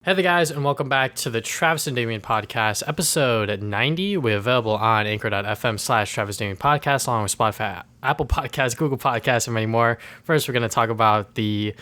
Hey there, guys, and welcome back to the Travis and Damian podcast, episode 90. We're available on anchor.fm/Travis Damian podcast, along with Spotify, Apple Podcasts, Google Podcasts, and many more. First, we're going to talk about the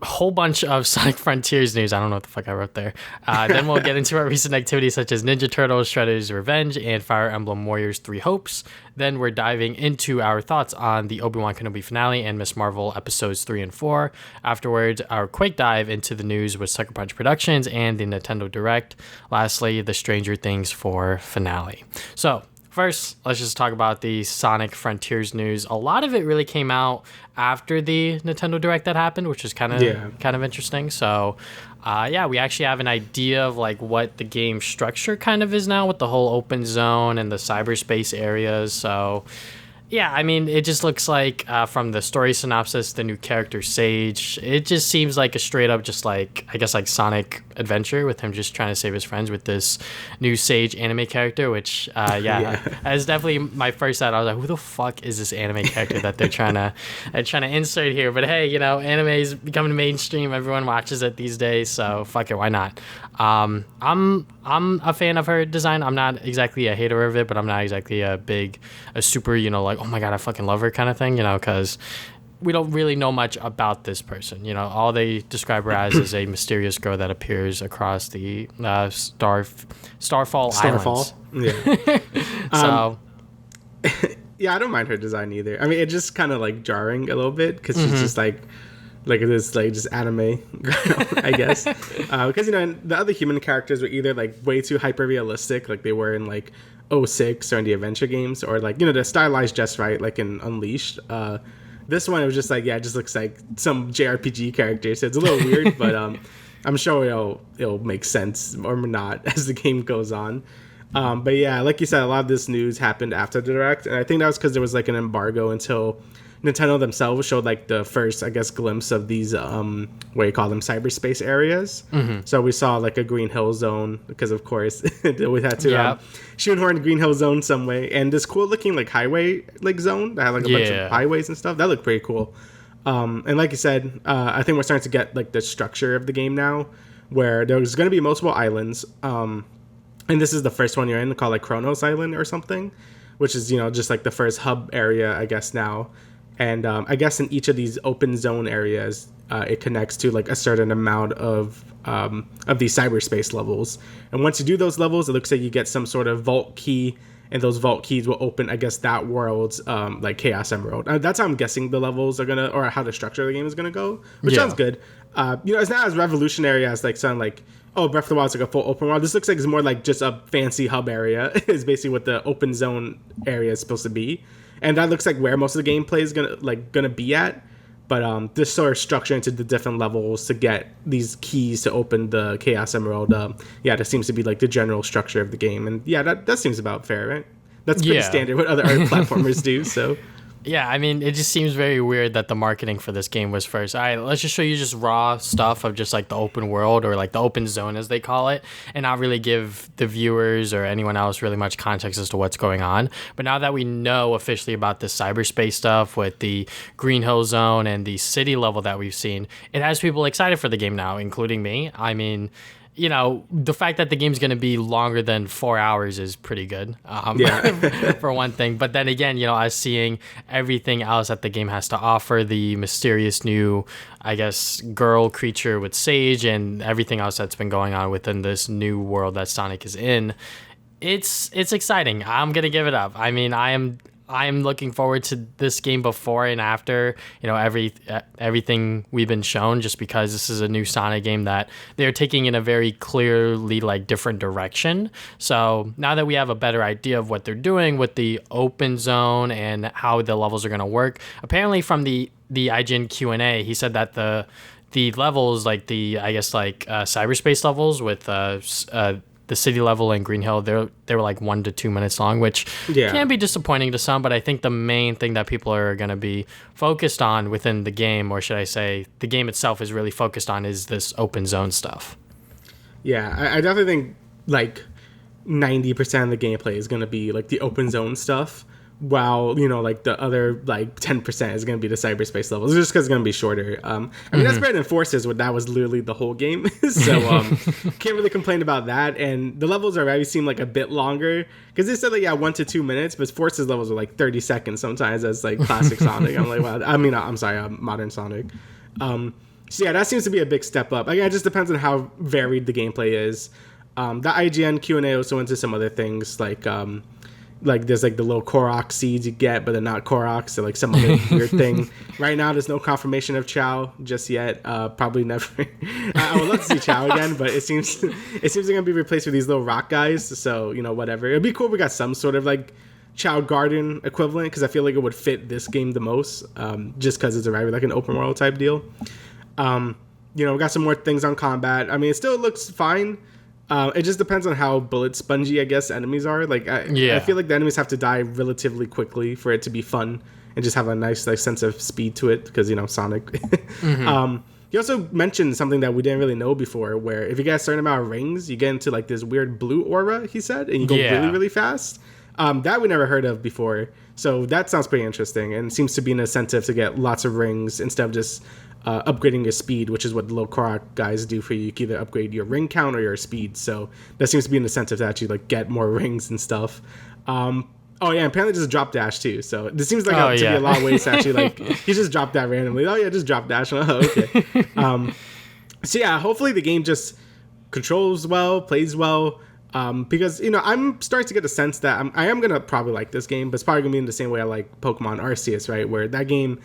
whole bunch of Sonic Frontiers news. I don't know what the fuck I wrote there. Then we'll get into our recent activities such as Ninja Turtles, Shredder's Revenge, and Fire Emblem Warriors 3 Hopes. Then we're diving into our thoughts on the Obi-Wan Kenobi finale and Miss Marvel episodes 3 and 4. Afterwards, our quick dive into the news with Sucker Punch Productions and the Nintendo Direct. Lastly, the Stranger Things 4 finale. So, first, let's just talk about the Sonic Frontiers news. A lot of it really came out after the Nintendo Direct that happened, which is kind of interesting. So, we actually have an idea of like what the game structure kind of is now with the whole open zone and the cyberspace areas. So, yeah, I mean, it just looks like from the story synopsis, the new character Sage, it just seems like a straight up just like, I guess like Sonic adventure with him just trying to save his friends with this new Sage anime character, which, is definitely my first thought. I was like, who the fuck is this anime character that they're trying to insert here? But hey, you know, anime is becoming mainstream. Everyone watches it these days, so fuck it, why not? I'm a fan of her design. I'm not exactly a hater of it, but I'm not exactly a super, you know, like, oh my god, I fucking love her kind of thing, you know, because we don't really know much about this person. You know, all they describe her as is a mysterious girl that appears across the Starfall Islands. Yeah. So, yeah, I don't mind her design either. I mean, it's just kind of like jarring a little bit because she's just like this like just anime girl, I guess. Because you know the other human characters were either like way too hyper realistic, like they were in like '06 or in the adventure games, or like, you know, they're stylized just right, like in Unleashed. This one, it was just like, yeah, it just looks like some JRPG character, so it's a little weird, but I'm sure it'll make sense or not as the game goes on. But yeah, like you said, a lot of this news happened after the Direct, and I think that was because there was like an embargo until Nintendo themselves showed like the first, I guess, glimpse of these what you call them, cyberspace areas. So we saw like a Green Hill Zone because of course we had to shoehorn Green Hill Zone some way, and this cool looking like highway like zone that had like a bunch of highways and stuff that looked pretty cool. And like you said, I think we're starting to get like the structure of the game now, where there's going to be multiple islands, and this is the first one you're in called like Kronos Island or something, which is, you know, just like the first hub area, I guess now. And I guess in each of these open zone areas, it connects to like a certain amount of these cyberspace levels. And once you do those levels, it looks like you get some sort of vault key, and those vault keys will open, I guess, that world's like Chaos Emerald. That's how I'm guessing the levels are gonna, or how the structure of the game is gonna go, which sounds good. You know, it's not as revolutionary as like something like, oh, Breath of the Wild is like a full open world. This looks like it's more like just a fancy hub area. Is basically what the open zone area is supposed to be. And that looks like where most of the gameplay is gonna be at, but this sort of structure into the different levels to get these keys to open the Chaos Emerald. That seems to be like the general structure of the game, and yeah, that seems about fair, right? That's pretty standard what other art platformers do. So. Yeah, I mean, it just seems very weird that the marketing for this game was first, all right, let's just show you just raw stuff of just like the open world, or like the open zone as they call it, and not really give the viewers or anyone else really much context as to what's going on. But now that we know officially about this cyberspace stuff with the Green Hill Zone and the city level that we've seen, it has people excited for the game now, including me. I mean, you know, the fact that the game's going to be longer than 4 hours is pretty good, for one thing. But then again, you know, us seeing everything else that the game has to offer, the mysterious new, I guess, girl creature with Sage and everything else that's been going on within this new world that Sonic is in, it's exciting. I'm going to give it up. I mean, I'm looking forward to this game before and after, you know, everything we've been shown, just because this is a new Sonic game that they're taking in a very clearly like different direction. So now that we have a better idea of what they're doing with the open zone and how the levels are going to work, apparently from the IGN Q&A, he said that the levels, like the, I guess like cyberspace levels with the city level in Green Hill, they were like 1 to 2 minutes long, which can be disappointing to some, but I think the main thing that people are going to be focused on within the game, or should I say the game itself is really focused on, is this open zone stuff. Yeah, I definitely think like 90% of the gameplay is going to be like the open zone stuff, while like the other like 10% is going to be the cyberspace levels, just because it's going to be shorter. I mean that's better than Forces, where that was literally the whole game. So can't really complain about that. And the levels already seem like a bit longer, because they said like 1 to 2 minutes, but Forces levels are like 30 seconds sometimes as like classic Sonic. I'm like, wow. I mean, I'm sorry, modern Sonic. So yeah, that seems to be a big step up. Again, it just depends on how varied the gameplay is. The IGN Q&A also went into some other things, like there's like the little Korok seeds you get, but they're not Koroks. So like some other weird thing. Right now, there's no confirmation of Chow just yet. Probably never. I would love to see Chow again, but it seems they're gonna be replaced with these little rock guys. So whatever. It'd be cool if we got some sort of like Chow Garden equivalent, because I feel like it would fit this game the most, just because it's already like an open world type deal. We got some more things on combat. I mean, it still looks fine. It just depends on how bullet spongy, I guess, enemies are. Like, I feel like the enemies have to die relatively quickly for it to be fun and just have a nice like sense of speed to it, because Sonic. He also mentioned something that we didn't really know before, where if you get a certain amount of rings, you get into like this weird blue aura, he said, and you go really, really fast. That we never heard of before. So that sounds pretty interesting, and seems to be an incentive to get lots of rings instead of just upgrading your speed, which is what the little Korok guys do for you. You can either upgrade your ring count or your speed. So that seems to be an incentive to actually like get more rings and stuff. Oh yeah, apparently just drop dash too. So this seems like to be a lot of ways to actually like he just dropped that randomly. Oh yeah, just drop dash. Oh okay. So yeah, hopefully the game just controls well, plays well. Because I'm starting to get the sense that I am gonna probably like this game, but it's probably gonna be in the same way I like Pokemon Arceus, right? Where that game,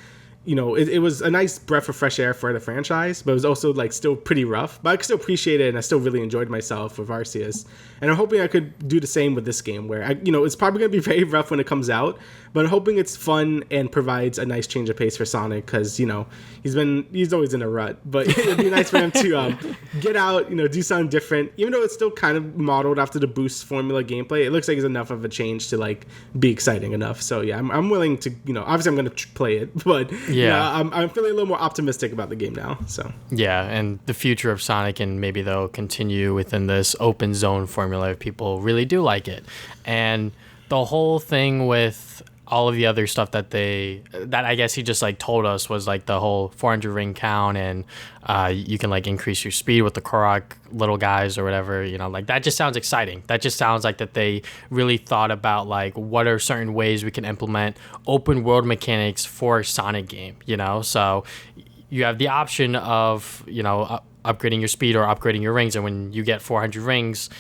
it was a nice breath of fresh air for the franchise, but it was also like still pretty rough. But I could still appreciate it, and I still really enjoyed myself with Arceus. And I'm hoping I could do the same with this game, where it's probably gonna be very rough when it comes out, but I'm hoping it's fun and provides a nice change of pace for Sonic, because he's always in a rut. But it'd be nice for him to get out, do something different. Even though it's still kind of modeled after the Boost formula gameplay, it looks like it's enough of a change to like be exciting enough. So yeah, I'm willing to, obviously I'm gonna play it, but I'm feeling a little more optimistic about the game now. So yeah, and the future of Sonic, and maybe they'll continue within this open zone formula if people really do like it. And the whole thing with all of the other stuff that I guess he just like told us was like the whole 400 ring count, and you can like increase your speed with the Korok little guys or whatever, like that just sounds exciting. That just sounds like that they really thought about like what are certain ways we can implement open world mechanics for a Sonic game, so you have the option of upgrading your speed or upgrading your rings, and when you get 400 rings,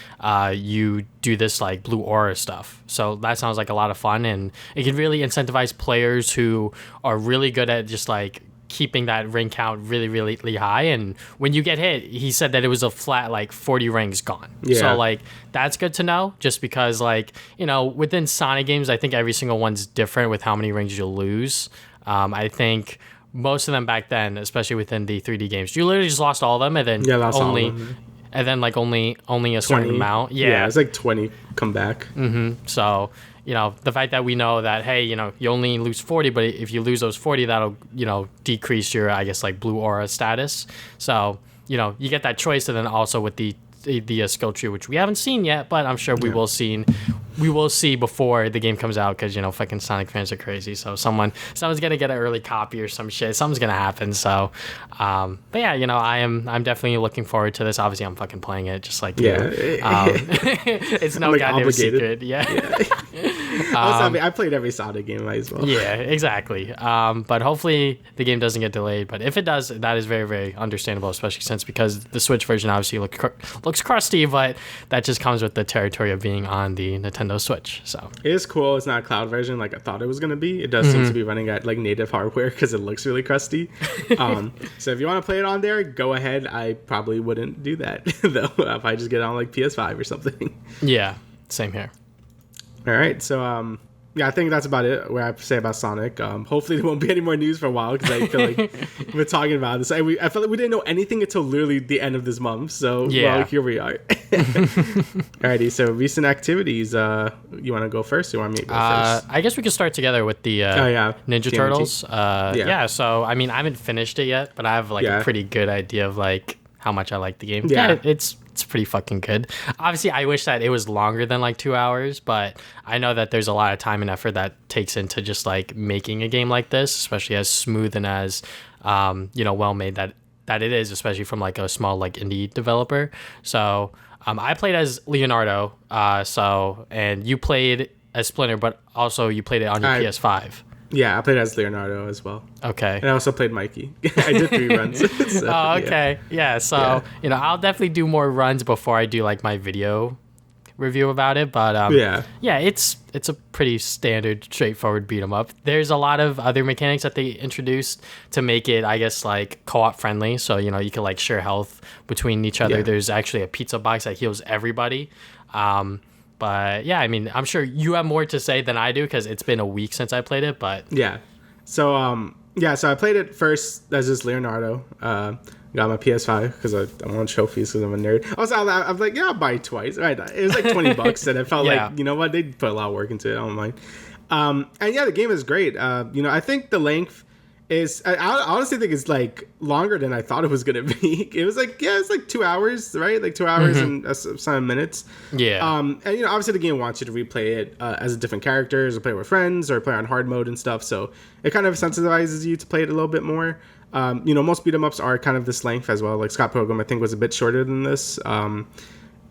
you do this like blue aura stuff. So that sounds like a lot of fun, and it can really incentivize players who are really good at just like keeping that ring count really, really high. And when you get hit, he said that it was a flat like 40 rings gone. Yeah. So like that's good to know, just because like within Sonic games, I think every single one's different with how many rings you'll lose. I think most of them back then, especially within the 3D games, you literally just lost all of them, and then only a certain amount. Yeah, it's like 20 come back. So the fact that we know that, hey, you only lose 40, but if you lose those 40, that'll decrease your, I guess, like blue aura status. So you get that choice, and then also with the skill tree, which we haven't seen yet, but I'm sure we will see before the game comes out, because fucking Sonic fans are crazy. So someone's gonna get an early copy or some shit. Something's gonna happen. So but yeah, I'm definitely looking forward to this. Obviously I'm fucking playing it just like you. It's no goddamn obligated. Secret. Also, I played every Sonic game, might as well. Yeah, exactly. But hopefully the game doesn't get delayed, but if it does, that is very, very understandable, especially because the Switch version obviously looks crusty, but that just comes with the territory of being on the Nintendo Switch. So it is cool. It's not a cloud version like I thought it was going to be. It does seem to be running at like native hardware, because it looks really crusty. So if you want to play it on there, go ahead. I probably wouldn't do that though, if I just get on like PS5 or something. Yeah, same here. All right, so yeah, I think that's about it. What I have to say about Sonic. Hopefully, there won't be any more news for a while, because I feel like we're talking about this. I felt like we didn't know anything until literally the end of this month. So well, here we are. Alrighty, so recent activities. You want to go first? Or you want me to go first? I guess we could start together with the Ninja TMNT. Turtles. Yeah. So I haven't finished it yet, but I have like a pretty good idea of like how much I like the game. Yeah, it's it's pretty fucking good. Obviously, I wish that it was longer than like 2 hours, but I know that there's a lot of time and effort that takes into just like making a game like this, especially as smooth and as well made that it is, especially from like a small like indie developer. So I played as Leonardo, and you played as Splinter, but also you played it on your PS5. Yeah, I played as Leonardo as well. Okay. And I also played Mikey. I did 3 runs. So, oh, okay. Yeah. So, I'll definitely do more runs before I do like my video review about it. But it's a pretty standard, straightforward beat 'em up. There's a lot of other mechanics that they introduced to make it, I guess, like co-op friendly. So, you can like share health between each other. Yeah. There's actually a pizza box that heals everybody. But yeah, I mean, I'm sure you have more to say than I do because it's been a week since I played it. But yeah, so I played it first as just Leonardo. Got my PS5 because I want trophies because I'm a nerd. Also, I'm like, I'll buy it twice. Right? It was like $20, and I felt like, you know what, they put a lot of work into it. I don't mind. And yeah, the game is great. I think the length is, I honestly think it's like longer than I thought it was gonna be. It was like, it's like 2 hours, right? Like 2 hours and some minutes. Yeah. And obviously the game wants you to replay it as a different characters, or play with friends, or play on hard mode and stuff. So it kind of sensitizes you to play it a little bit more. Most beat 'em ups are kind of this length as well. Like Scott Pilgrim, I think, was a bit shorter than this.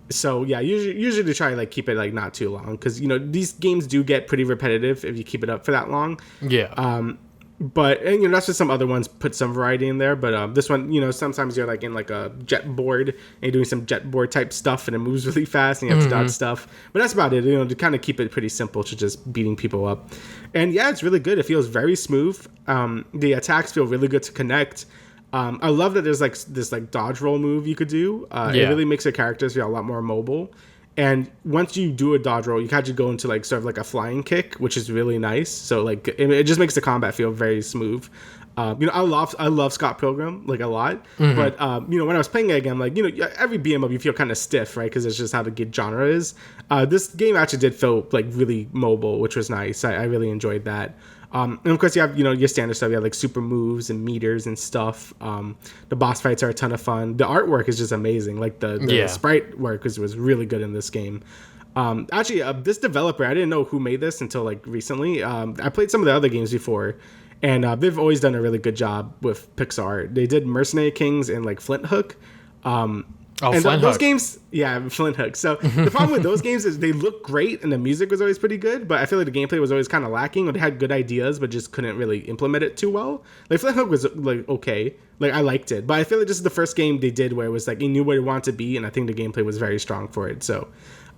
So yeah, usually to try like keep it like not too long, because these games do get pretty repetitive if you keep it up for that long. Yeah. But that's just some other ones put some variety in there. But this one, sometimes you're like in like a jet board and you're doing some jet board type stuff, and it moves really fast and you have to dodge stuff. But that's about it. To kind of keep it pretty simple to just beating people up. And yeah, it's really good. It feels very smooth. The attacks feel really good to connect. I love that there's like this like dodge roll move you could do. It really makes your characters feel a lot more mobile. And once you do a dodge roll, you kind of go into like sort of like a flying kick, which is really nice. So like it just makes the combat feel very smooth. I love Scott Pilgrim like a lot, but when I was playing it again, like every beat 'em up you feel kind of stiff, right? Because it's just how the genre is. This game actually did feel like really mobile, which was nice. I really enjoyed that. And of course you have your standard stuff. You have like super moves and meters and stuff. The boss fights are a ton of fun. The artwork is just amazing. Like the sprite work was really good in this game. Actually, this developer, I didn't know who made this until like recently. I played some of the other games before, and they've always done a really good job with Pixar. They did Mercenary Kings and like Flint Hook. Those games, Flint Hook. So the problem with those games is they look great and the music was always pretty good, but I feel like the gameplay was always kind of lacking. Or they had good ideas, but just couldn't really implement it too well. Like Flint Hook was like okay, like I liked it, but I feel like this is the first game they did where it was like you knew where it wanted to be, and I think the gameplay was very strong for it. So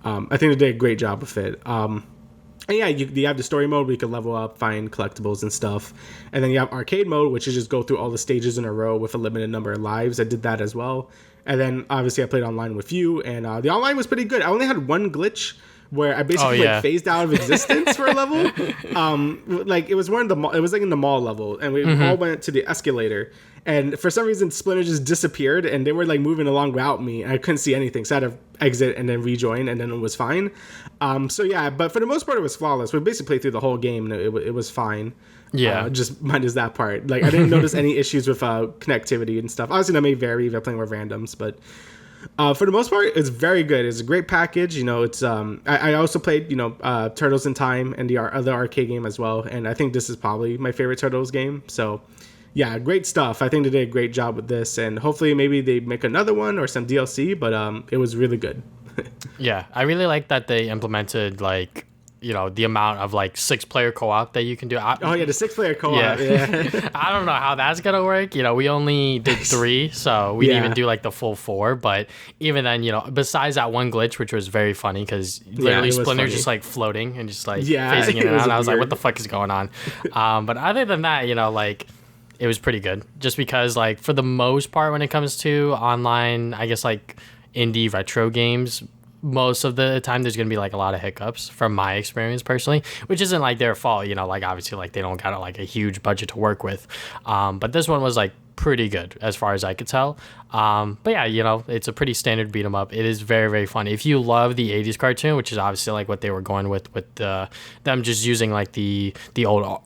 I think they did a great job with it. And yeah, you have the story mode where you can level up, find collectibles and stuff. And then you have arcade mode, which is just go through all the stages in a row with a limited number of lives. I did that as well. And then obviously I played online with you, and the online was pretty good. I only had one glitch where I basically like phased out of existence for a level. Like it was more in the mall, it was like in the mall level, and we all went to the escalator. And for some reason, Splinter just disappeared, and they were like moving along without me, and I couldn't see anything. So I had to exit and then rejoin, and then it was fine. So yeah, but for the most part, it was flawless. We basically played through the whole game, and it was fine. Yeah, just minus that part. Like I didn't notice any issues with connectivity and stuff. Obviously, that may vary if you're playing with randoms, but for the most part, it's very good. It's a great package. It's I also played Turtles in Time and the other arcade game as well, and I think this is probably my favorite Turtles game. So yeah, great stuff. I think they did a great job with this, and hopefully maybe they make another one or some DLC. But it was really good. Yeah, I really like that they implemented like the amount of like 6-player co-op that you can do. The 6-player co-op. Yeah. I don't know how that's gonna work. We only did 3, so we didn't even do like the full 4. But even then, besides that one glitch, which was very funny because literally Splinter's just like floating and just like phasing in and out. And I was like, what the fuck is going on? But other than that, like it was pretty good. Just because like for the most part, when it comes to online, I guess like indie retro games, most of the time there's gonna be like a lot of hiccups from my experience personally, which isn't like their fault, like obviously like they don't got like a huge budget to work with, but this one was like pretty good as far as I could tell. But yeah, it's a pretty standard beat 'em up. It is very, very funny. If you love the 80s cartoon, which is obviously like what they were going with them just using like the old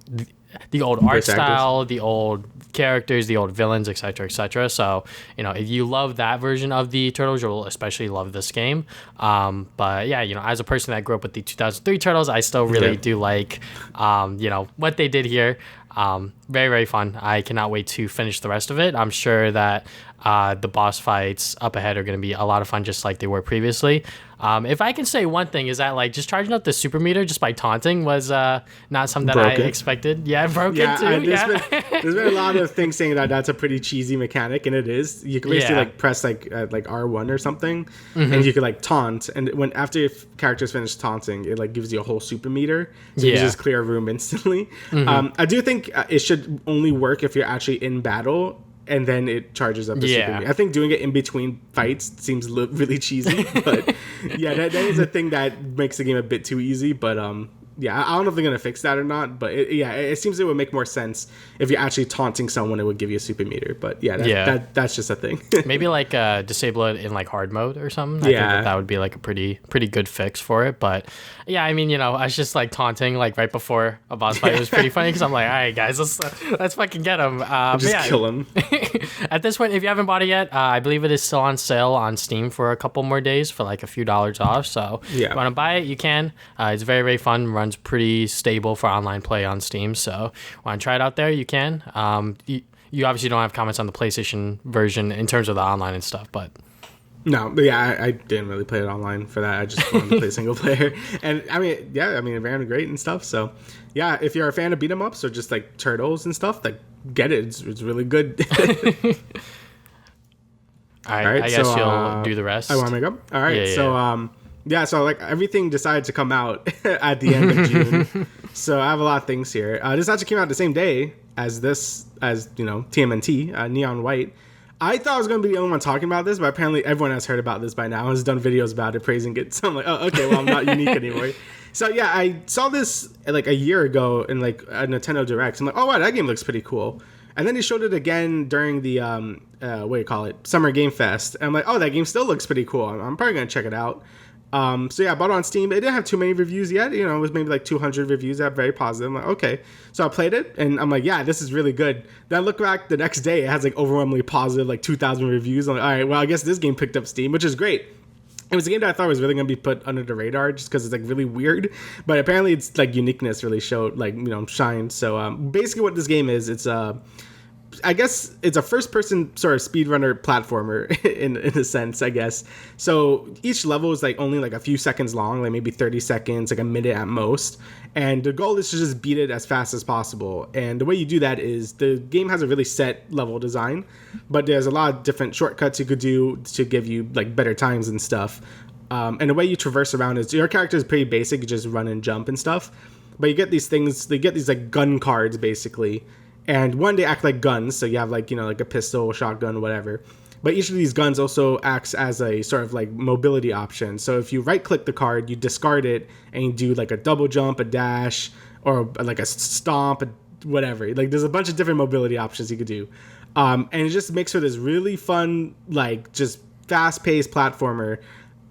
the old art Voice actors. style, the old characters, the old villains, etc., etc. So, if you love that version of the Turtles, you'll especially love this game. But yeah, as a person that grew up with the 2003 Turtles, I still really do like, what they did here. Very, very fun. I cannot wait to finish the rest of it. I'm sure that the boss fights up ahead are going to be a lot of fun, just like they were previously. If I can say one thing, is that like just charging up the super meter just by taunting was not something that I expected. Yeah, broken too. There's been a lot of things saying that that's a pretty cheesy mechanic, and it is. You can basically like press like R1 or something, and you can like taunt, and when after your characters finish taunting, it like gives you a whole super meter, so you can just clear a room instantly. I do think it should only work if you're actually in battle. And then it charges up the super meter. I think doing it in between fights seems really cheesy, but that is a thing that makes the game a bit too easy. But I don't know if they're gonna fix that or not. But it seems it would make more sense if you're actually taunting someone. It would give you a super meter. But that's just a thing. Maybe like disable it in like hard mode or something. I think that would be like a pretty good fix for it. But yeah, I mean, I was just like taunting like right before a boss fight. It was pretty funny because I'm like, all right, guys, let's fucking get him. Just kill him. At this point, if you haven't bought it yet, I believe it is still on sale on Steam for a couple more days for like a few dollars off. So if you want to buy it, you can. It's very, very fun. Runs pretty stable for online play on Steam. So want to try it out there, you can. You obviously don't have comments on the PlayStation version in terms of the online and stuff, but... No, but I didn't really play it online for that. I just wanted to play single player. And I mean, it ran great and stuff. So yeah, if you're a fan of beat 'em ups or just like Turtles and stuff, like get it. It's really good. All right, I guess you'll do the rest. I want to make up. All right. So like everything decided to come out at the end of June. So I have a lot of things here. This actually came out the same day as TMNT, Neon White. I thought I was going to be the only one talking about this, but apparently everyone has heard about this by now, has done videos about it, praising it. So I'm like, oh, okay, well, I'm not unique anymore. So yeah, I saw this like a year ago in like a Nintendo Direct. I'm like, oh wow, that game looks pretty cool. And then they showed it again during the Summer Game Fest. And I'm like, oh, that game still looks pretty cool. I'm probably going to check it out. So yeah, I bought it on Steam. It didn't have too many reviews yet. It was maybe like 200 reviews that very positive. I'm like, okay. So I played it and I'm like, yeah, this is really good. Then I look back the next day, it has like overwhelmingly positive, like 2,000 reviews. I'm like, all right, well, I guess this game picked up steam, which is great. It was a game that I thought was really going to be put under the radar just because it's like really weird. But apparently it's like uniqueness really showed, like, shined. So basically what this game is, it's I guess it's a first-person sort of speedrunner platformer in a sense, I guess. So each level is like only like a few seconds long, like maybe 30 seconds, like a minute at most. And the goal is to just beat it as fast as possible. And the way you do that is the game has a really set level design, but there's a lot of different shortcuts you could do to give you like better times and stuff. And the way you traverse around is your character is pretty basic. You just run and jump and stuff. But you get these things, they get these like gun cards basically. And one, they act like guns, so you have like a pistol, shotgun, whatever. But each of these guns also acts as a sort of like mobility option. So if you right click the card, you discard it and you do like a double jump, a dash, or like a stomp, whatever. Like there's a bunch of different mobility options you could do. And it just makes for this really fun, like just fast paced platformer.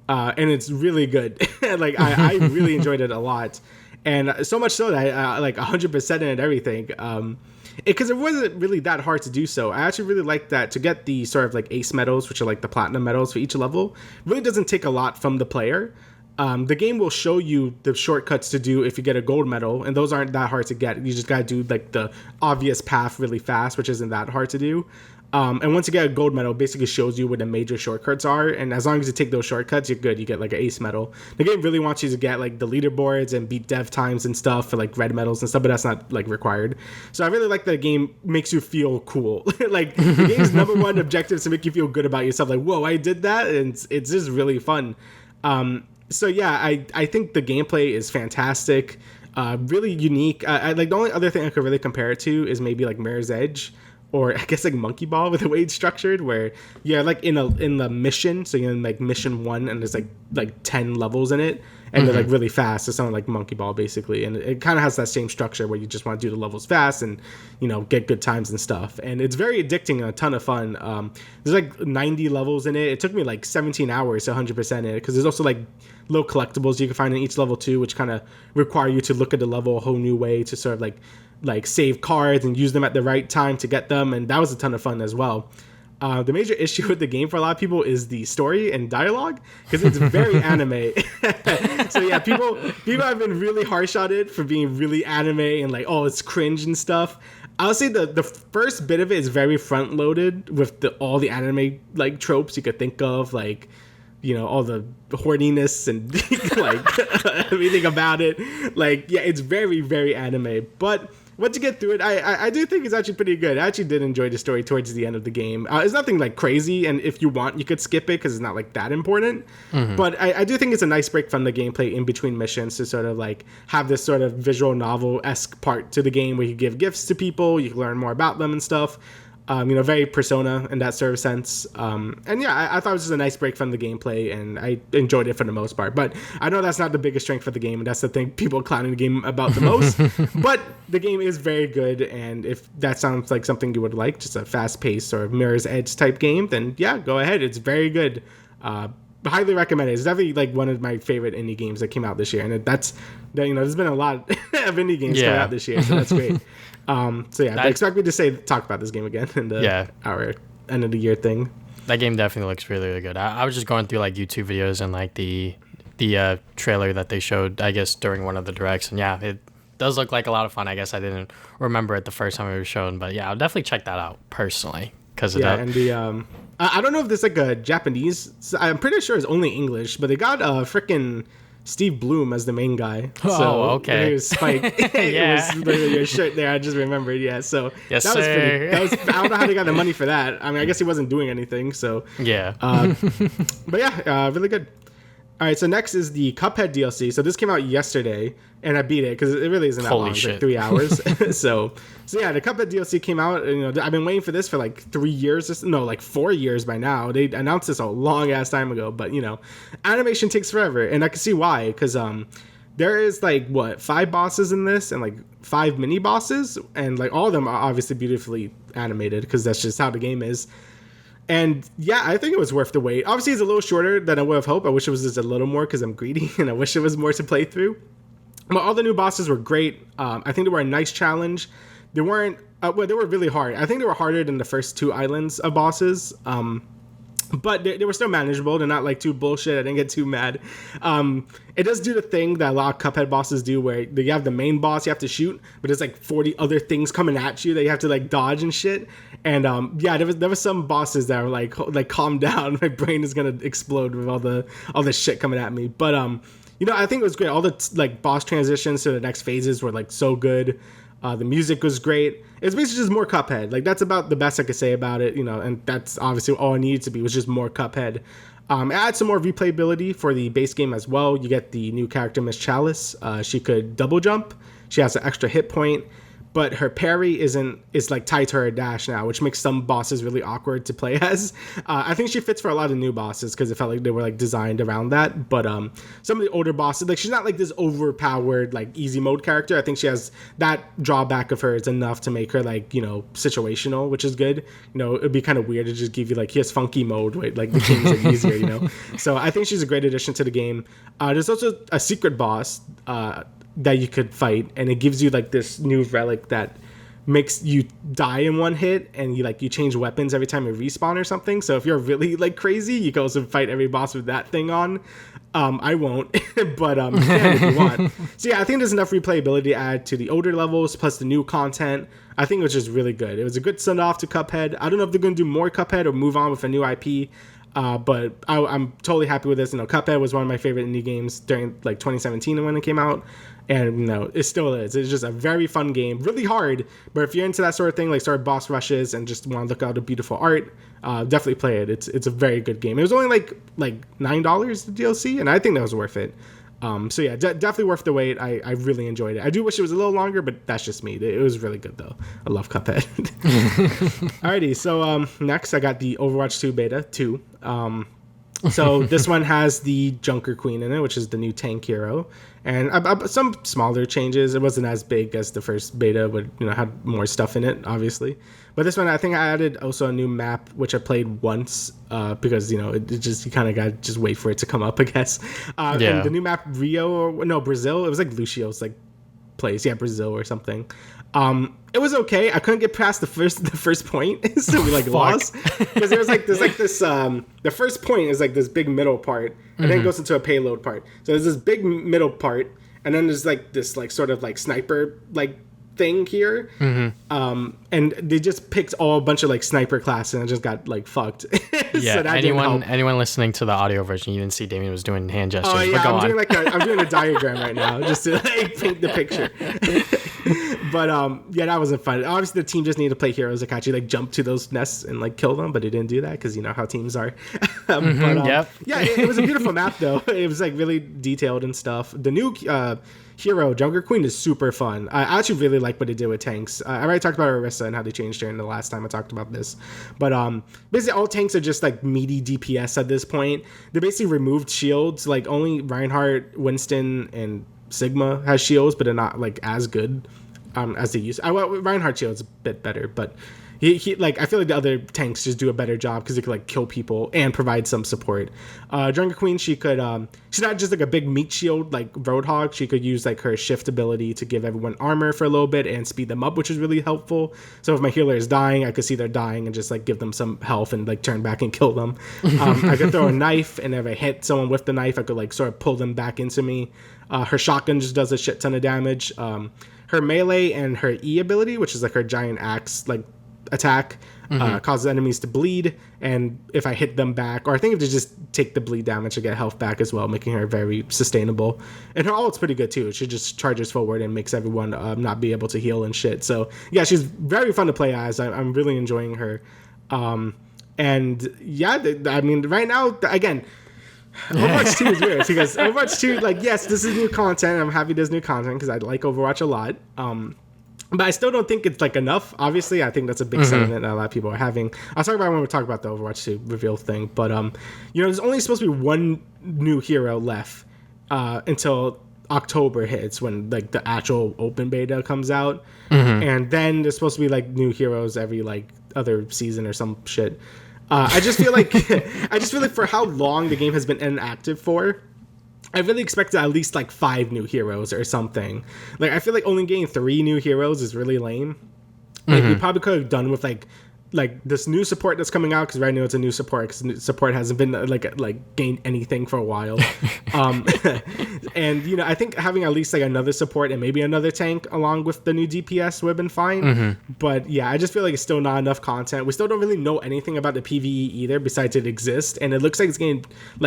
And it's really good. Like I really enjoyed it a lot. And so much so that I like 100% in it, everything. Because it wasn't really that hard to do so. I actually really like that to get the sort of like ace medals, which are like the platinum medals for each level, really doesn't take a lot from the player. The game will show you the shortcuts to do if you get a gold medal, and those aren't that hard to get. You just gotta do like the obvious path really fast, which isn't that hard to do. And once you get a gold medal, it basically shows you what the major shortcuts are. And as long as you take those shortcuts, you're good. You get like an ace medal. The game really wants you to get like the leaderboards and beat dev times and stuff for like red medals and stuff, but that's not like required. So I really like that the game makes you feel cool. Like the game's number one objective is to make you feel good about yourself. Like, whoa, I did that. And it's just really fun. So yeah, I think the gameplay is fantastic. Really unique. I like the only other thing I could really compare it to is maybe like Mirror's Edge. Or I guess like Monkey Ball with the way it's structured, where you're like in the mission, so you're in like mission 1, and there's like 10 levels in it, and they're like really fast. It's something like Monkey Ball basically, and it kind of has that same structure where you just want to do the levels fast and get good times and stuff. And it's very addicting and a ton of fun. There's like 90 levels in it. It took me like 17 hours to 100% in it because there's also like little collectibles you can find in each level too, which kind of require you to look at the level a whole new way to sort of like like save cards and use them at the right time to get them, and that was a ton of fun as well. The major issue with the game for a lot of people is the story and dialogue, because it's very anime. So yeah, people have been really harsh on it for being really anime and like, oh, it's cringe and stuff. I'll say the first bit of it is very front loaded with all the anime like tropes you could think of, like, you know, all the horniness and like everything about it. Like, yeah, it's very, very anime. But once you get through it, I do think it's actually pretty good. I actually did enjoy the story towards the end of the game. It's nothing like crazy, and if you want, you could skip it because it's not like that important. But I do think it's a nice break from the gameplay in between missions to sort of like have this sort of visual novel-esque part to the game where you give gifts to people, you can learn more about them and stuff. You know, very Persona in that sort of sense. And yeah, I thought it was just a nice break from the gameplay, and I enjoyed it for the most part. But I know that's not the biggest strength for the game, and that's the thing people clowning the game about the most. But the game is very good, and if that sounds like something you would like, just a fast-paced or Mirror's Edge type game, then yeah, go ahead. It's very good. Highly recommend it. It's definitely like one of my favorite indie games that came out this year, and you know, there's been a lot of indie games coming out this year, so that's great. So yeah, expect me to talk about this game again in our end of the year thing. That game definitely looks really, really good. I was just going through like YouTube videos and like the trailer that they showed, I guess, during one of the directs, and yeah, it does look like a lot of fun. I guess I didn't remember it the first time it was shown, but yeah, I'll definitely check that out personally because of that. And the I don't know if there's like a Japanese. I'm pretty sure it's only English, but they got freaking Steve Bloom as the main guy. Oh, okay. It was Spike. It was literally your shirt there. I just remembered. Yeah, so yes, that was sir. I don't know how they got the money for that. I mean, I guess he wasn't doing anything. So yeah. But yeah, really good. All right, so next is the Cuphead DLC. So this came out yesterday, and I beat it because it really isn't that long. It's like 3 hours. so yeah, the Cuphead DLC came out. And, you know, I've been waiting for this for like 3 years. No, like 4 years by now. They announced this a long ass time ago. But you know, animation takes forever, and I can see why. Because there is like 5 bosses in this, and like 5 mini bosses, and like all of them are obviously beautifully animated because that's just how the game is. And yeah, I think it was worth the wait. Obviously, it's a little shorter than I would have hoped. I wish it was just a little more because I'm greedy and I wish it was more to play through. But all the new bosses were great. I think they were a nice challenge. They weren't, they were really hard. I think they were harder than the first 2 islands of bosses. But they were still manageable. They're not like too bullshit. I didn't get too mad. It does do the thing that a lot of Cuphead bosses do where you have the main boss you have to shoot, but there's like 40 other things coming at you that you have to like dodge and shit. And yeah, there was some bosses that were like calm down. My brain is gonna explode with all the shit coming at me. But you know, I think it was great. All the like boss transitions to the next phases were like so good. The music was great. It's basically just more Cuphead. Like that's about the best I could say about it, you know, and that's obviously all it needed to be was just more Cuphead. It adds some more replayability for the base game as well. You get the new character, Miss Chalice. She could double jump. She has an extra hit point, but her parry is like tied to her dash now, which makes some bosses really awkward to play as. I think she fits for a lot of new bosses because it felt like they were like designed around that. But some of the older bosses, like she's not like this overpowered like easy mode character. I think she has that drawback of her is enough to make her like, you know, situational, which is good. You know, it'd be kind of weird to just give you like here's funky mode, right? Like the kings are easier, you know. So I think she's a great addition to the game. There's also a secret boss that you could fight, and it gives you like this new relic that makes you die in one hit, and you change weapons every time you respawn or something. So if you're really like crazy, you can also fight every boss with that thing on. I won't, but you can if you want. So yeah, I think there's enough replayability to add to the older levels plus the new content. I think it was just really good. It was a good send off to Cuphead. I don't know if they're going to do more Cuphead or move on with a new IP. But I'm totally happy with this. You know, Cuphead was one of my favorite indie games during like 2017 when it came out, and you know, it still is. It's just a very fun game, really hard. But if you're into that sort of thing, like sort of boss rushes and just want to look out the beautiful art, definitely play it. It's a very good game. It was only like $9 the DLC, and I think that was worth it. So yeah, definitely worth the wait. I really enjoyed it. I do wish it was a little longer, but that's just me. It was really good though. I love Cuphead. Alrighty, so next I got the Overwatch 2 beta 2. So this one has the Junker Queen in it, which is the new tank hero, and some smaller changes. It wasn't as big as the first beta, but you know, had more stuff in it, obviously. But this one, I think I added also a new map, which I played once because, you know, it just, you kind of got to just wait for it to come up, I guess. And the new map, Brazil, it was like Lucio's like place. Yeah, Brazil or something. It was okay. I couldn't get past the first point, so we lost because there's this. The first point is like this big middle part, and then it goes into a payload part. So there's this big middle part, and then there's like this sort of sniper thing here, and they just picked a bunch of sniper classes and I just got fucked. Yeah, so anyone listening to the audio version, you didn't see Damian was doing hand gestures. Oh yeah, I'm doing a diagram right now just to paint the picture. But yeah, that wasn't fun. Obviously, the team just needed to play heroes that can actually jump to those nests and kill them, but they didn't do that because you know how teams are. Yep. Yeah, it was a beautiful map though. It was really detailed and stuff. The new hero, Jungle Queen, is super fun. I actually really like what they did with tanks. I already talked about Orisa and how they changed her in the last time I talked about this. But basically all tanks are just meaty DPS at this point. They basically removed shields. Only Reinhardt, Winston, and Sigma has shields, but they're not as good as they used. Reinhardt shield's a bit better, but he I feel like the other tanks just do a better job because they could kill people and provide some support. Jungle Queen, she could she's not just a big meat shield like Roadhog. She could use her shift ability to give everyone armor for a little bit and speed them up, which is really helpful. So if my healer is dying, I could see they're dying and just give them some health and turn back and kill them. I could throw a knife, and if I hit someone with the knife, I could sort of pull them back into me. Her shotgun just does a shit ton of damage. Her melee and her E ability, which is her giant axe attack, causes enemies to bleed, and if I hit them back, or I think if they just take the bleed damage, I get health back as well, making her very sustainable. And her ult's pretty good too. She just charges forward and makes everyone not be able to heal and shit. So yeah, she's very fun to play as. I'm really enjoying her. And yeah, I mean, right now, again, Overwatch 2 is weird because Overwatch 2, yes, this is new content. I'm happy there's new content because I like Overwatch a lot. But I still don't think it's enough. Obviously, I think that's a big sentiment that a lot of people are having. I'll talk about it when we talk about the Overwatch 2 reveal thing. But there's only supposed to be one new hero left until October hits, when the actual open beta comes out, and then there's supposed to be new heroes every other season or some shit. I just feel like for how long the game has been inactive for, I really expected at least 5 new heroes or something. I feel like only getting 3 new heroes is really lame. We probably could have done with this new support that's coming out, because right now it's a new support because support hasn't been gained anything for a while. And I think having at least another support and maybe another tank along with the new DPS would have been fine. But yeah, I just feel like it's still not enough content. We still don't really know anything about the PvE either besides it exists, and it looks like it's getting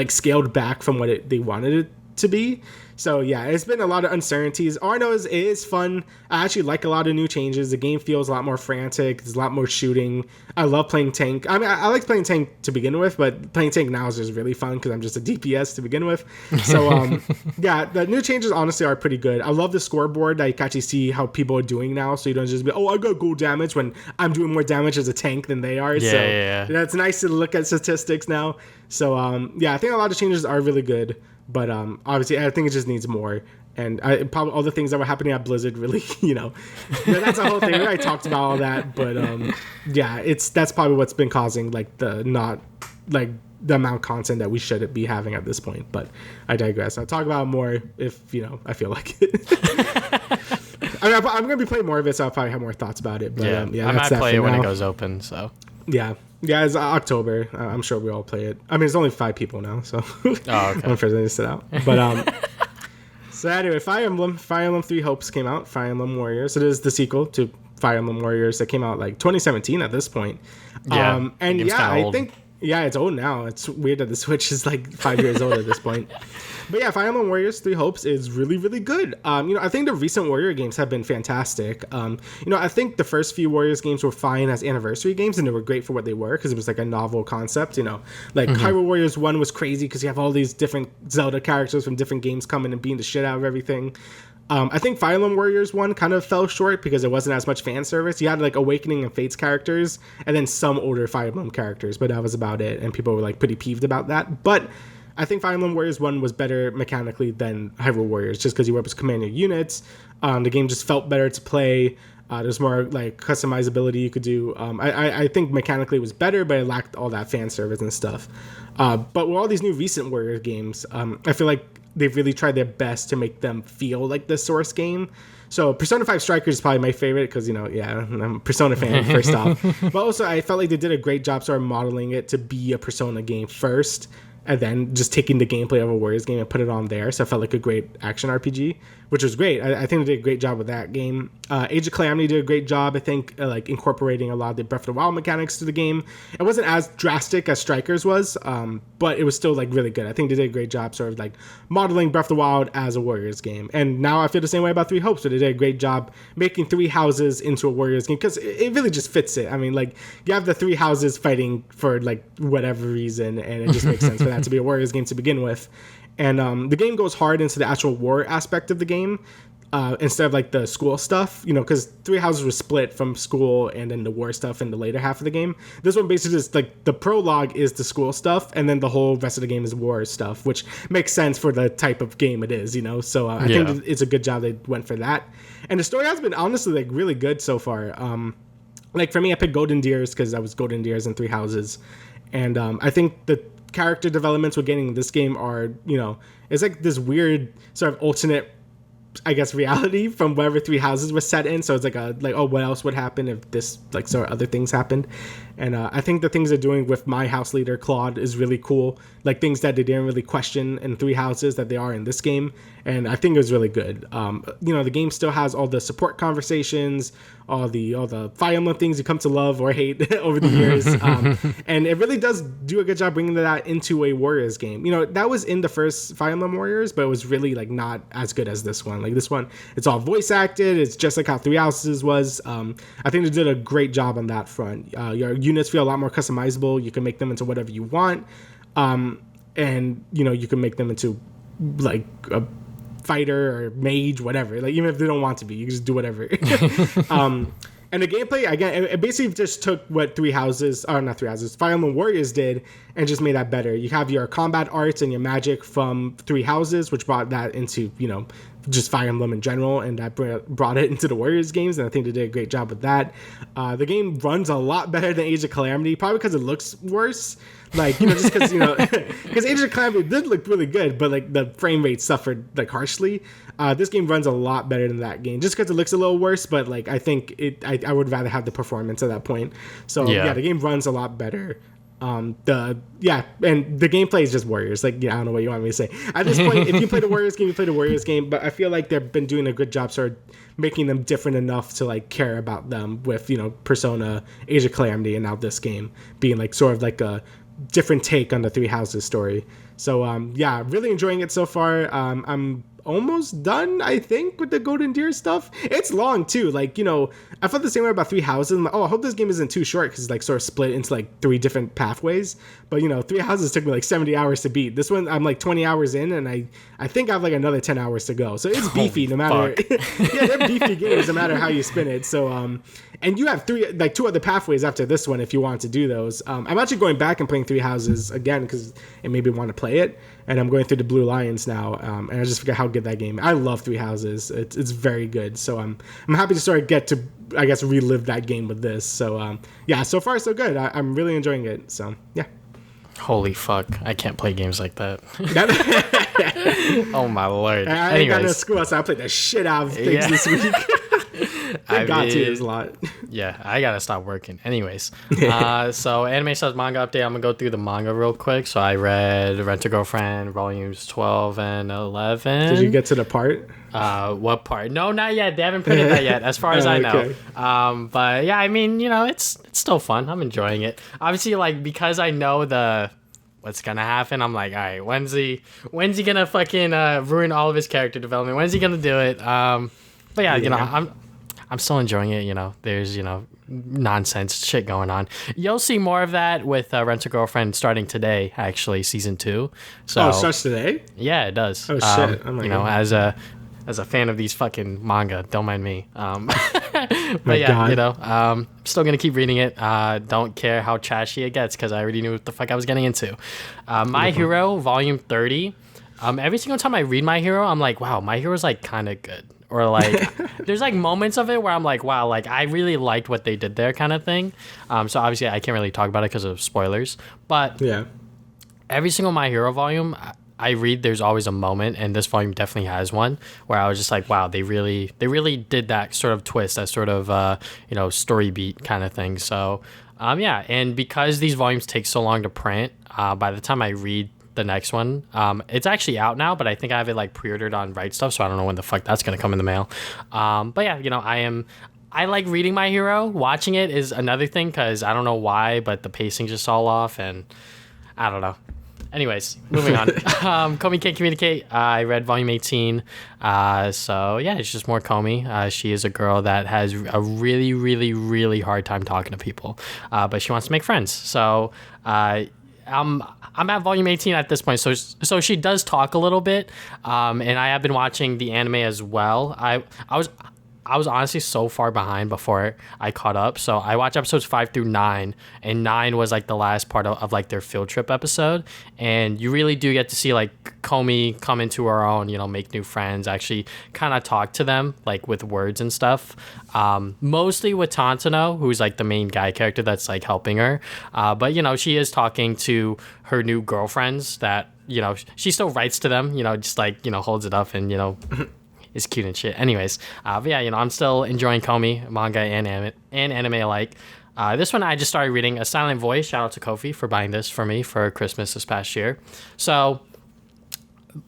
scaled back from what they wanted it to be. So yeah, it's been a lot of uncertainties. All I know is it is fun. I actually like a lot of new changes. The game feels a lot more frantic. There's a lot more shooting. I love playing tank. I mean, I like playing tank to begin with, but playing tank now is just really fun because I'm just a DPS to begin with. So yeah, the new changes honestly are pretty good. I love the scoreboard that you can actually see how people are doing now, so you don't just be, oh, I got gold damage when I'm doing more damage as a tank than they are. Yeah. That's nice to look at statistics now. So yeah, I think a lot of changes are really good. But obviously, I think it just needs more. And probably all the things that were happening at Blizzard really, that's a whole thing. I talked about all that. But yeah, that's probably what's been causing the amount of content that we should be having at this point. But I digress. I'll talk about it more if, I feel like it. I mean, I'm going to be playing more of it, so I'll probably have more thoughts about it. But I might play it when it goes open, so. Yeah, it's October. I'm sure we all play it. I mean, it's only 5 people now, so okay. I'm sure they sit out. But so anyway, Fire Emblem 3 Hopes came out. Fire Emblem Warriors. It is the sequel to Fire Emblem Warriors that came out 2017 at this point. Yeah, and yeah, I think it's old now. It's weird that the Switch is 5 years old at this point. But yeah, Fire Emblem Warriors 3 Hopes is really, really good. I think the recent Warrior games have been fantastic. I think the first few Warriors games were fine as anniversary games, and they were great for what they were because it was a novel concept. Hyrule Warriors 1 was crazy because you have all these different Zelda characters from different games coming and beating the shit out of everything. I think Fire Emblem Warriors 1 kind of fell short because it wasn't as much fan service. You had Awakening and Fate's characters, and then some older Fire Emblem characters, but that was about it, and people were pretty peeved about that. But I think Fire Emblem Warriors 1 was better mechanically than Hyrule Warriors, just because you were able to command your units. The game just felt better to play. There's more customizability you could do. I think mechanically it was better, but it lacked all that fan service and stuff. But with all these new recent Warrior games, I feel like they've really tried their best to make them feel like the source game. So Persona 5 Strikers is probably my favorite because, I'm a Persona fan first off. But also I felt like they did a great job sort of modeling it to be a Persona game first, and then just taking the gameplay of a Warriors game and put it on there. So I felt like a great action RPG, which was great. I think they did a great job with that game. Age of Calamity did a great job, I think, like incorporating a lot of the Breath of the Wild mechanics to the game. It wasn't as drastic as Strikers was, but it was still like really good. I think they did a great job sort of like modeling Breath of the Wild as a Warriors game. And now I feel the same way about Three Hopes, but they did a great job making Three Houses into a Warriors game because it really just fits it. I mean, like, you have the three houses fighting for like whatever reason, and it just makes sense for that to be a Warriors game to begin with. And the game goes hard into the actual war aspect of the game, instead of like the school stuff, because Three Houses was split from school and then the war stuff in the later half of the game. This one basically is like the prologue is the school stuff, and then the whole rest of the game is war stuff, which makes sense for the type of game it is, So I think it's a good job they went for that. And the story has been honestly like really good so far. Like for me, I picked Golden Deers because I was Golden Deers in Three Houses, and I think the character developments we're getting in this game are, it's like this weird sort of alternate, I guess, reality from wherever Three Houses was set in. So it's like what else would happen if this like sort of other things happened. And I think the things they're doing with my house leader Claude is really cool, like things that they didn't really question in Three Houses that they are in this game, and I think it was really good. The game still has all the support conversations, all the Fire Emblem things you come to love or hate over the years, and it really does do a good job bringing that into a Warriors game. That was in the first Fire Emblem Warriors, but it was really like not as good as this one. Like this one, it's all voice acted. It's just like how Three Houses was. I think they did a great job on that front. Your units feel a lot more customizable. You can make them into whatever you want, and you can make them into like a fighter or mage, whatever. Like even if they don't want to be, you can just do whatever. And the gameplay, again, it basically just took what Fire Emblem Warriors did and just made that better. You have your combat arts and your magic from Three Houses, which brought that into, just Fire Emblem in general, and that brought it into the Warriors games, and I think they did a great job with that. The game runs a lot better than Age of Calamity, probably because it looks worse. Like, just because, because Age of Calamity did look really good, but like the frame rate suffered like harshly. This game runs a lot better than that game, just because it looks a little worse, but like I think I would rather have the performance at that point. So yeah, the game runs a lot better. And the gameplay is just Warriors. Like, I don't know what you want me to say. At this point, if you play the Warriors game, you play the Warriors game. But I feel like they've been doing a good job sort of making them different enough to like care about them with, Persona, Age of Calamity, and now this game being like sort of like a different take on the Three Houses story. So really enjoying it so far. I'm almost done, I think, with the Golden Deer stuff. It's long too. Like, I felt the same way about Three Houses. I'm like, I hope this game isn't too short because it's like sort of split into like 3 different pathways. But Three Houses took me like 70 hours to beat. This one I'm like 20 hours in, and I think I have like another 10 hours to go. So it's beefy no matter. Yeah, they're beefy games no matter how you spin it. So and you have 2 other pathways after this one if you want to do those. I'm actually going back and playing Three Houses again because it made me want to play it. And I'm going through the Blue Lions now, and I just forget how good that game. I love Three Houses. It's very good. So I'm happy to sort of get to, I guess, relive that game with this. So so far so good. I'm really enjoying it. So yeah. Holy fuck! I can't play games like that. Oh my lord! I ain't got no school, so I played the shit out of things this week. It was a lot. Yeah, I gotta stop working. Anyways, so anime stuff, manga update. I'm gonna go through the manga real quick. So I read Rent a Girlfriend volumes 12 and 11. Did you get to the part? What part? No, not yet. They haven't printed that yet, as far as I know. Okay. But yeah, I mean, it's still fun. I'm enjoying it. Obviously, like, because I know what's gonna happen, I'm like, all right, when's he gonna fucking ruin all of his character development? When's he gonna do it? But yeah, I'm still enjoying it. There's nonsense shit going on. You'll see more of that with Rent a Girlfriend starting today, actually, season 2. So it starts today? Yeah, it does. Oh shit! Oh my God. As a fan of these fucking manga, don't mind me. But yeah, God. Still gonna keep reading it. Don't care how trashy it gets because I already knew what the fuck I was getting into. My Hero Volume 30. Every single time I read My Hero, I'm like, wow, My Hero's like kind of good. Or like, there's like moments of it where I'm like, wow, like I really liked what they did there, kind of thing. So obviously I can't really talk about it because of spoilers. But yeah, every single My Hero volume, I read, there's always a moment, and this volume definitely has one where I was just like, wow, they really did that sort of twist, that sort of story beat kind of thing. So yeah, and because these volumes take so long to print, by the time I read the next one, it's actually out now, but I think I have it like pre-ordered on Right Stuff, so I don't know when the fuck that's gonna come in the mail. But yeah, I like reading My Hero. Watching it is another thing because I don't know why, but the pacing just all off, and I don't know. Anyways, moving on. Comey Can't Communicate. I read volume 18. So yeah, it's just more Comey. She is a girl that has a really, really, really hard time talking to people, but she wants to make friends. So I'm at volume 18 at this point. So she does talk a little bit, and I have been watching the anime as well. I was honestly so far behind before I caught up. So I watched episodes 5 through 9, and 9 was like the last part of like their field trip episode. And you really do get to see like Comey come into her own, make new friends, actually kind of talk to them like with words and stuff. Mostly with Tantano, who's like the main guy character that's like helping her. But she is talking to her new girlfriends that, she still writes to them, just like, holds it up and, is cute and shit. Anyways, but yeah, I'm still enjoying Comey, manga and anime alike. This one I just started reading, A Silent Voice. Shout out to Kofi for buying this for me for Christmas this past year. So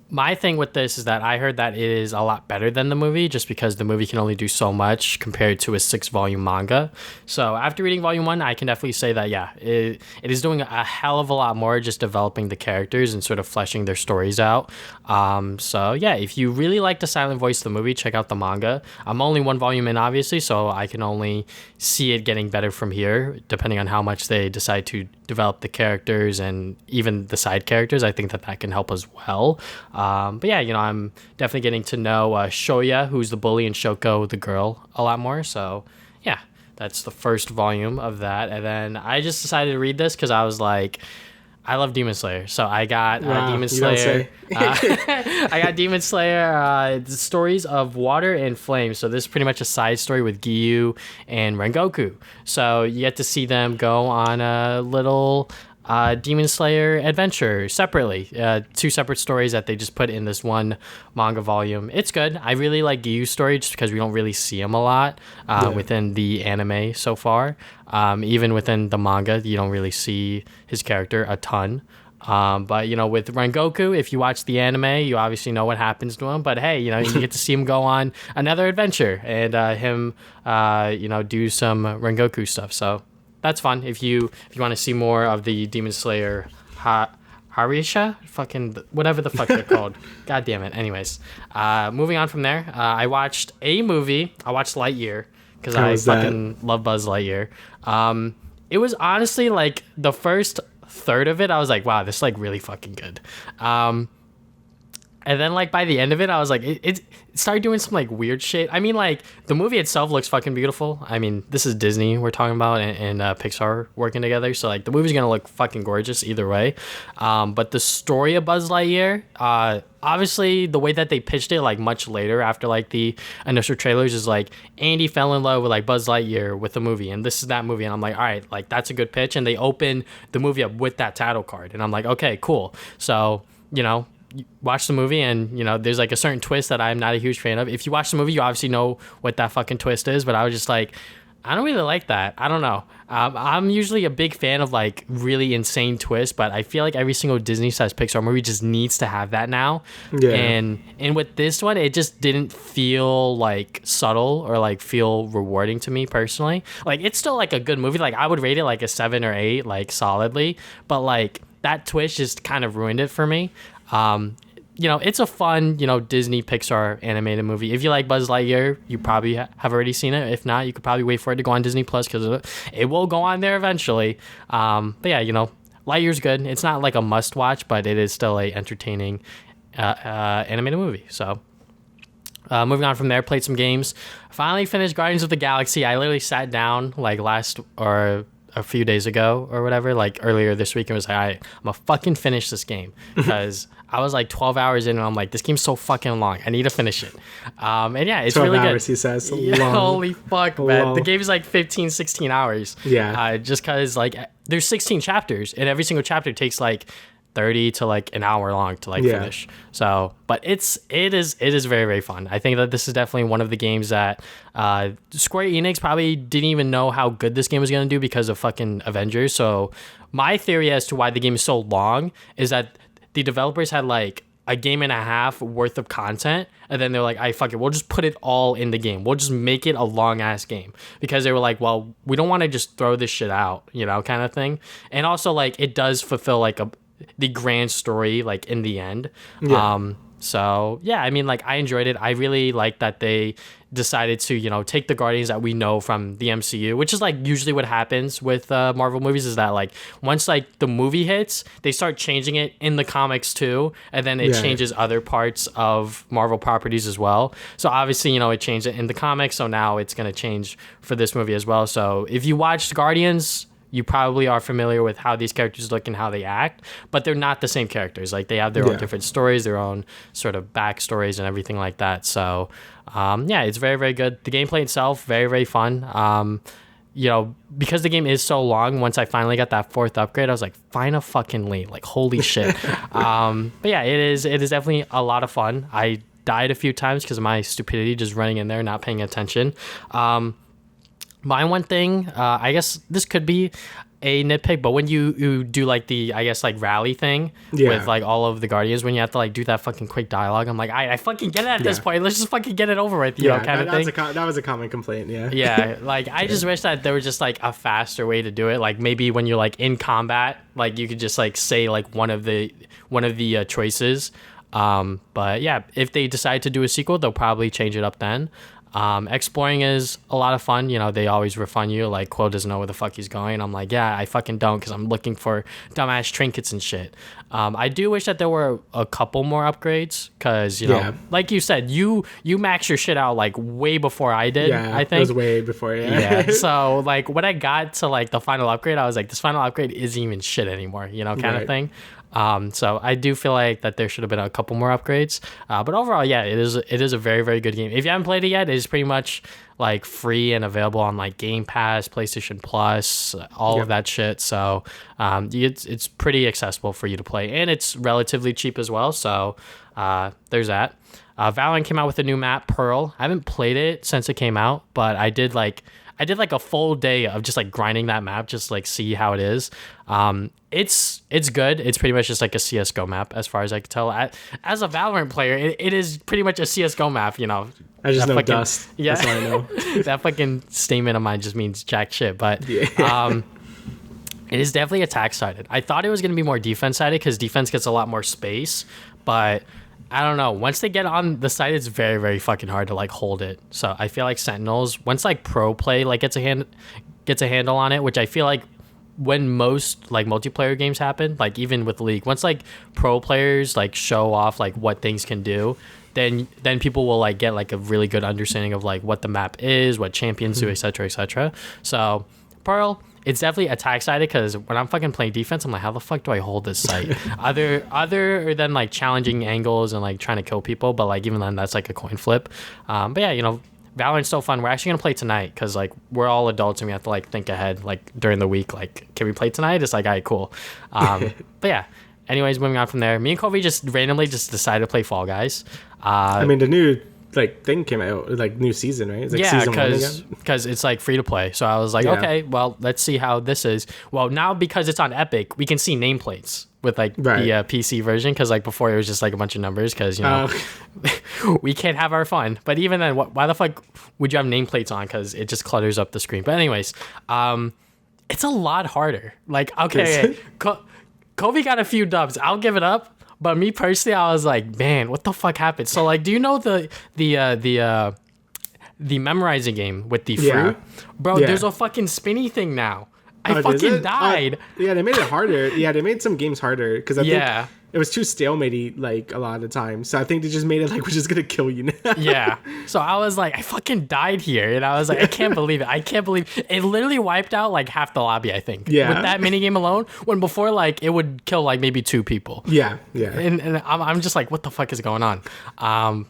my thing with this is that I heard that it is a lot better than the movie just because the movie can only do so much compared to a 6-volume manga. So after reading volume 1, I can definitely say that, yeah, it is doing a hell of a lot more just developing the characters and sort of fleshing their stories out. So yeah, if you really like The Silent Voice, the movie, check out the manga. I'm only 1 volume in, obviously, so I can only see it getting better from here, depending on how much they decide to develop the characters and even the side characters. I think that can help as well. But yeah, I'm definitely getting to know Shoya, who's the bully, and Shoko, the girl, a lot more. So yeah, that's the first volume of that. And then I just decided to read this because I was like, I love Demon Slayer. So I got Demon Slayer. I got Demon Slayer, the stories of water and flame. So this is pretty much a side story with Giyu and Rengoku. So you get to see them go on a little Demon Slayer adventure separately. 2 separate stories that they just put in this one manga volume. It's good. I really like Giyu's story just because we don't really see him a lot within the anime so far. Even within the manga, you don't really see his character a ton. But with Rengoku, if you watch the anime, you obviously know what happens to him. But hey, you get to see him go on another adventure and him do some Rengoku stuff. So that's fun if you want to see more of the Demon Slayer Harisha, fucking whatever the fuck they're called. God damn it. Anyways, moving on from there, I watched a movie. I watched Lightyear because I fucking love Buzz Lightyear. It was honestly like the first third of it, I was like, wow, this is like really fucking good. And then like by the end of it, I was like, it started doing some like weird shit. I mean, like the movie itself looks fucking beautiful. I mean, this is Disney we're talking about and Pixar working together. So like the movie's gonna look fucking gorgeous either way. But the story of Buzz Lightyear, obviously the way that they pitched it like much later after like the initial trailers is like Andy fell in love with like Buzz Lightyear with the movie. And this is that movie. And I'm like, all right, like that's a good pitch. And they open the movie up with that title card. And I'm like, okay, cool. So, watch the movie and there's like a certain twist that I'm not a huge fan of. If you watch the movie, you obviously know what that fucking twist is, but I was just like, I don't really like that. I don't know. I'm usually a big fan of like really insane twists, but I feel like every single Disney / Pixar movie just needs to have that now. Yeah. And with this one, it just didn't feel like subtle or like feel rewarding to me personally. Like it's still like a good movie. Like I would rate it like a 7 or 8, like solidly, but like that twist just kind of ruined it for me. It's a fun, Disney Pixar animated movie. If you like Buzz Lightyear, you probably have already seen it. If not, you could probably wait for it to go on Disney Plus because it will go on there eventually. But yeah, Lightyear's good. It's not like a must watch, but it is still a entertaining animated movie. So moving on from there, played some games. Finally finished Guardians of the Galaxy. I literally sat down like last or a few days ago or whatever, like earlier this week, and was like, I'm gonna fucking finish this game because I was like 12 hours in and I'm like, this game's so fucking long. I need to finish it. And yeah, it's 12 really hours, good. He says. Yeah, holy fuck, man. The game is like 15, 16 hours. Yeah. Just because like there's 16 chapters and every single chapter takes like 30 to like an hour long to like finish. So, but it is very, very fun. I think that this is definitely one of the games that Square Enix probably didn't even know how good this game was going to do because of fucking Avengers. So my theory as to why the game is so long is that the developers had like a game and a half worth of content, and then they're like, "I fuck it, we'll just put it all in the game. We'll just make it a long ass game," because they were like, "Well, we don't want to just throw this shit out, kind of thing." And also, like, it does fulfill like the grand story, like in the end. Yeah. So yeah, I mean, like, I enjoyed it. I really like that they decided to, take the Guardians that we know from the MCU, which is like usually what happens with Marvel movies, is that like once like the movie hits, they start changing it in the comics too, and then it changes other parts of Marvel properties as well. So obviously, it changed it in the comics, so now it's gonna change for this movie as well. So if you watched Guardians, you probably are familiar with how these characters look and how they act, but they're not the same characters. Like, they have their own different stories, their own sort of backstories and everything like that. So, it's very, very good. The gameplay itself, very, very fun. Because the game is so long, once I finally got that 4th upgrade, I was like, finally, like, holy shit. But yeah, it is definitely a lot of fun. I died a few times because of my stupidity, just running in there, not paying attention. My one thing, I guess this could be a nitpick, but when you do like the, I guess, like rally thing with like all of the Guardians, when you have to like do that fucking quick dialogue, I'm like, I fucking get it at this point. Let's just fucking get it over with, kind of thing. That was a common complaint, like I just wish that there was just like a faster way to do it. Like maybe when you're like in combat, like you could just like say like one of the choices. But yeah, if they decide to do a sequel, they'll probably change it up then. Exploring is a lot of fun. They always refund you. Like, Quill doesn't know where the fuck he's going. I'm like, yeah, I fucking don't, because I'm looking for dumbass trinkets and shit. I do wish that there were a couple more upgrades, because, like you said, you maxed your shit out, like, way before I did, I think. It was way before, So, like, when I got to, like, the final upgrade, I was like, this final upgrade isn't even shit anymore, kind of thing. So I do feel like that there should have been a couple more upgrades. But overall, yeah, it is a very, very good game. If you haven't played it yet, it is pretty much like free and available on like Game Pass, PlayStation Plus, all of that shit. So it's pretty accessible for you to play, and it's relatively cheap as well. So there's that. Valorant came out with a new map, Pearl. I haven't played it since it came out, but I did like a full day of just like grinding that map, just like see how it is. It's good. It's pretty much just like a CS:GO map, as far as I can tell. As a Valorant player, it is pretty much a CS:GO map. I just know dust. Yeah, that's all I know. That fucking statement of mine just means jack shit. But it is definitely attack sided. I thought it was gonna be more defense sided, because defense gets a lot more space, but I don't know. Once they get on the side, it's very, very fucking hard to like hold it. So I feel like Sentinels, once like pro play like gets a handle on it, which I feel like when most like multiplayer games happen, like even with League, once like pro players like show off like what things can do, then people will like get like a really good understanding of like what the map is, what champions do, etc., etc. So Pearl, it's definitely attack sided, because when I'm fucking playing defense, I'm like, how the fuck do I hold this site? other than like challenging angles and like trying to kill people, but like even then that's like a coin flip. But yeah, Valorant's so fun. We're actually gonna play tonight, because like we're all adults and we have to like think ahead like during the week, like, can we play tonight? It's like, all right, cool. But yeah, anyways, moving on from there, me and Kobe just randomly just decided to play Fall Guys. I mean, the new like thing came out, like new season, right? It's like season 1 again. Because it's like free to play. So I was like, okay, well, let's see how this is. Well, now because it's on Epic, we can see nameplates with like the PC version, because like before it was just like a bunch of numbers, because we can't have our fun. But even then, why the fuck would you have nameplates on? Because it just clutters up the screen. But anyways, it's a lot harder. Like, okay, Kobe got a few dubs. I'll give it up. But me personally, I was like, man, what the fuck happened? So like, do you know the memorizing game with the fruit? Bro, there's a fucking spinny thing now. I fucking died. Yeah, they made it harder. Yeah, they made some games harder, because I think it was too stalematey like a lot of the time. So I think they just made it like, we're just gonna kill you now. So I was like, I fucking died here, and I was like, I can't believe it. I can't believe it. Literally wiped out like half the lobby, I think. Yeah. With that mini game alone, when before like it would kill like maybe 2 people. Yeah. And I'm just like, what the fuck is going on?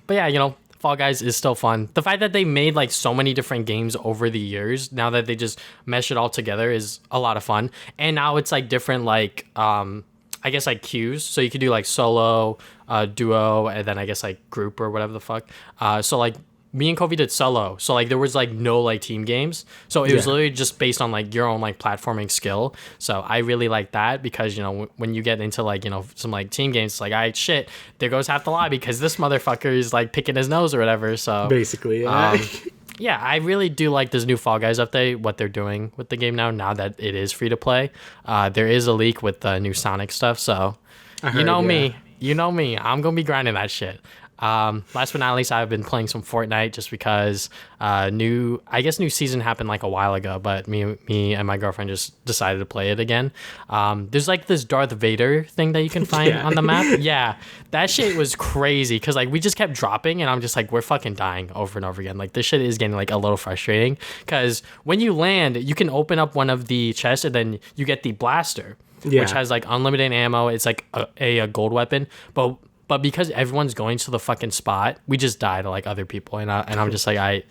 But yeah, Fall Guys is still fun. The fact that they made like so many different games over the years, now that they just mesh it all together, is a lot of fun. And now it's like different, like I I guess like queues. So you could do like solo, duo, and then I guess like group or whatever the fuck. So like me and Kofi did solo. So like there was like no like team games. So it was literally just based on like your own like platforming skill. So I really like that because, you know, when you get into like, you know, some like team games, it's like, all right, shit, there goes half the lobby because this motherfucker is like picking his nose or whatever. So basically, yeah. Yeah, I really do like this new Fall Guys update, what they're doing with the game now that it is free to play. There is a leak with the new Sonic stuff, so you know me, I'm going to be grinding that shit. Last but not least, I've been playing some Fortnite just because new season happened like a while ago, but me and my girlfriend just decided to play it again. There's like this Darth Vader thing that you can find on the map. Yeah, that shit was crazy because like we just kept dropping and I'm just like, we're fucking dying over and over again. Like this shit is getting like a little frustrating because when you land, you can open up one of the chests and then you get the blaster, which has like unlimited ammo. It's like a gold weapon, but because everyone's going to the fucking spot, we just die to like other people, and I'm just like,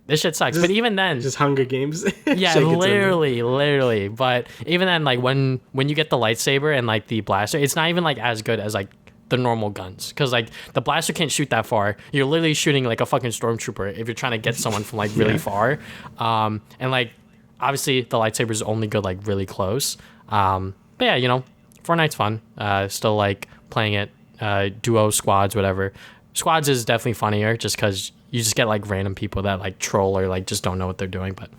this shit sucks. But even then, just Hunger Games. Yeah, literally. But even then, like when you get the lightsaber and like the blaster, it's not even like as good as like the normal guns, because like the blaster can't shoot that far. You're literally shooting like a fucking stormtrooper if you're trying to get someone from like really far. And like obviously the lightsaber is only good like really close. But yeah, you know, Fortnite's fun. Still like playing it. Duo, squads, whatever. Squads is definitely funnier just because you just get like random people that like troll or like just don't know what they're doing. But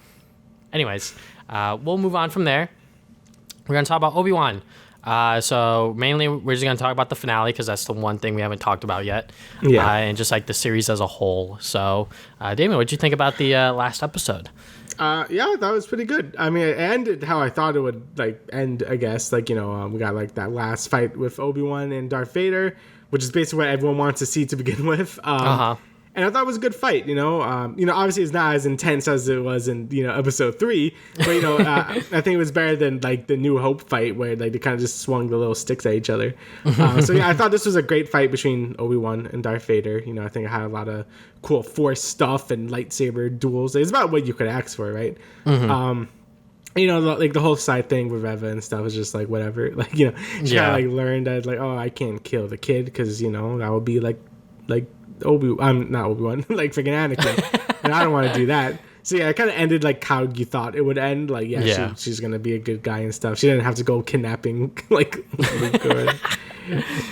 anyways, we'll move on from there. We're going to talk about Obi-Wan. So mainly we're just going to talk about the finale because that's the one thing we haven't talked about yet. Yeah. And just like the series as a whole. So Damian, what did you think about the last episode? Yeah, I thought it was pretty good. I mean, it ended how I thought it would like end, I guess. Like, you know, we got like that last fight with Obi-Wan and Darth Vader, which is basically what everyone wants to see to begin with. And I thought it was a good fight, you know. Obviously it's not as intense as it was in, you know, episode 3. But, you know, I think it was better than like the New Hope fight where like they kind of just swung the little sticks at each other. So yeah, I thought this was a great fight between Obi-Wan and Darth Vader. You know, I think it had a lot of cool Force stuff and lightsaber duels. It's about what you could ask for, right? You know, like the whole side thing with Reva and stuff is just like whatever. Like, you know, she kind of like learned that like, oh, I can't kill the kid because, you know, that would be like I'm not Obi-Wan, like freaking Anakin, and I don't want to do that. So yeah, it kind of ended like how you thought it would end. Like she's gonna be a good guy and stuff. She didn't have to go kidnapping like Luke or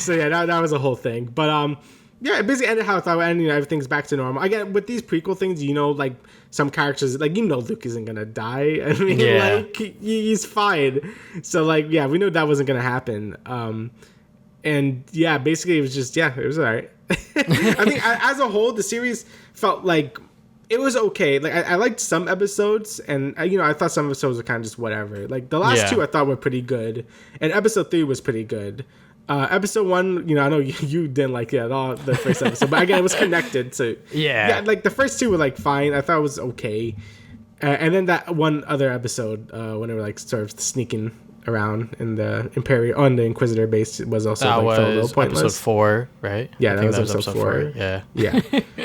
so yeah, that was a whole thing. But yeah, it basically ended how I thought it would end. You know, everything's back to normal. Again, with these prequel things, you know, like some characters, like, you know, Luke isn't gonna die. I mean, like he's fine. So like, yeah, we knew that wasn't gonna happen. And yeah, basically it was just it was alright. I think as a whole, the series felt like it was okay. Like I liked some episodes, and you know, I thought some episodes were kind of just whatever. Like the last two I thought were pretty good, and episode 3 was pretty good. Episode 1, you know, I know you didn't like it at all, the first episode, but again, it was connected. So yeah, like the first 2 were like fine. I thought it was okay, and then that one other episode when they were like sort of sneaking around in the Imperial on the Inquisitor base was also that like felt a little pointless. Episode 4, right? Yeah, that was episode 4. Yeah.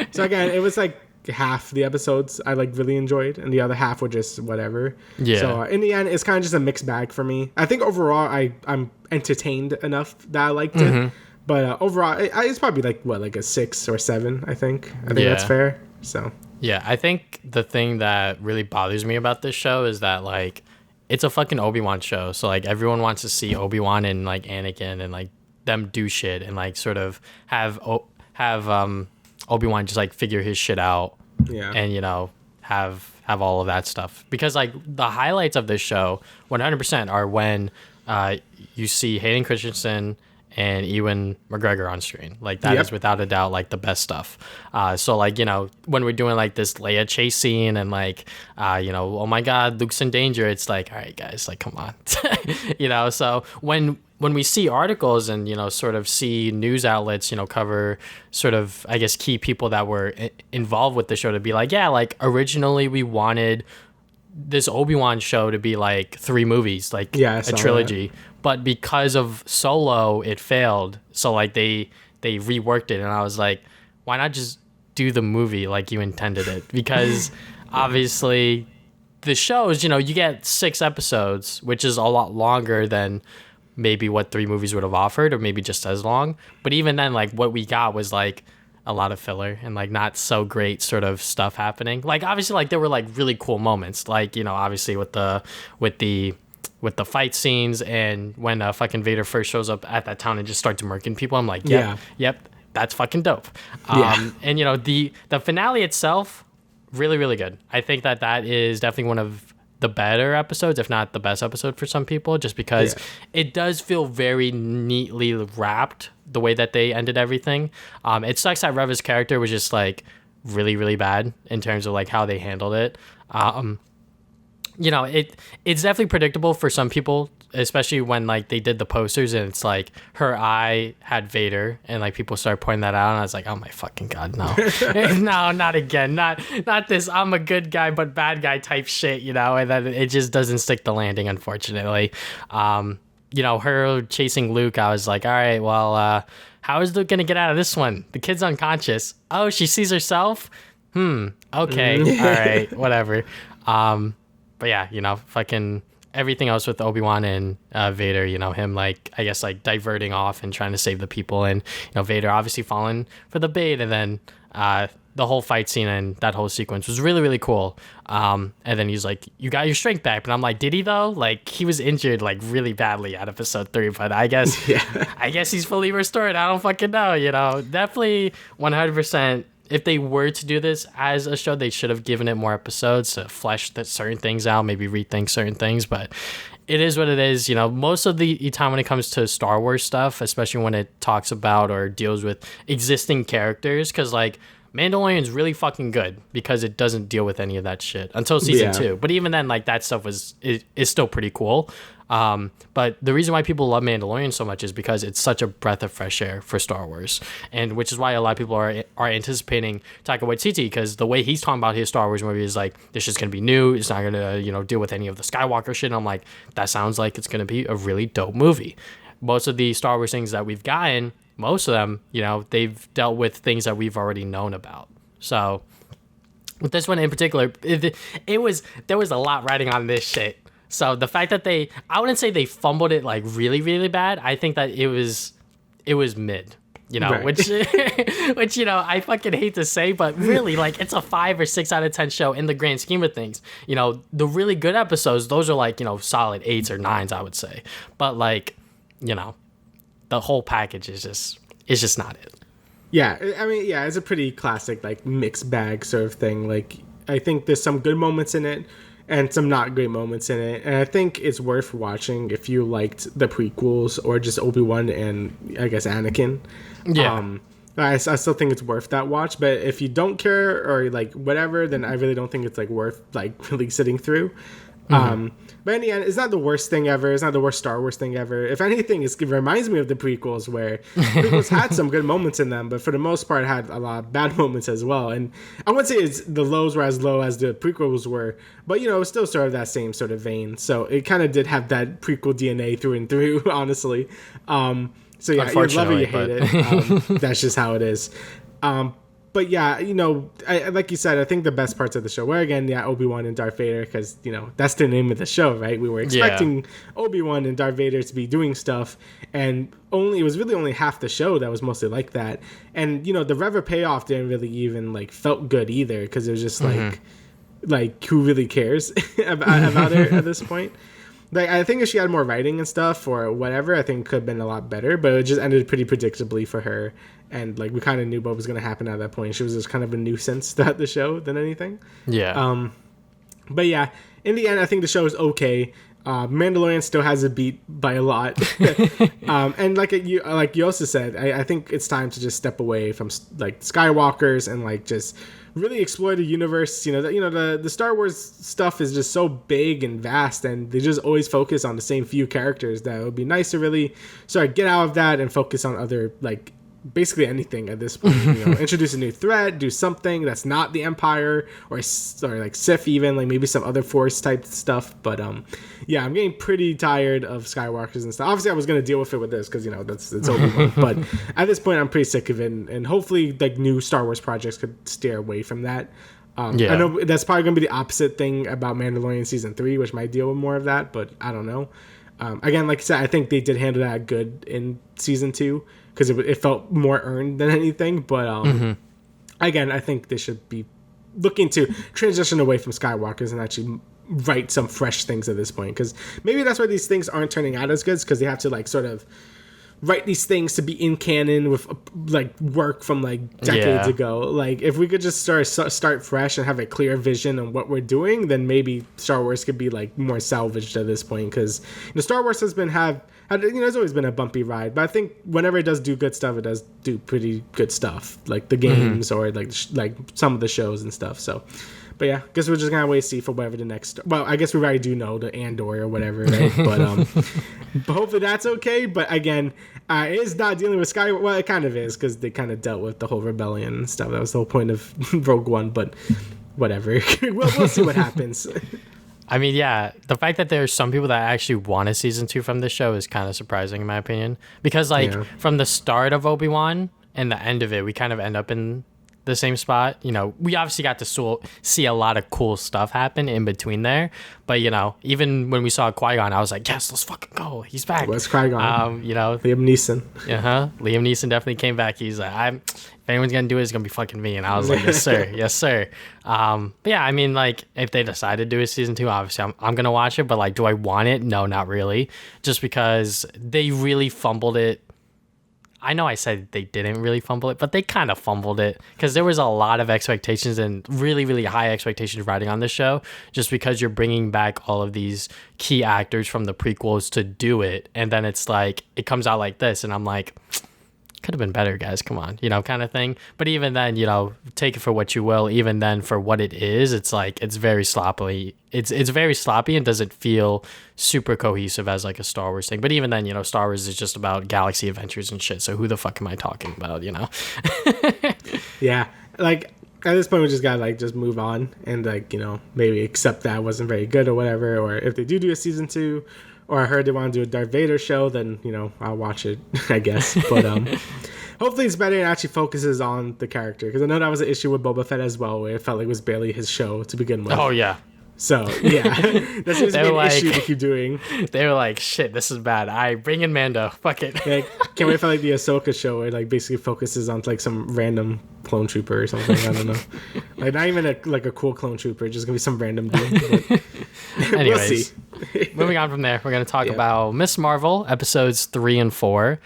So again, it was like half the episodes I like really enjoyed, and the other half were just whatever. Yeah. So in the end, it's kind of just a mixed bag for me. I think overall, I'm entertained enough that I liked it, but overall, it's probably like a 6 or 7. I think that's fair. So yeah, I think the thing that really bothers me about this show is that like, it's a fucking Obi-Wan show, so like everyone wants to see Obi-Wan and like Anakin and like them do shit and like sort of have Obi-Wan just like figure his shit out, and you know have all of that stuff, because like the highlights of this show 100% are when you see Hayden Christensen and Ewan McGregor on screen. Like that is without a doubt like the best stuff. So like, you know, when we're doing like this Leia chase scene and like, you know, oh my God, Luke's in danger. It's like, all right, guys, like, come on, you know? So when we see articles and, you know, sort of see news outlets, you know, cover sort of, I guess, key people that were involved with the show to be like, yeah, like originally we wanted this Obi-Wan show to be like 3 movies, like a trilogy. But because of Solo, it failed. So like they reworked it, and I was like, why not just do the movie like you intended it? Because obviously the shows, you know, you get 6 episodes, which is a lot longer than maybe what 3 movies would have offered, or maybe just as long. But even then, like what we got was like a lot of filler and like not so great sort of stuff happening. Like obviously like there were like really cool moments, like, you know, obviously with the fight scenes, and when fucking Vader first shows up at that town and just starts murking people, I'm like, yep, that's fucking dope. And you know, the finale itself, really, really good. I think that is definitely one of the better episodes, if not the best episode for some people, just because it does feel very neatly wrapped the way that they ended everything. It sucks that Reva's character was just like really, really bad in terms of like how they handled it. You know, it's definitely predictable for some people, especially when like they did the posters and it's like her eye had Vader and like people started pointing that out, and I was like, oh my fucking god, no. No, not again, not this I'm a good guy but bad guy type shit, you know. And then it just doesn't stick the landing, unfortunately. You know, her chasing Luke, I was like, all right, well, how is Luke gonna get out of this one? The kid's unconscious. Oh, she sees herself. Okay. All right, whatever. But yeah, you know, fucking everything else with Obi-Wan and Vader, you know, him like, I guess like diverting off and trying to save the people, and, you know, Vader obviously falling for the bait, and then the whole fight scene and that whole sequence was really, really cool. And then he's like, you got your strength back. But I'm like, did he though? Like, he was injured like really badly at episode 3, but I guess I guess he's fully restored. I don't fucking know, you know. Definitely 100%. If they were to do this as a show, they should have given it more episodes to flesh certain things out, maybe rethink certain things. But it is what it is. You know, most of the time when it comes to Star Wars stuff, especially when it talks about or deals with existing characters, because like Mandalorian's really fucking good because it doesn't deal with any of that shit until season 2. But even then, like that stuff is still pretty cool. But the reason why people love Mandalorian so much is because it's such a breath of fresh air for Star Wars, and which is why a lot of people are anticipating Taika Waititi, because the way he's talking about his Star Wars movie is like, this is going to be new. It's not going to, you know, deal with any of the Skywalker shit. And I'm like, that sounds like it's going to be a really dope movie. Most of the Star Wars things that we've gotten, most of them, you know, they've dealt with things that we've already known about. So with this one in particular, there was a lot riding on this shit. So the fact that I wouldn't say they fumbled it like really, really bad. I think that it was mid, you know, right. which, you know, I fucking hate to say, but really like it's a 5 or 6 out of 10 show in the grand scheme of things. You know, the really good episodes, those are like, you know, solid 8s or 9s, I would say. But like, you know, the whole package is just not it. Yeah. I mean, yeah, it's a pretty classic, like mixed bag sort of thing. Like, I think there's some good moments in it and some not great moments in it. And I think it's worth watching if you liked the prequels or just Obi-Wan and I guess Anakin. Yeah. I still think it's worth that watch. But if you don't care or like whatever, then I really don't think it's like worth like really sitting through. But in the end, it's not the worst thing ever. It's not the worst Star Wars thing ever. If anything, it reminds me of the prequels, where prequels had some good moments in them, but for the most part had a lot of bad moments as well. And I wouldn't say the lows were as low as the prequels were, but, you know, it's still sort of that same sort of vein. So it kind of did have that prequel DNA through and through, honestly. So yeah, you love it, you hate it. That's just how it is. But yeah, you know, like you said, I think the best parts of the show were, again, Obi-Wan and Darth Vader, because, you know, that's the name of the show, right? We were expecting Obi-Wan and Darth Vader to be doing stuff, and it was really only half the show that was mostly like that. And, you know, the Reva payoff didn't really even, like, felt good either, because it was just like, who really cares about her at this point? Like, I think if she had more writing and stuff or whatever, I think it could have been a lot better, but it just ended pretty predictably for her. And, like, we kind of knew what was going to happen at that point. She was just kind of a nuisance throughout the show than anything. Yeah. But, yeah, in the end, I think the show is okay. Mandalorian still has a beat by a lot. And like you also said, I think it's time to just step away from, like, Skywalkers and, like, just really explore the universe. The Star Wars stuff is just so big and vast, and they just always focus on the same few characters, that it would be nice to really sort of get out of that and focus on other, like, basically anything at this point. Introduce a new threat, do something that's not the Empire or like Sith, even like maybe some other Force type stuff. But yeah, I'm getting pretty tired of Skywalkers and stuff. Obviously I was going to deal with it with this because, you know, it's Obi-Wan. But at this point I'm pretty sick of it, and hopefully like new Star Wars projects could steer away from that. I know that's probably going to be the opposite thing about Mandalorian season 3, which might deal with more of that, but I don't know. Again, like I said, I think they did handle that good in season 2 because it felt more earned than anything. But again, I think they should be looking to transition away from Skywalkers and actually write some fresh things at this point, because maybe that's why these things aren't turning out as good, because they have to like sort of write these things to be in canon with like work from like decades ago. Like if we could just start fresh and have a clear vision on what we're doing, then maybe Star Wars could be like more salvaged at this point, because Star Wars has been it's always been a bumpy ride, but I think whenever it does do good stuff, it does do pretty good stuff, like the games or like some of the shows and stuff. So but yeah, I guess we're just gonna wait to see for whatever the next. Well, I guess we already do know the Andor or whatever, right? But hopefully that's okay. But again, it is not dealing with Sky. Well, it kind of is, because they kind of dealt with the whole rebellion and stuff. That was the whole point of Rogue One. But whatever, we'll see what happens. I mean, yeah, the fact that there's some people that actually want a season 2 from this show is kind of surprising in my opinion, because from the start of Obi-Wan and the end of it, we kind of end up in the same spot. We obviously got to see a lot of cool stuff happen in between there, but even when we saw Qui-Gon, I was like, yes, let's fucking go, he's back. Where's Qui-Gon? Liam Neeson. Liam Neeson definitely came back. He's like, if anyone's gonna do it, it's gonna be fucking me. And I was like, yes sir, yes sir. But yeah, I mean, like, if they decide to do a season 2, obviously I'm gonna watch it, but like, do I want it? No, not really, just because they really fumbled it. I know I said they didn't really fumble it, but they kind of fumbled it, because there was a lot of expectations and really, really high expectations riding on this show, just because you're bringing back all of these key actors from the prequels to do it. And then it's like, it comes out like this, and I'm like, could have been better, guys, come on, kind of thing. But even then, take it for what you will. Even then, for what it is, it's like, it's very sloppy. It's very sloppy and doesn't feel super cohesive as like a Star Wars thing. But even then, Star Wars is just about galaxy adventures and shit, so who the fuck am I talking about? Yeah, like at this point we just gotta like just move on and like maybe accept that it wasn't very good or whatever. Or if they do a season 2, or I heard they want to do a Darth Vader show, then I'll watch it, I guess. But hopefully it's better and actually focuses on the character, because I know that was an issue with Boba Fett as well, where it felt like it was barely his show to begin with. Oh yeah. So yeah, that seems to be an issue to keep doing. They were like, shit, this is bad. I bring in Mando. Fuck it. Yeah, can't wait for like the Ahsoka show, where it like basically focuses on like some random clone trooper or something. I don't know. Like not even a cool clone trooper, just gonna be some random dude. Anyways, we'll see. Moving on from there, we're going to talk about Miss Marvel episodes 3 and 4.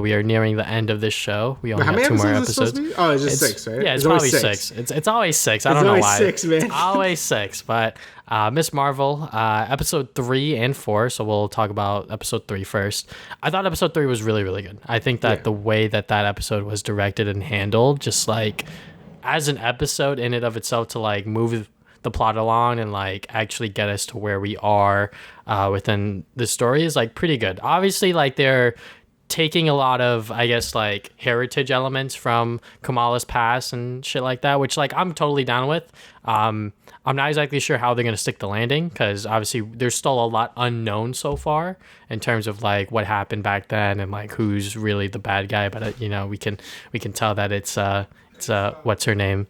We are nearing the end of this show. We only have 2 more episodes. Oh, it's just 6, right? Yeah, it's probably 6. It's always 6. I don't know why. It's always 6, man. It's always 6. But Miss Marvel, episode 3 and 4. So we'll talk about episode 3 first. I thought episode 3 was really, really good. I think that the way that episode was directed and handled, just like as an episode in and of itself, to like move the plot along and like actually get us to where we are within the story, is like pretty good. Obviously, like they're taking a lot of, I guess, like heritage elements from Kamala's past and shit like that, which like I'm totally down with. I'm not exactly sure how they're going to stick the landing, because obviously there's still a lot unknown so far in terms of like what happened back then and like who's really the bad guy. But we can tell that it's what's her name.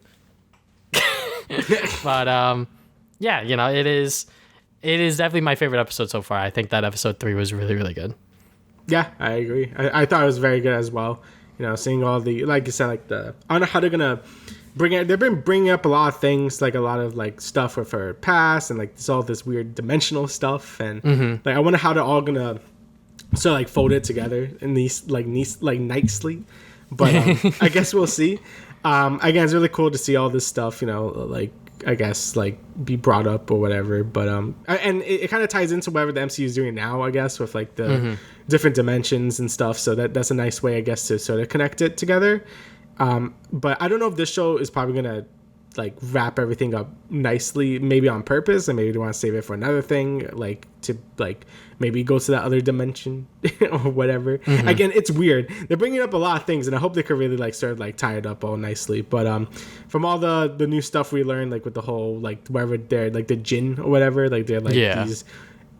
But yeah, it is definitely my favorite episode so far. I think that episode 3 was really, really good. Yeah, I agree. I thought it was very good as well. Seeing all the, like you said, like I don't know how they're gonna bring it. They've been bringing up a lot of things, like a lot of like stuff with her past and like all this weird dimensional stuff, and like I wonder how they're all gonna sort of like fold it together in these like nicely. But I guess we'll see. Again, it's really cool to see all this stuff, like I guess like be brought up or whatever. But and it kind of ties into whatever the MCU is doing now, I guess, with like the different dimensions and stuff. So that's a nice way, I guess, to sort of connect it together. But I don't know if this show is probably gonna like wrap everything up nicely, maybe on purpose, and maybe they want to save it for another thing, like to like maybe go to that other dimension or whatever. Again, it's weird. They're bringing up a lot of things, and I hope they could really like sort of like tie it up all nicely. But from all the new stuff we learned, like with the whole like wherever they're like the Jinn or whatever, like they're like these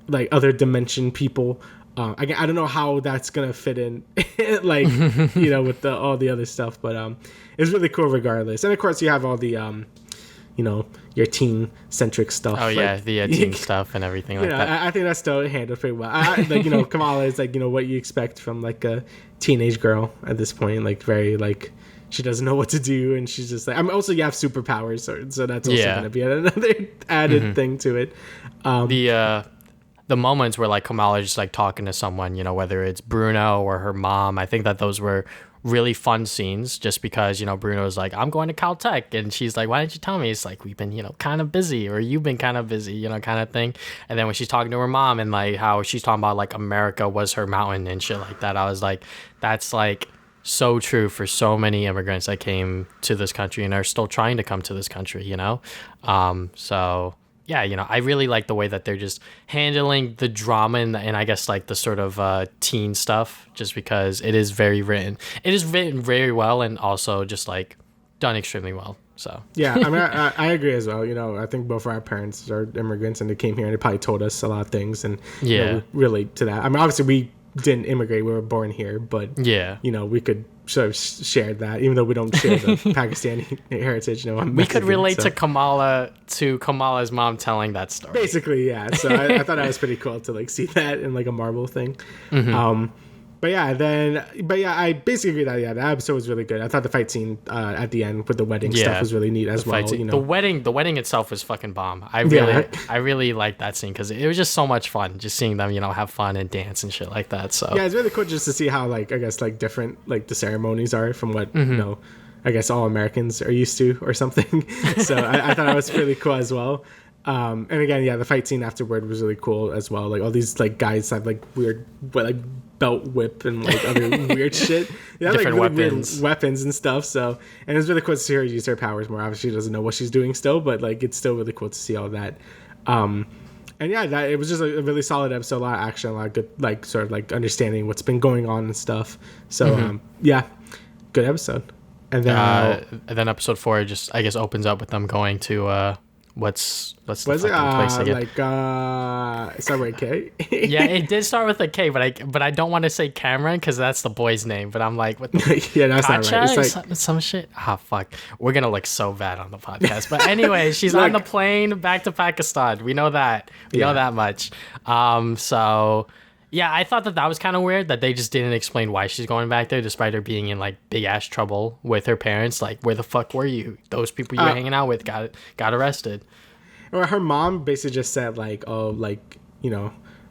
like other dimension people. Again, I don't know how that's gonna fit in, like with all the other stuff, but it's really cool regardless. And of course, you have all the your teen centric stuff. Oh yeah, the teen stuff and everything like that. I think that's still handled pretty well. Kamala is like what you expect from like a teenage girl at this point, like very like she doesn't know what to do, and she's just like, also you have superpowers, so that's also gonna be another added thing to it. The moments where like Kamala is just like talking to someone, whether it's Bruno or her mom, I think that those were really fun scenes, just because Bruno's like, I'm going to Caltech, and she's like, why didn't you tell me? It's like, we've been kind of busy, or you've been kind of busy, kind of thing. And then when she's talking to her mom and like how she's talking about like America was her mountain and shit like that, I was like, that's like so true for so many immigrants that came to this country and are still trying to come to this country. So yeah, I really like the way that they're just handling the drama and I guess like the sort of teen stuff, just because it is very written. It is written very well, and also just like done extremely well. So yeah, I mean, I agree as well. I think both of our parents are immigrants, and they came here and they probably told us a lot of things, and we relate to that. I mean, obviously we didn't immigrate; we were born here, but we could sort of share that, even though we don't share the Pakistani heritage. I'm we could relate to Kamala's mom telling that story. Basically, yeah. So I thought that was pretty cool to like see that in like a Marvel thing. I basically agree that the episode was really good. I thought the fight scene at the end with the wedding stuff was really neat as well. The wedding itself was fucking bomb. I really liked that scene because it was just so much fun, just seeing them have fun and dance and shit like that. So yeah, it's really cool just to see how like I guess like different like the ceremonies are from what I guess all Americans are used to or something. So I thought that was really cool as well. And again, the fight scene afterward was really cool as well. Like all these like guys have like weird like belt whip and like other weird shit. Yeah, different like really weapons. Weird weapons and stuff. So, and it's really cool to see her use her powers more. Obviously, she doesn't know what she's doing still, but like it's still really cool to see all that. And it was just a really solid episode. A lot of action, a lot of good like sort of like understanding what's been going on and stuff. So good episode. And then episode 4 just I guess opens up with them going to what's the fucking place again? Like it started with a K. Yeah, it did start with a K, but I don't want to say Cameron because that's the boy's name. But I'm like, what? Yeah, that's Kacha? not right. It's like some shit. Fuck, we're gonna look so bad on the podcast. But anyway, she's on the plane back to Pakistan. We know that. We know that much. So. Yeah, I thought that was kind of weird that they just didn't explain why she's going back there, despite her being in like big ass trouble with her parents. Like, where the fuck were you? Those people you were hanging out with got arrested. Or her mom basically just said like, oh, like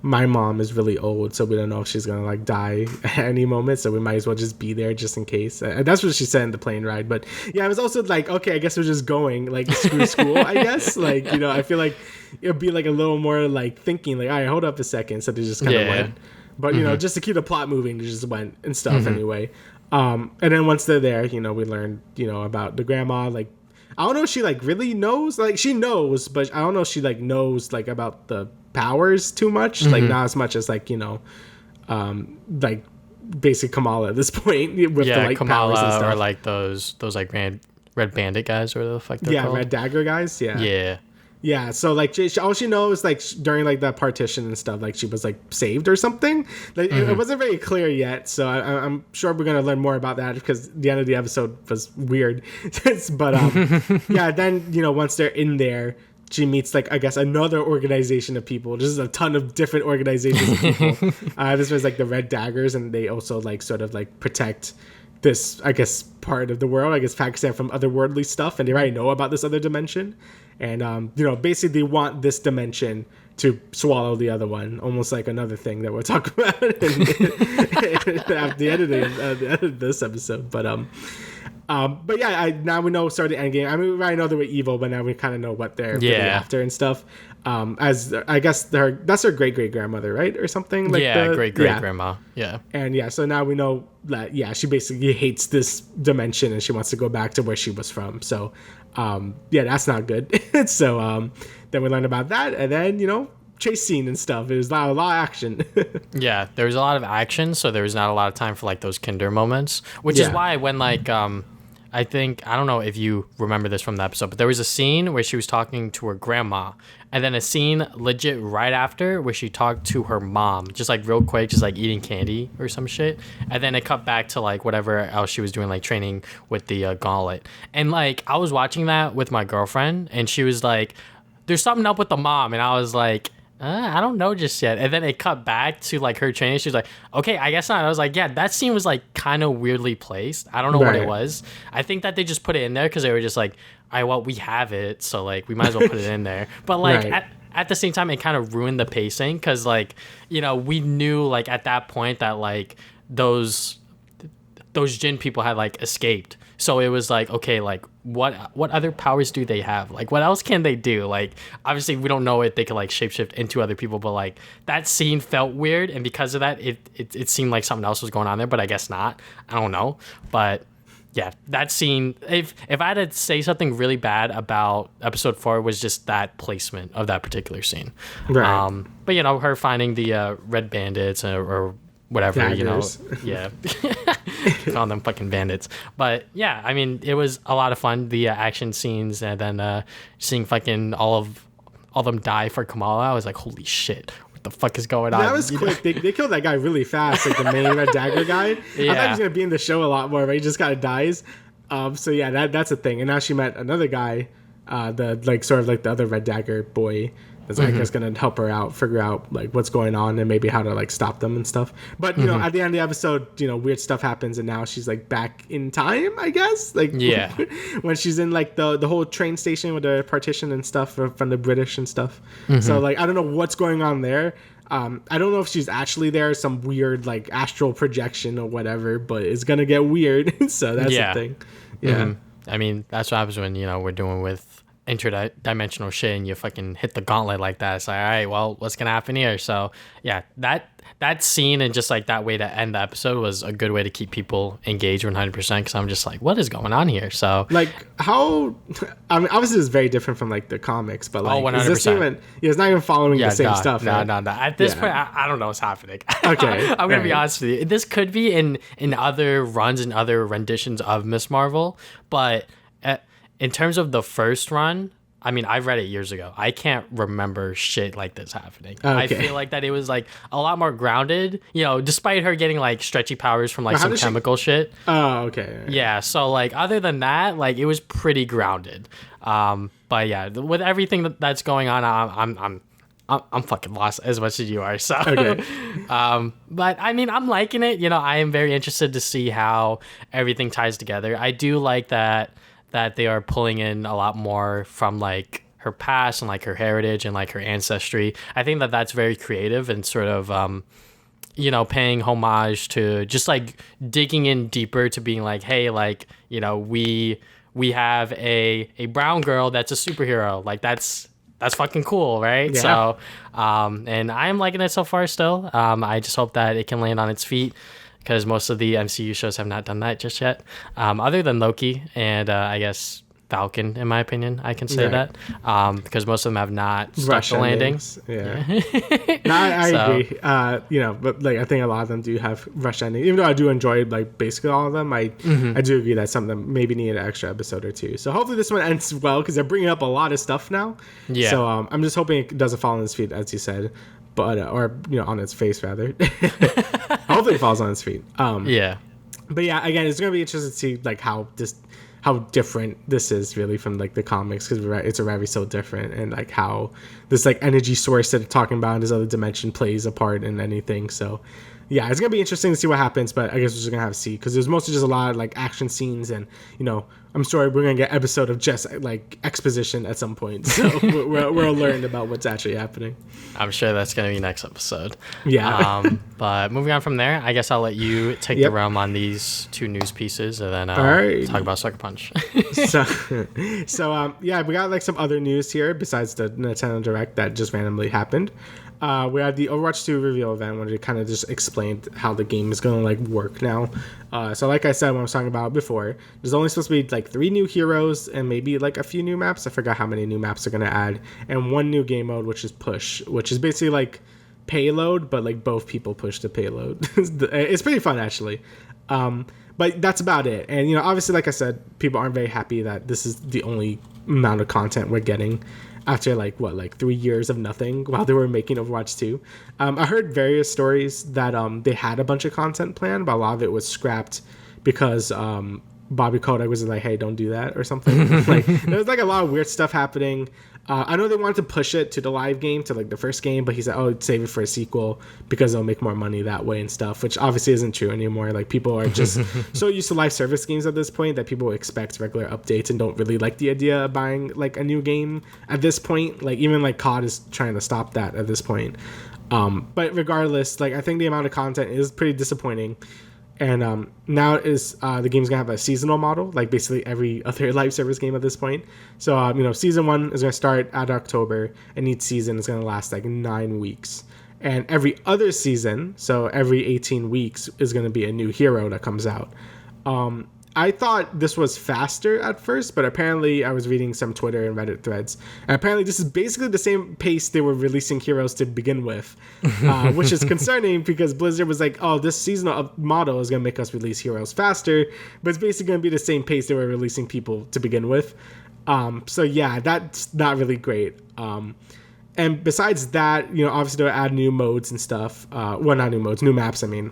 my mom is really old, so we don't know if she's gonna like die at any moment, so we might as well just be there just in case. That's what she said in the plane ride. But yeah, it was also like, okay, I guess we're just going like screw school. I guess like I feel like it'd be like a little more like thinking like, all right, hold up a second, so they just kind of went. But just to keep the plot moving, they just went and stuff anyway. And then once they're there, we learned about the grandma. Like I don't know if she like really knows, like she knows, but I don't know if she like knows like about the powers too much, like not as much as like like basic Kamala at this point with the like Kamala powers and stuff. Or like those like red bandit guys or the fuck they're called. Red dagger guys. Yeah, so like all she knows like during like that partition and stuff, like she was like saved or something. Like it wasn't very clear yet, so I'm sure we're gonna learn more about that because the end of the episode was weird. But then once they're in there, she meets like I guess another organization of people. Just a ton of different organizations of people. This was like the Red Daggers, and they also like sort of like protect this I guess part of the world, I guess Pakistan, from otherworldly stuff, and they already know about this other dimension. And basically they want this dimension to swallow the other one, almost like another thing that we'll talk about at the end of this episode. But yeah, now we know start the end game. I mean, we already know they were evil, but now we kind of know what they're really after and stuff. As I guess that's her great grandmother, right, or something like great grandma. Yeah, and so now we know that she basically hates this dimension and she wants to go back to where she was from. So that's not good. So then we learned about that, and then chase scene and stuff. It was a lot of action. Yeah, there was a lot of action, so there was not a lot of time for like those kinder moments, which is why when like I think, I don't know if you remember this from the episode, but there was a scene where she was talking to her grandma, and then a scene legit right after where she talked to her mom, just like real quick, just like eating candy or some shit. And then it cut back to like whatever else she was doing, like training with the gauntlet. And like, I was watching that with my girlfriend, and she was like, there's something up with the mom. And I was like, I don't know just yet. And then it cut back to like her training. She was like, okay, I guess not. I was like, yeah, that scene was like kind of weirdly placed. I don't know what it was. I think that they just put it in there because they were just like, all right, well, we have it. So like, we might as well put it in there. But like at the same time, it kind of ruined the pacing because like, you know, we knew like at that point that like those Jinn people had like escaped. So it was like, okay, like what other powers do they have? Like what else can they do? Like obviously we don't know if they could like shapeshift into other people, but like that scene felt weird, and because of that it seemed like something else was going on there, but I guess not. I don't know. But yeah, that scene, if I had to say something really bad about episode 4, was just that placement of that particular scene. Right. But you know, her finding the red bandits or whatever, Daggers. you know, yeah. Calling them fucking bandits. But yeah, I mean, it was a lot of fun, the action scenes, and then seeing fucking all of them die for Kamala. I was like, holy shit, what the fuck is going on? That was quick. They killed that guy really fast, like the main red dagger guy. Yeah. I thought he was gonna be in the show a lot more, but he just kind of dies. So yeah, that's a thing. And now she met another guy, the like sort of like the other red dagger boy. That's I guess gonna help her out, figure out like what's going on and maybe how to like stop them and stuff. But you know, at the end of the episode, you know, weird stuff happens, and now she's like back in time, I guess. Like yeah, when she's in like the whole train station with the partition and stuff from the British and stuff. So like I don't know what's going on there. I don't know if she's actually there, some weird like astral projection or whatever, but it's gonna get weird. So that's the thing. Yeah. I mean, that's what happens when, you know, we're doing with interdimensional shit and you fucking hit the gauntlet like that. It's like, all right, well, what's gonna happen here? So yeah, that scene and just like that way to end the episode was a good way to keep people engaged 100%, because I'm just like, what is going on here? So like how, I mean, obviously it's very different from like the comics, but like 100%. Is this even, it's not even following the same stuff. No. At this point, I don't know what's happening. Okay. I'm gonna be honest with you. This could be in other runs and other renditions of Miss Marvel, but in terms of the first run, I mean, I read it years ago. I can't remember shit like this happening. Okay. I feel like that it was like a lot more grounded, you know, despite her getting like stretchy powers from like some chemical shit. Oh, okay. Yeah. So like other than that, like it was pretty grounded. But yeah, with everything that's going on, I'm fucking lost as much as you are. So, okay. But I mean, I'm liking it. You know, I am very interested to see how everything ties together. I do like that they are pulling in a lot more from like her past and like her heritage and like her ancestry. I think that that's very creative and sort of, you know, paying homage to just like digging in deeper to being like, hey, like, you know, we have a brown girl that's a superhero. Like that's fucking cool, right? Yeah. So, and I am liking it so far still. I just hope that it can land on its feet, because most of the MCU shows have not done that just yet, other than Loki and I guess Falcon, in my opinion, I can say that, because most of them have not stuck the landing. Yeah, no, I agree. You know, but like I think a lot of them do have rush endings. Even though I do enjoy like basically all of them, I do agree that some of them maybe need an extra episode or two. So hopefully this one ends well, because they're bringing up a lot of stuff now. Yeah. So I'm just hoping it doesn't fall on its feet, as you said. But or you know, on its face rather. Hopefully it falls on its feet. Yeah. But yeah, again, it's gonna be interesting to see like how different this is really from like the comics, because it's already so different, and like how this like energy source that they're talking about in this other dimension plays a part in anything. So yeah, it's gonna be interesting to see what happens, but I guess we're just gonna have to see, because there's mostly just a lot of like action scenes, and you know, I'm sorry, we're gonna get episode of just like exposition at some point, so we'll learn about what's actually happening. I'm sure that's gonna be next episode. Yeah. But moving on from there, I guess I'll let you take the realm on these two news pieces, and then talk about Sucker Punch. so yeah, we got like some other news here besides the Nintendo Direct that just randomly happened. We had the Overwatch 2 reveal event where it kind of just explained how the game is going to like work now. So like I said when I was talking about before, there's only supposed to be like 3 new heroes and maybe like a few new maps. I forgot how many new maps they're going to add, and 1 new game mode, which is push, which is basically like payload, but like both people push the payload. It's pretty fun actually. But that's about it. And, obviously, like I said, people aren't very happy that this is the only amount of content we're getting after, 3 years of nothing while they were making Overwatch 2. I heard various stories that they had a bunch of content planned, but a lot of it was scrapped because Bobby Kotick was like, hey, don't do that or something. There was a lot of weird stuff happening. I know they wanted to push it to the live game, to the first game, but he said, oh, save it for a sequel because they'll make more money that way and stuff, which obviously isn't true anymore. People are just so used to live service games at this point that people expect regular updates and don't really like the idea of buying a new game at this point. Even COD is trying to stop that at this point. But regardless, I think the amount of content is pretty disappointing. And now is the game's gonna have a seasonal model, basically every other live service game at this point. So season 1 is gonna start at October, and each season is gonna last 9 weeks. And every other season, so every 18 weeks, is gonna be a new hero that comes out. I thought this was faster at first, but apparently I was reading some Twitter and Reddit threads, and apparently this is basically the same pace they were releasing heroes to begin with, which is concerning because Blizzard was like, oh, this seasonal model is going to make us release heroes faster, but it's basically going to be the same pace they were releasing people to begin with. So yeah, that's not really great. And besides that, obviously they'll add new modes and stuff. Well, not new modes, new maps, I mean.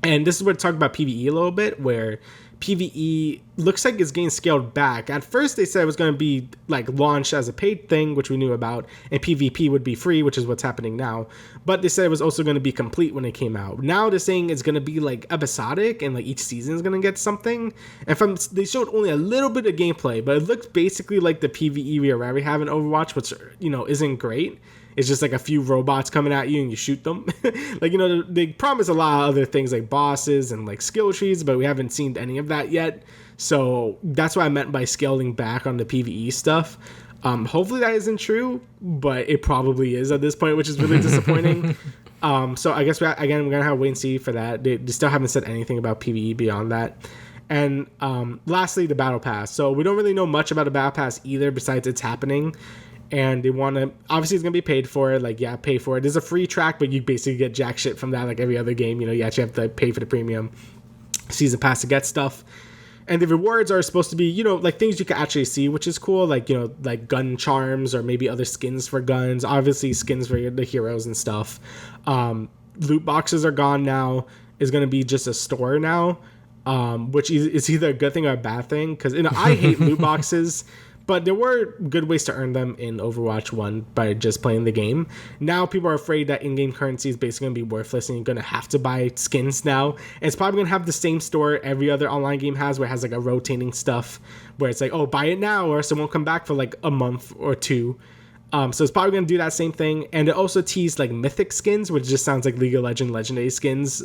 And this is where talk about PvE a little bit, where PvE looks like it's getting scaled back. At first, they said it was going to be launched as a paid thing, which we knew about, and PvP would be free, which is what's happening now. But they said it was also going to be complete when it came out. Now they're saying it's going to be episodic, and each season is going to get something. And they showed only a little bit of gameplay, but it looks basically like the PvE we already have in Overwatch, which isn't great. It's just a few robots coming at you and you shoot them. They promise a lot of other things like bosses and skill trees, but we haven't seen any of that yet. So that's what I meant by scaling back on the PvE stuff. Hopefully that isn't true, but it probably is at this point, which is really disappointing. So I guess we're going to have to wait and see for that. They still haven't said anything about PvE beyond that. And lastly, the Battle Pass. So we don't really know much about the Battle Pass either besides it's happening. And they want to, obviously it's going to be paid for, pay for it. There's a free track, but you basically get jack shit from that every other game. You actually have to pay for the premium season pass to get stuff. And the rewards are supposed to be, things you can actually see, which is cool. Gun charms or maybe other skins for guns. Obviously skins for the heroes and stuff. Loot boxes are gone now. It's going to be just a store now, which is either a good thing or a bad thing. Because I hate loot boxes. But there were good ways to earn them in Overwatch 1 by just playing the game. Now people are afraid that in-game currency is basically going to be worthless and you're going to have to buy skins now. And it's probably going to have the same store every other online game has, where it has a rotating stuff where it's oh, buy it now or else it won't come back for a month or two. So it's probably going to do that same thing. And it also teased mythic skins, which just sounds like League of Legends legendary skins,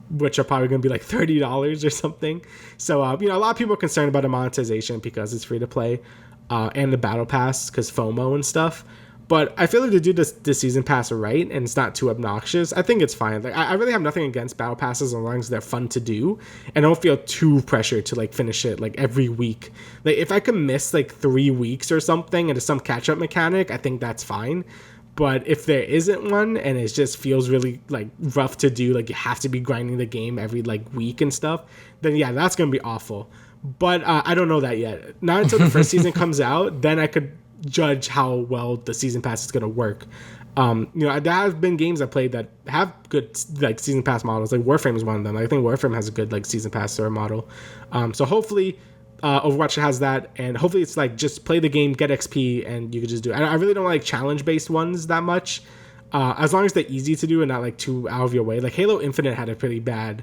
which are probably going to be $30 or something. So, a lot of people are concerned about the monetization because it's free to play, and the battle pass because FOMO and stuff. But I feel like they do this season pass right and it's not too obnoxious. I think it's fine. I really have nothing against battle passes as long as they're fun to do and I don't feel too pressured to finish it every week. If I could miss 3 weeks or something and there's some catch up mechanic, I think that's fine. But if there isn't one and it just feels really rough to do, you have to be grinding the game every week and stuff, then yeah, that's gonna be awful. But I don't know that yet. Not until the first season comes out, then I could judge how well the season pass is gonna work. There have been games I played that have good season pass models. Warframe is one of them. I think Warframe has a good season pass sort of model. So hopefully Overwatch has that, and hopefully it's just play the game, get XP, and you can just do it. I really don't like challenge based ones that much, as long as they're easy to do and not too out of your way. Halo Infinite had a pretty bad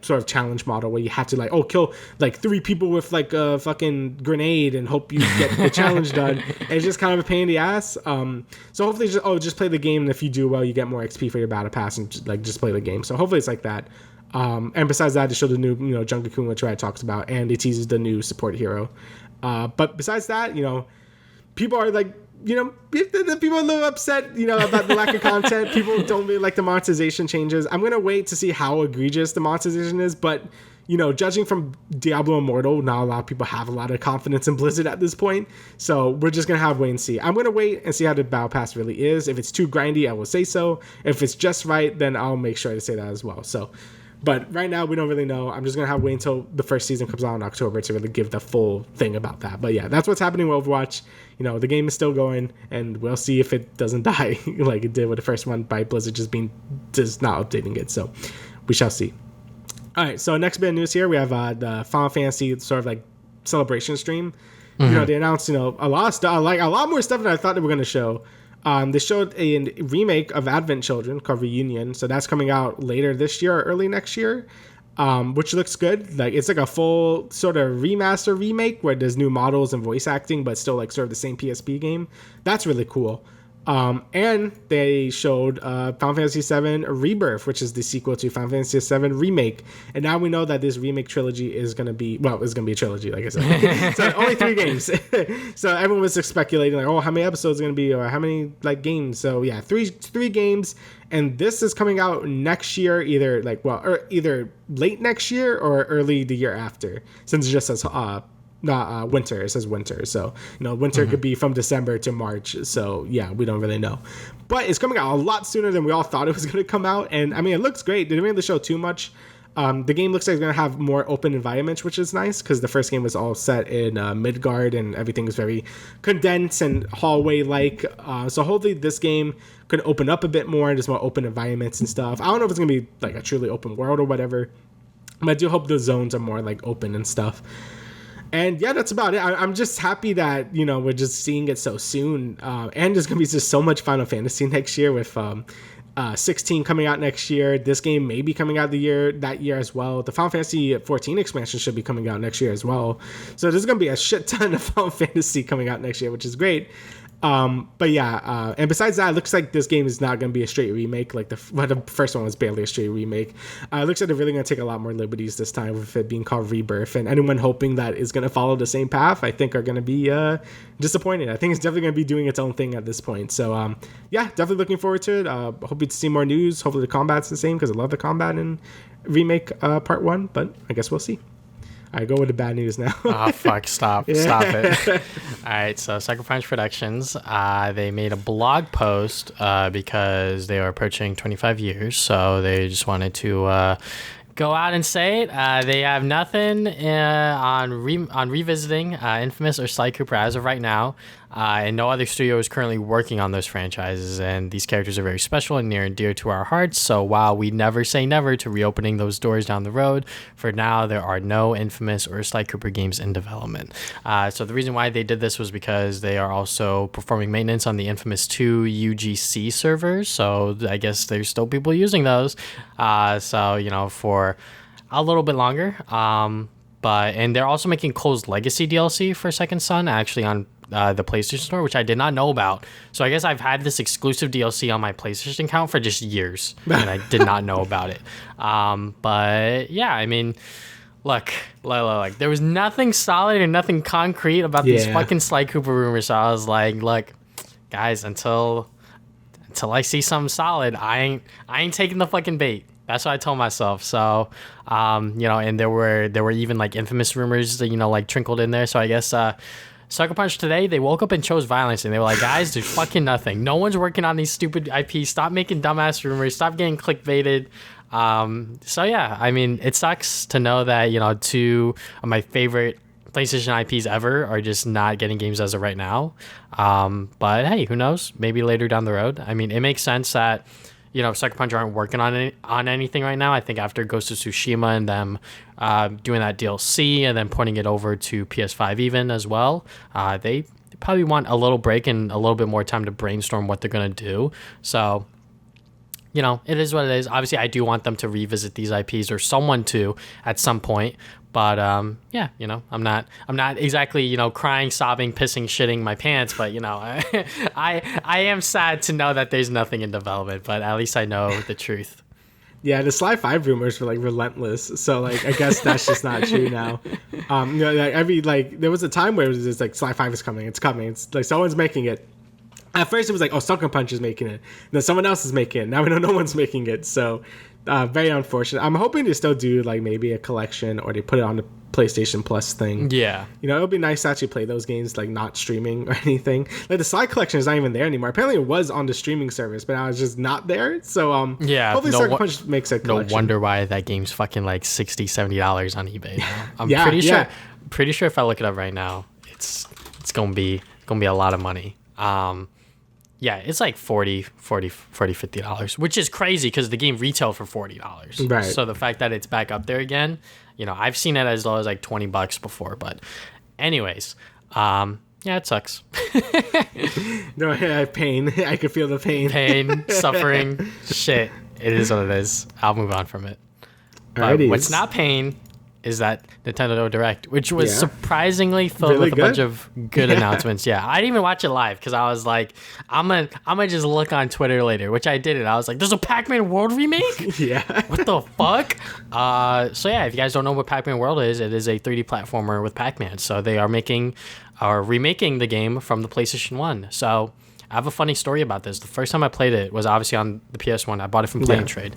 sort of challenge model where you have to kill 3 people with a fucking grenade and hope you get the challenge done. And it's just kind of a pain in the ass. So hopefully just play the game, and if you do well you get more XP for your battle pass, and just play the game. So hopefully it's like that. And besides that, they showed the new, Jungkook, which I talked about, and they teased the new support hero. But besides that, people are the people are a little upset, about the lack of content. People don't really like the monetization changes. I'm going to wait to see how egregious the monetization is, but, judging from Diablo Immortal, not a lot of people have a lot of confidence in Blizzard at this point. So we're just going to have to wait and see. I'm going to wait and see how the Battle Pass really is. If it's too grindy, I will say so. If it's just right, then I'll make sure to say that as well. So But right now we don't really know. I'm just gonna have to wait until the first season comes out in October to really give the full thing about that. But yeah, that's what's happening with Overwatch. You know, the game is still going, and we'll see if it doesn't die like it did with the first one by Blizzard just not updating it. So we shall see. All right, so next bit of news here, we have the Final Fantasy sort of like celebration stream. You know, they announced, you know, a lot of stuff, like a lot more stuff than I thought they were going to show. They showed a remake of Advent Children called Reunion. So that's coming out later this year or early next year, which looks good. Like it's like a full sort of remaster remake where there's new models and voice acting, but still like sort of the same PSP game. That's really cool. And they showed Final Fantasy VII Rebirth, which is the sequel to Final Fantasy VII Remake. And now we know that this remake trilogy is going to be, well, it's going to be a trilogy, like I said. So only 3 games. So everyone was speculating, like, oh, how many episodes are going to be, or how many, like, games? So yeah, three games. And this is coming out next year, either late next year or early the year after, since it just says not winter. It says winter. So, you know, winter could be from December to March. So, yeah, we don't really know. But it's coming out a lot sooner than we all thought it was going to come out. And, I mean, it looks great. They didn't really show too much. The game looks like it's going to have more open environments, which is nice because the first game was all set in Midgard and everything was very condensed and hallway-like. So hopefully this game could open up a bit more, just more open environments and stuff. I don't know if it's going to be like a truly open world or whatever, but I do hope the zones are more like open and stuff. And yeah, that's about it. I'm just happy that, you know, we're just seeing it so soon. And there's going to be just so much Final Fantasy next year with 16 coming out next year. This game may be coming out that year as well. The Final Fantasy 14 expansion should be coming out next year as well. So there's going to be a shit ton of Final Fantasy coming out next year, which is great. But yeah, and besides that, it looks like this game is not going to be a straight remake. Like the first one was barely a straight remake. It looks like they're really going to take a lot more liberties this time with it being called Rebirth. And anyone hoping that is going to follow the same path, I think are going to be disappointed. I think it's definitely going to be doing its own thing at this point. So yeah, definitely looking forward to it. Hoping to see more news. Hopefully the combat's the same because I love the combat in Remake Part 1. But I guess we'll see. All right, go with the bad news now. Oh, fuck. Stop it. All right, so Sucker Punch Productions, they made a blog post because they are approaching 25 years, so they just wanted to go out and say it. They have nothing on revisiting Infamous or Sly Cooper as of right now, and no other studio is currently working on those franchises, and these characters are very special and near and dear to our hearts, so while we never say never to reopening those doors down the road, for now there are no Infamous or Sly Cooper games in development. So the reason why they did this was because they are also performing maintenance on the Infamous 2 UGC servers, so I guess there's still people using those, so, you know, for a little bit longer, and they're also making Cole's Legacy DLC for Second Son, actually on the PlayStation Store, which I did not know about. So I guess I've had this exclusive DLC on my PlayStation account for just years, and I did not know about it. But yeah, I mean, look, there was nothing solid and nothing concrete about these fucking Sly Cooper rumors. So I was like, look, guys, until I see something solid, I ain't taking the fucking bait. That's what I told myself. So, you know, and there were even like Infamous rumors that, you know, like trickled in there. So I guess Sucker Punch today, they woke up and chose violence, and they were like, guys, there's fucking nothing. No one's working on these stupid IPs. Stop making dumbass rumors. Stop getting clickbaited. So yeah, I mean, it sucks to know that, you know, 2 of my favorite PlayStation IPs ever are just not getting games as of right now. But hey, who knows? Maybe later down the road. I mean, it makes sense that, you know, Sucker Punch aren't working on anything right now. I think after Ghost of Tsushima and them doing that DLC and then pointing it over to PS5 even as well, they probably want a little break and a little bit more time to brainstorm what they're going to do. So, you know, it is what it is. Obviously, I do want them to revisit these IPs, or someone to at some point. But yeah, you know, I'm not exactly, you know, crying, sobbing, pissing, shitting my pants. But, you know, I am sad to know that there's nothing in development. But at least I know the truth. Yeah, the Sly 5 rumors were like relentless. So like, I guess that's just not true now. You know, like there was a time where it was just like Sly 5 is coming. It's coming. It's like someone's making it. At first it was like, oh, Sucker Punch is making it. Then someone else is making it. Now we know no one's making it. So very unfortunate. I'm hoping to still do like maybe a collection, or they put it on the PlayStation Plus thing. Yeah. You know, it would be nice to actually play those games like not streaming or anything. Like the Sly collection is not even there anymore. Apparently it was on the streaming service, but now it's just not there. So yeah, hopefully Sucker Punch makes a collection. No wonder why that game's fucking like $60-$70 on eBay now. I'm pretty sure if I look it up right now, it's gonna be a lot of money. Yeah, it's like $50, which is crazy because the game retailed for $40. Right. So the fact that it's back up there again, you know, I've seen it as low as like $20 before. But anyways, yeah, it sucks. No, I have pain. I could feel the pain. Pain, suffering, shit. It is what it is. I'll move on from it. But what's not pain is that Nintendo Direct, which was surprisingly filled with a bunch of good announcements. Yeah, I didn't even watch it live because I was like, I'm gonna just look on Twitter later, which I did it. I was like, there's a Pac-Man World remake? Yeah. What the fuck? So yeah, if you guys don't know what Pac-Man World is, it is a 3D platformer with Pac-Man. So they are remaking the game from the PlayStation 1. So I have a funny story about this. The first time I played it was obviously on the PS1. I bought it from Play and Trade.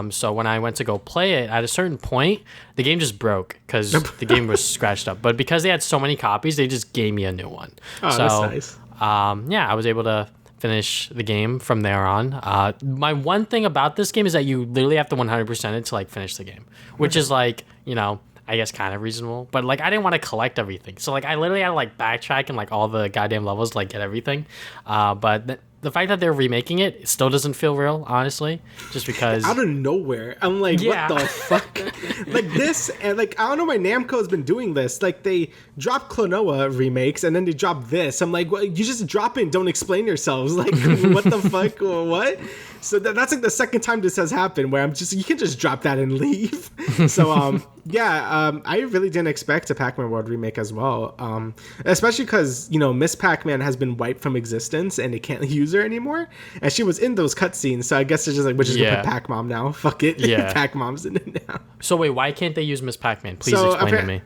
So when I went to go play it, at a certain point, the game just broke because the game was scratched up. But because they had so many copies, they just gave me a new one. Oh, so, that's nice. Yeah, I was able to finish the game from there on. My one thing about this game is that you literally have to 100% it to like finish the game, which is like, you know, I guess kind of reasonable. But like I didn't want to collect everything. So like I literally had to like backtrack and like all the goddamn levels to like get everything. But the fact that they're remaking it still doesn't feel real, honestly, just because out of nowhere I'm like, what the fuck? Like this, and like I don't know why Namco has been doing this. Like they drop Klonoa remakes and then they drop this. I'm like, well, you just drop it and don't explain yourselves. Like what the fuck? What? So that's like the second time this has happened where you can just drop that and leave. So I really didn't expect a Pac-Man World remake as well, especially because, you know, Miss Pac-Man has been wiped from existence and they can't use her anymore, and she was in those cutscenes. So I guess they're just like, we're just gonna put Pac-Mom now. Fuck it. Yeah. Pac-Mom's in it now. So wait, why can't they use Miss Pac-Man? Please explain to me.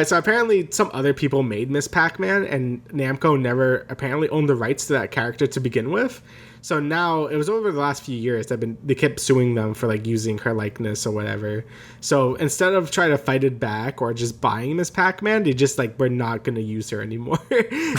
So apparently some other people made Miss Pac-Man, and Namco never apparently owned the rights to that character to begin with. So now it was over the last few years they kept suing them for like using her likeness or whatever. So instead of trying to fight it back or just buying Miss Pac-Man, they just like, we're not going to use her anymore.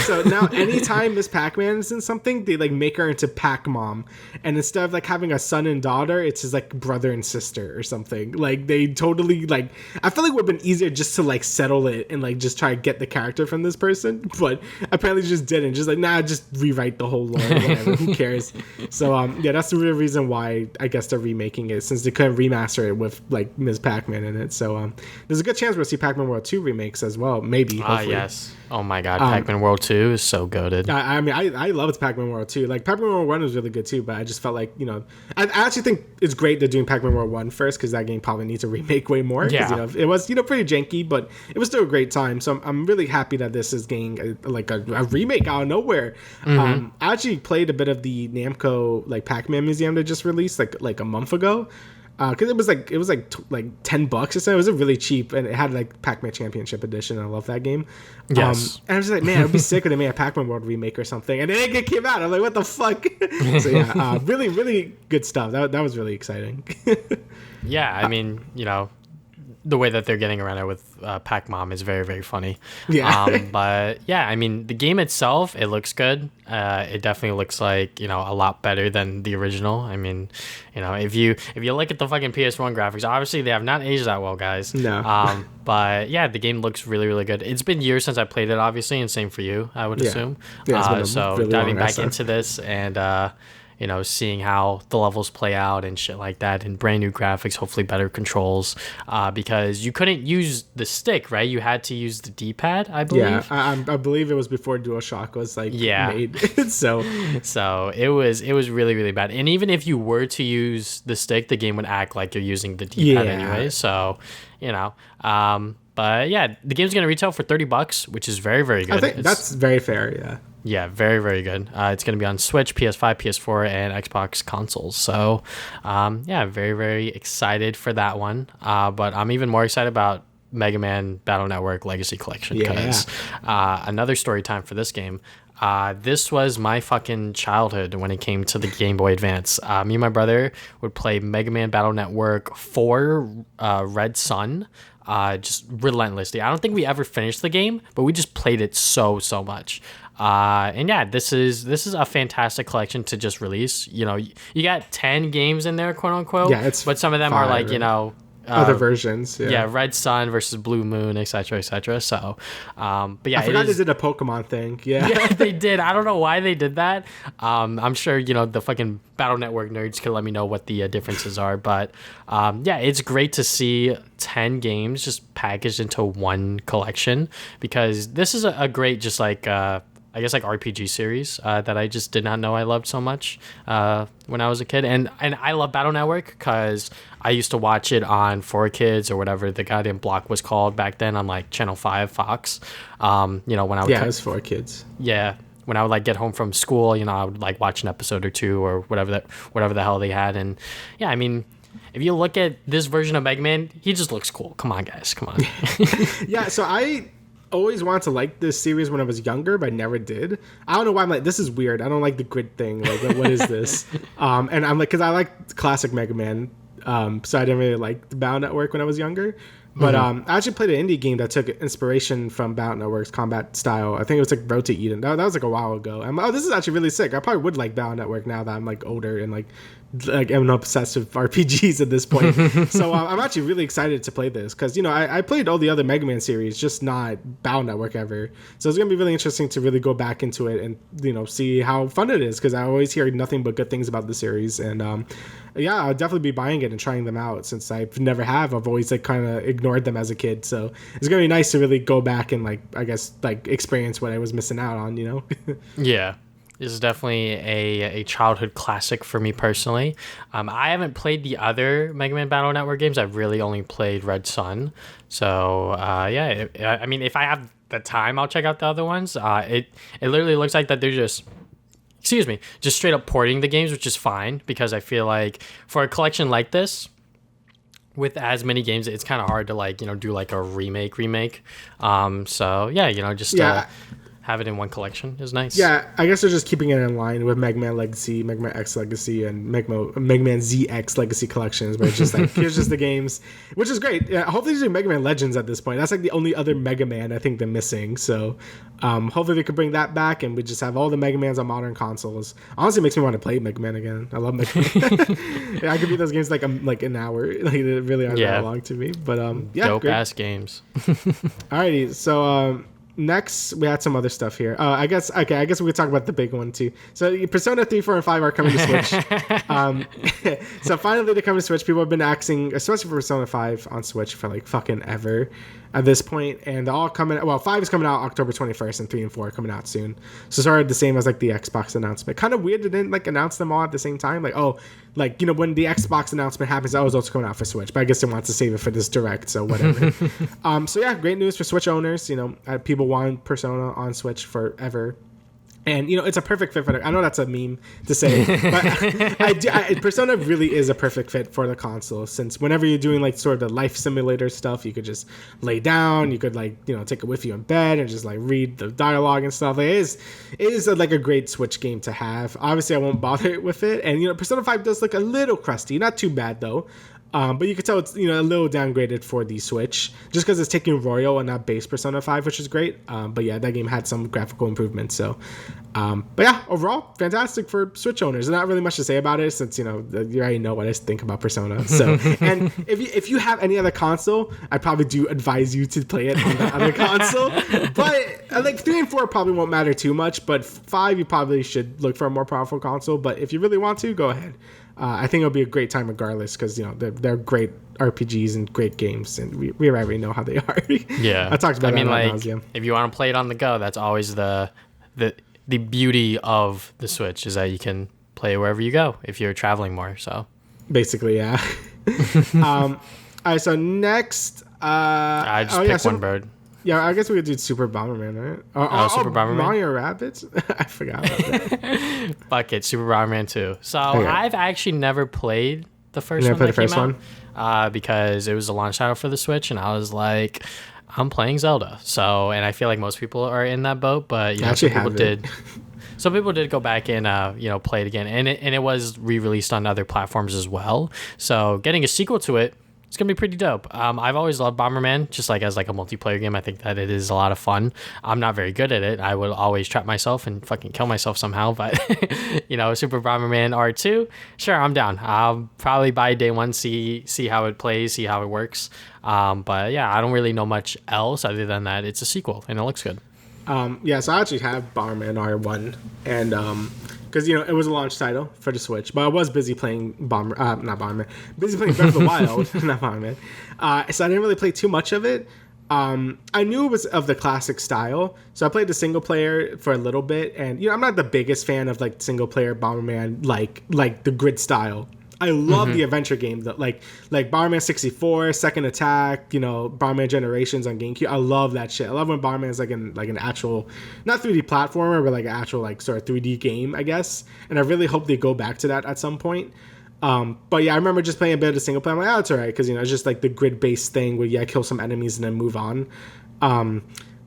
So now anytime Miss Pac-Man is in something, they like make her into Pac-Mom. And instead of like having a son and daughter, it's his like brother and sister or something. Like they totally like, I feel like it would have been easier just to like settle it and like just try to get the character from this person. But apparently just didn't. Just like, nah, just rewrite the whole lore, whatever. Who cares? So that's the real reason why I guess they're remaking it, since they couldn't remaster it with like Ms. Pac-Man in it. So there's a good chance we'll see Pac-Man World 2 remakes as well, maybe. Yes. Oh my god, Pac-Man World 2 is so goated. I mean, I loved Pac-Man World 2. Like Pac-Man World 1 was really good too, but I just felt like, you know, I actually think it's great they're doing Pac-Man World 1 first, because that game probably needs a remake way more. Yeah. You know, it was, you know, pretty janky, but it was still a great time. So I'm really happy that this is getting a remake out of nowhere. I actually played a bit of the Namco like Pac-Man museum they just released like a month ago. Because it was like $10 or something. It was really cheap, and it had like Pac-Man Championship Edition. I love that game. Yes. And I was just like, man, it'd be sick if they made a Pac-Man World remake or something. And then it came out. I'm like, what the fuck? So yeah, really, really good stuff. That was really exciting. Yeah, I mean, you know, the way that they're getting around it with Pac-Mom is very, very funny. Yeah. But yeah, I mean, the game itself, it looks good. It definitely looks like, you know, a lot better than the original. I mean, you know, if you look at the fucking PS1 graphics, obviously they have not aged that well, guys. No. But yeah, the game looks really, really good. It's been years since I played it, obviously, and same for you, I would assume. Yeah, so really diving back into this and you know, seeing how the levels play out and shit like that, and brand new graphics, hopefully better controls, because you couldn't use the stick, right? You had to use the D-pad, I believe. Yeah, I believe it was before DualShock was like made. So it was really, really bad. And even if you were to use the stick, the game would act like you're using the D-pad anyway. So, you know, but yeah, the game's gonna retail for $30, which is very, very good. I think that's very fair. Yeah. Yeah, very, very good. It's going to be on Switch, PS5, PS4, and Xbox consoles. So, yeah, very, very excited for that one. But I'm even more excited about Mega Man Battle Network Legacy Collection, because another story time for this game. This was my fucking childhood when it came to the Game Boy Advance. Me and my brother would play Mega Man Battle Network 4, Red Sun, just relentlessly. I don't think we ever finished the game, but we just played it so much. And yeah, this is a fantastic collection to just release. You know, you got 10 games in there, quote unquote. Yeah, but some of them are like, you know, other versions. Yeah, Red Sun versus Blue Moon, etc., etc. So, but yeah, I forgot they did a Pokemon thing. Yeah. Yeah, they did. I don't know why they did that. I'm sure, you know, the fucking Battle Network nerds can let me know what the differences are. But yeah, it's great to see 10 games just packaged into one collection, because this is a great, just like, I guess, like RPG series that I just did not know I loved so much when I was a kid. And I love Battle Network because I used to watch it on 4Kids or whatever the goddamn block was called back then on like Channel 5 Fox. You know, when I would... Yeah, it was 4Kids. Yeah. When I would like get home from school, you know, I would like watch an episode or two or whatever the hell they had. And yeah, I mean, if you look at this version of Mega Man, he just looks cool. Come on, guys. Come on. Yeah, so I always wanted to like this series when I was younger, but I never did. I don't know why. I'm like, this is weird. I don't like the grid thing. Like, what is this? And I'm like, because I like classic Mega Man, so I didn't really like the Battle Network when I was younger. But I actually played an indie game that took inspiration from Battle Network's combat style. I think it was like Road to Eden. That was like a while ago. I'm like, oh, this is actually really sick. I probably would like Battle Network now that I'm like older and like I'm obsessed with RPGs at this point. So I'm actually really excited to play this because, you know, I played all the other Mega Man series, just not Battle Network ever. So it's going to be really interesting to really go back into it and, you know, see how fun it is, because I always hear nothing but good things about the series. And yeah, I'll definitely be buying it and trying them out, since I've never have. I've always like kind of ignored them as a kid. So it's going to be nice to really go back and like, I guess, like experience what I was missing out on, you know? Yeah. This is definitely a childhood classic for me personally. I haven't played the other Mega Man Battle Network games. I've really only played Red Sun. So, yeah, I mean, if I have the time, I'll check out the other ones. It literally looks like that they're just straight up porting the games, which is fine, because I feel like for a collection like this, with as many games, it's kind of hard to like, you know, do like a remake. So, yeah, you know, just... have it in one collection is nice. Yeah, I guess they're just keeping it in line with Mega Man Legacy, Mega Man X Legacy, and Mega Man ZX Legacy collections, where it's just like, here's just the games, which is great. Yeah, hopefully they do Mega Man Legends at this point. That's like the only other Mega Man I think they're missing. So hopefully they could bring that back, and we just have all the Mega Mans on modern consoles. Honestly, it makes me want to play Mega Man again. I love Mega Man. Yeah, I could beat those games like an hour. Like, they really aren't that long to me. But yeah, dope ass games. Alrighty, so next, we had some other stuff here. I guess we could talk about the big one too. So Persona 3, 4, and 5 are coming to Switch. So finally they come to Switch. People have been asking, especially for Persona 5 on Switch, for like fucking ever at this point. And they're all coming, well, 5 is coming out October 21st and 3 and 4 are coming out soon. So sort of the same as like the Xbox announcement. Kind of weird they didn't like announce them all at the same time. Like, oh, like, you know, when the Xbox announcement happens, that was also coming out for Switch. But I guess they want to save it for this Direct, so whatever. So yeah, great news for Switch owners. You know, people want Persona on Switch forever. And, you know, it's a perfect fit for it. I know that's a meme to say, but Persona really is a perfect fit for the console, since whenever you're doing like sort of the life simulator stuff, you could just lay down, you could like, you know, take it with you in bed and just like read the dialogue and stuff. Like, it is like a great Switch game to have. Obviously, I won't bother with it. And, you know, Persona 5 does look a little crusty, not too bad though. But you can tell it's, you know, a little downgraded for the Switch, just because it's taking Royal and not base Persona 5, which is great. But yeah, that game had some graphical improvements. So, but yeah, overall, fantastic for Switch owners. There's not really much to say about it, since, you know, you already know what I think about Persona. So, and if you have any other console, I probably do advise you to play it on that other console. But like 3 and 4 probably won't matter too much. But 5, you probably should look for a more powerful console. But if you really want to, go ahead. I think it'll be a great time regardless, because, you know, they're great RPGs and great games, and we already know how they are. Yeah, I talked about. I mean, like, if you want to play it on the go, that's always the beauty of the Switch, is that you can play it wherever you go if you're traveling more. So basically, yeah. All right, so next, I just pick one bird. Yeah, I guess we could do Super Bomberman, right? Super Bomberman? Mario Rabbids? I forgot about that. Fuck it, Super Bomberman 2. So I've actually never played the first one. Never played the first one? Because it was a launch title for the Switch, and I was like, I'm playing Zelda. So, and I feel like most people are in that boat, but I actually some people have did. Some people did go back and play it again, and it was re-released on other platforms as well. So getting a sequel to it, it's gonna be pretty dope. I've always loved Bomberman, just like as like a multiplayer game. I think that it is a lot of fun. I'm not very good at it. I would always trap myself and fucking kill myself somehow. But Super Bomberman R2, sure, I'm down. I'll probably buy day one, see how it plays, see how it works. But yeah, I don't really know much else other than that it's a sequel and it looks good. So I actually have Bomberman R1, and because it was a launch title for the Switch, but I was busy playing Breath of the Wild, not Bomberman. So I didn't really play too much of it. I knew it was of the classic style, so I played the single player for a little bit, and I'm not the biggest fan of like single player Bomberman, like the grid style. I love the adventure game that like Bomberman 64, Second Attack, Bomberman Generations on GameCube. I love that shit. I love when Bomberman is like an actual, not 3D platformer, but like an actual like sort of 3D game, I guess. And I really hope they go back to that at some point. But yeah, I remember just playing a bit of the single player. I'm like, it's alright, because it's just like the grid based thing where kill some enemies and then move on.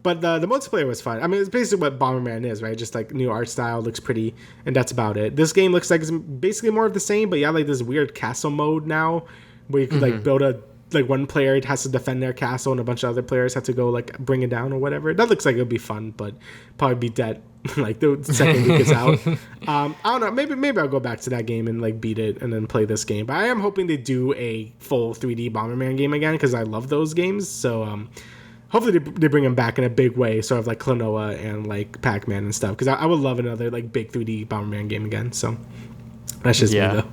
But the multiplayer was fun. I mean, it's basically what Bomberman is, right? Just like new art style, looks pretty, and that's about it. This game looks like it's basically more of the same, but like this weird castle mode now, where you could like build one player has to defend their castle and a bunch of other players have to go like bring it down or whatever. That looks like it'll be fun, but probably be dead like the second week is out. I don't know. Maybe I'll go back to that game and like beat it and then play this game. But I am hoping they do a full 3D Bomberman game again because I love those games. So hopefully they bring them back in a big way, sort of like Klonoa and like Pac-Man and stuff. Because I would love another like big 3D Bomberman game again. So that's just me though.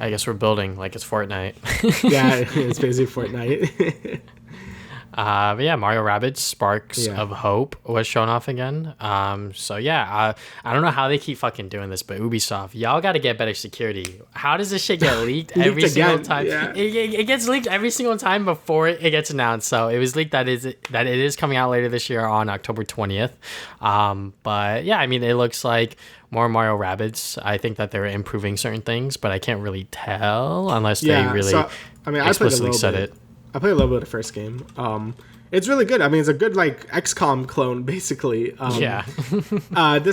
I guess we're building like it's Fortnite. Yeah, it's basically Fortnite. But yeah, Mario Rabbids Sparks of Hope was shown off again. I don't know how they keep fucking doing this, but Ubisoft, y'all got to get better security. How does this shit get leaked every single time? Yeah. It gets leaked every single time before it gets announced. So it was leaked that it is coming out later this year on October 20th. But yeah, I mean, it looks like more Mario Rabbids. I think that they're improving certain things, but I can't really tell unless they really explicitly said it. I played a little bit of the first game. It's really good. I mean, it's a good like XCOM clone, basically. This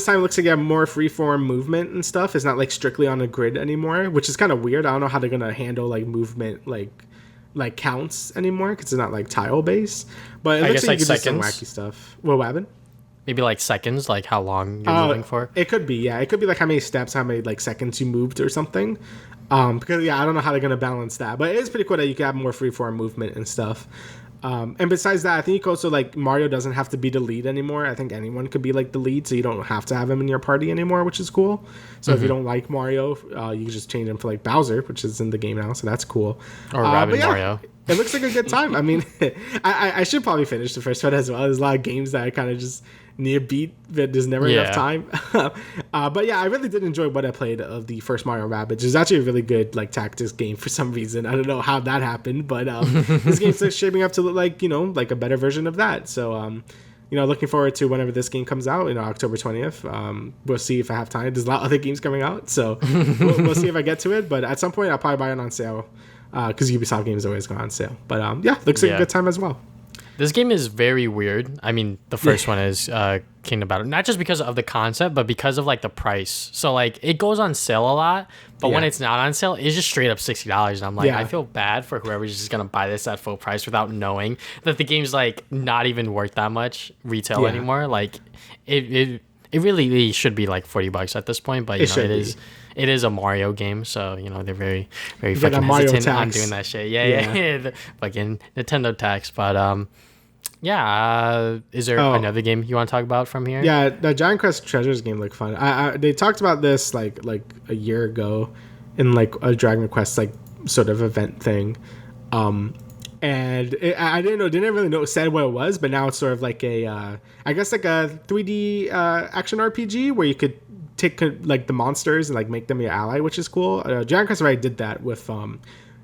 time it looks like you have more freeform movement and stuff. It's not like strictly on a grid anymore, which is kind of weird. I don't know how they're gonna handle like movement like counts anymore because it's not like tile based. But it looks like you can do some wacky stuff. What happened? Maybe like seconds, like how long you're moving for. It could be, yeah. It could be like how many steps, how many like seconds you moved or something. Because I don't know how they're gonna balance that, but it is pretty cool that you can have more freeform movement and stuff. And besides that, I think you can also like Mario doesn't have to be the lead anymore. I think anyone could be like the lead, so you don't have to have him in your party anymore, which is cool. So if you don't like Mario, you can just change him for like Bowser, which is in the game now, so that's cool. Or Rabbid Mario. It looks like a good time. I mean, I should probably finish the first one as well. There's a lot of games that I kind of just near beat, but there's never enough time. But yeah, I really did enjoy what I played of the first Mario Rabbids. It's actually a really good like tactics game for some reason. I don't know how that happened, but this game's like shaping up to look like like a better version of that. So looking forward to whenever this game comes out, October 20th. We'll see if I have time. There's a lot of other games coming out, so we'll see if I get to it. But at some point, I'll probably buy it on sale because Ubisoft games always go on sale. But looks like a good time as well. This game is very weird. I mean, the first one is Kingdom Battle, not just because of the concept, but because of like the price. So like it goes on sale a lot, but when it's not on sale, it's just straight up $60. And I'm like, I feel bad for whoever's just gonna buy this at full price without knowing that the game's like not even worth that much retail anymore. Like it really should be like $40 at this point, but it is a Mario game, so they're very very fucking hesitant on doing that shit. Yeah. The fucking Nintendo tax, but is there another game you want to talk about from here? Yeah, the Giant Quest Treasures game looked fun. They talked about this like a year ago in like a Dragon Quest like sort of event thing. And I didn't really know said what it was, but now it's sort of like I guess like a 3D action RPG where you could take like the monsters and like make them your ally, which is cool. Dragon Quest already did that with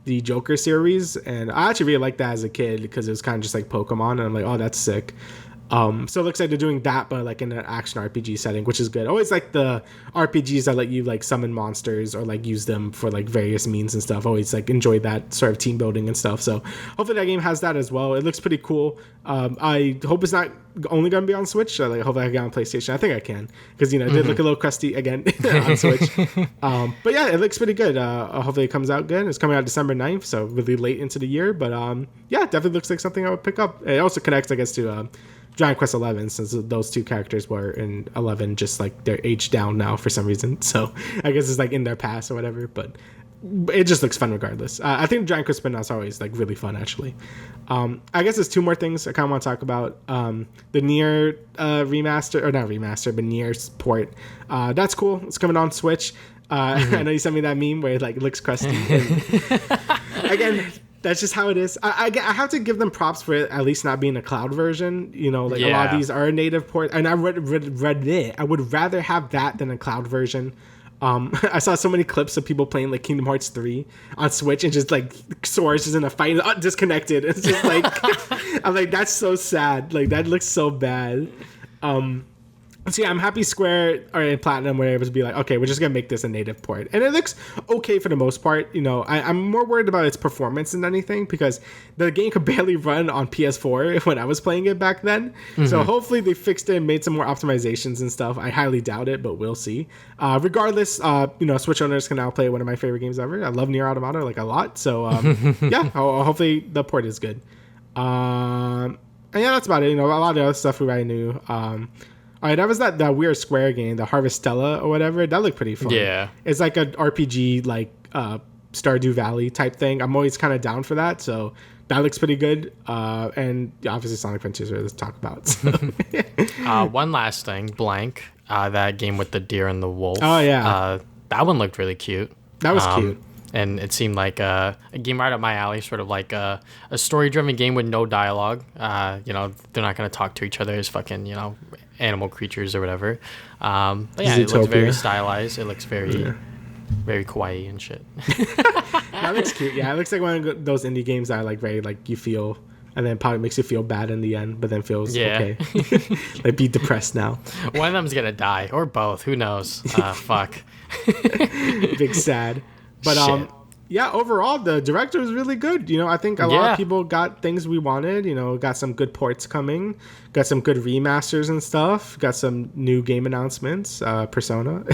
the Joker series, and I actually really liked that as a kid because it was kind of just like Pokemon, and I'm like, oh, that's sick. So it looks like they're doing that, but like in an action RPG setting, which is good. Always like the RPGs that let you like summon monsters or like use them for like various means and stuff. Always like enjoy that sort of team building and stuff. So hopefully that game has that as well. It looks pretty cool. I hope it's not only going to be on Switch. So, like, hopefully I can get on PlayStation. I think I can because it did look a little crusty again on Switch. But yeah, it looks pretty good. Hopefully it comes out good. It's coming out December 9th, so really late into the year. But yeah, it definitely looks like something I would pick up. It also connects, I guess, to Dragon Quest 11, since those two characters were in 11, just like they're aged down now for some reason. So I guess it's like in their past or whatever. But it just looks fun regardless. I think Dragon Quest spin-offs are always like really fun actually. I guess there's two more things I kind of want to talk about. The Nier remaster, or not remaster, but Nier port. That's cool. It's coming on Switch. I know you sent me that meme where it like looks crusty. And again, that's just how it is. I have to give them props for it at least not being a cloud version. A lot of these are a native port, and I read it. I would rather have that than a cloud version. I saw so many clips of people playing like Kingdom Hearts 3 on Switch and just like Sora's just in a fight and disconnected. It's just like I'm like, that's so sad. Like that looks so bad. So yeah, I'm happy Square or Platinum were able to be like, okay, we're just gonna make this a native port, and it looks okay for the most part. I'm more worried about its performance than anything because the game could barely run on PS4 when I was playing it back then. So hopefully they fixed it and made some more optimizations and stuff. I highly doubt it, but we'll see. Regardless, Switch owners can now play one of my favorite games ever. I love Nier Automata like a lot. So yeah, hopefully the port is good. And yeah, that's about it. A lot of the other stuff we already knew. All right, that was that weird Square game, the Harvestella or whatever. That looked pretty fun. Yeah. It's like an RPG, like Stardew Valley type thing. I'm always kind of down for that, so that looks pretty good. And obviously Sonic Frontiers we're to talk about. So. One last thing, Blank, that game with the deer and the wolf. Oh, yeah. That one looked really cute. That was cute. And it seemed like a game right up my alley, sort of like a story-driven game with no dialogue. They're not going to talk to each other as fucking, animal creatures or whatever. But yeah, Zootopia. It looks very stylized. It looks very kawaii and shit. That looks cute. Yeah, it looks like one of those indie games that are like very like you feel, and then probably makes you feel bad in the end, but then feels okay. Like be depressed now. One of them's gonna die, or both. Who knows? Fuck. Big sad. But yeah, overall the director was really good. I think a lot of people got things we wanted. Got some good ports coming, got some good remasters and stuff, got some new game announcements, Persona.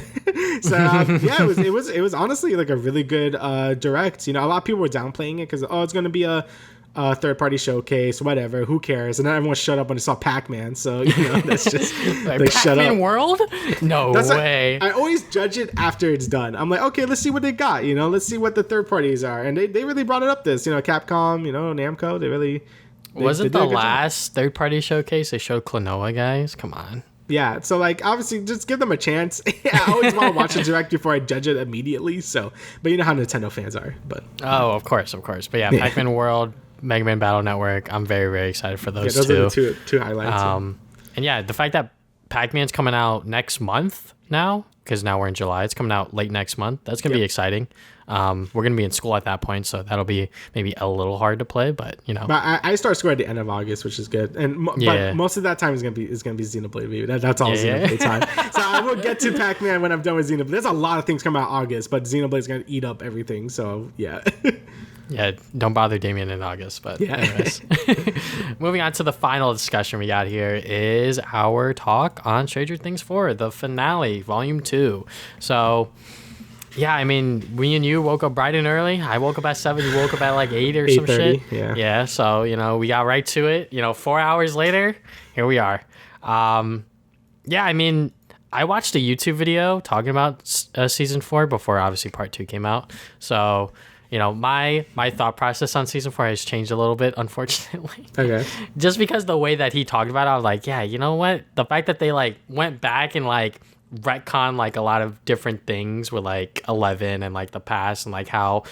So yeah, it was honestly like a really good direct. A lot of people were downplaying it because it's going to be a third-party showcase, whatever. Who cares? And then everyone shut up when they saw Pac-Man. So that's just like shut up. Pac-Man World? No way. I always judge it after it's done. I'm like, okay, let's see what they got. Let's see what the third parties are. And they really brought it up. This, Capcom, Namco. They really. Wasn't the last third-party showcase they showed Klonoa, guys? Come on. Yeah, so like obviously just give them a chance. I always want to watch a direct before I judge it immediately. So, but you know how Nintendo fans are. But of course. But yeah, Pac-Man World. Mega Man Battle Network. I'm very, very excited for those two. Those are the two highlights. And yeah, the fact that Pac-Man's coming out next month now, because now we're in July, it's coming out late next month. That's going to be exciting. We're going to be in school at that point, so that'll be maybe a little hard to play, but But I start school at the end of August, which is good. And but most of that time is going to be Xenoblade, baby. That's all Xenoblade time. So I will get to Pac-Man when I'm done with Xenoblade. There's a lot of things coming out August, but Xenoblade is going to eat up everything. So yeah. Yeah, don't bother Damian in August, but anyways. Moving on to the final discussion we got here is our talk on Stranger Things 4, the finale, Volume 2. So, yeah, I mean, we and you woke up bright and early. I woke up at 7, you woke up at like 8 or some shit. Yeah, so, we got right to it. 4 hours later, here we are. Yeah, I mean, I watched a YouTube video talking about Season 4 before, obviously, Part 2 came out. So... my thought process on Season 4 has changed a little bit, unfortunately. Okay. Just because the way that he talked about it, I was like, yeah, you know what? The fact that they, like, went back and, like, retcon, like, a lot of different things with, like, 11 and, like, the past and, like, how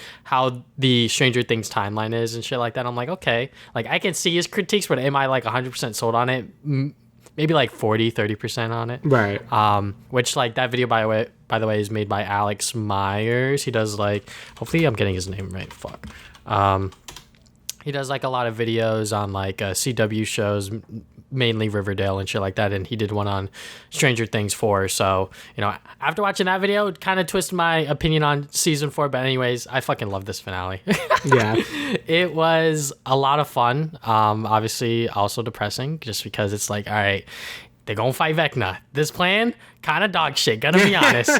the Stranger Things timeline is and shit like that. I'm like, okay. Like, I can see his critiques, but am I, like, 100% sold on it? Maybe, like, 30% on it. Right. Which, like, that video, by the way, is made by Alex Myers. He does, like, hopefully I'm getting his name right. Fuck. He does, like, a lot of videos on, like, CW shows, mainly Riverdale and shit like that, and he did one on Stranger Things 4. So, after watching that video, it kind of twisted my opinion on season 4. But anyways, I fucking love this finale. Yeah. It was a lot of fun. Obviously, also depressing, just because it's like, all right, they're gonna fight Vecna. This plan, kind of dog shit, gonna be honest.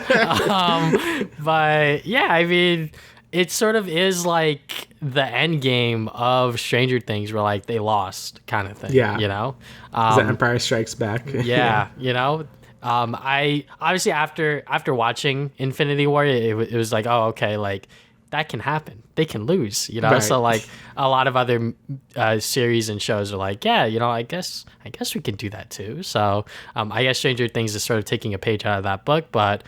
But yeah, I mean, it sort of is like the end game of Stranger Things, where like they lost, kind of thing. Yeah, the Empire Strikes Back. Yeah, I obviously after watching Infinity War, it was like, oh, okay, like that can happen. They can lose, Right. So like a lot of other series and shows are like, yeah, I guess we can do that too. So I guess Stranger Things is sort of taking a page out of that book, but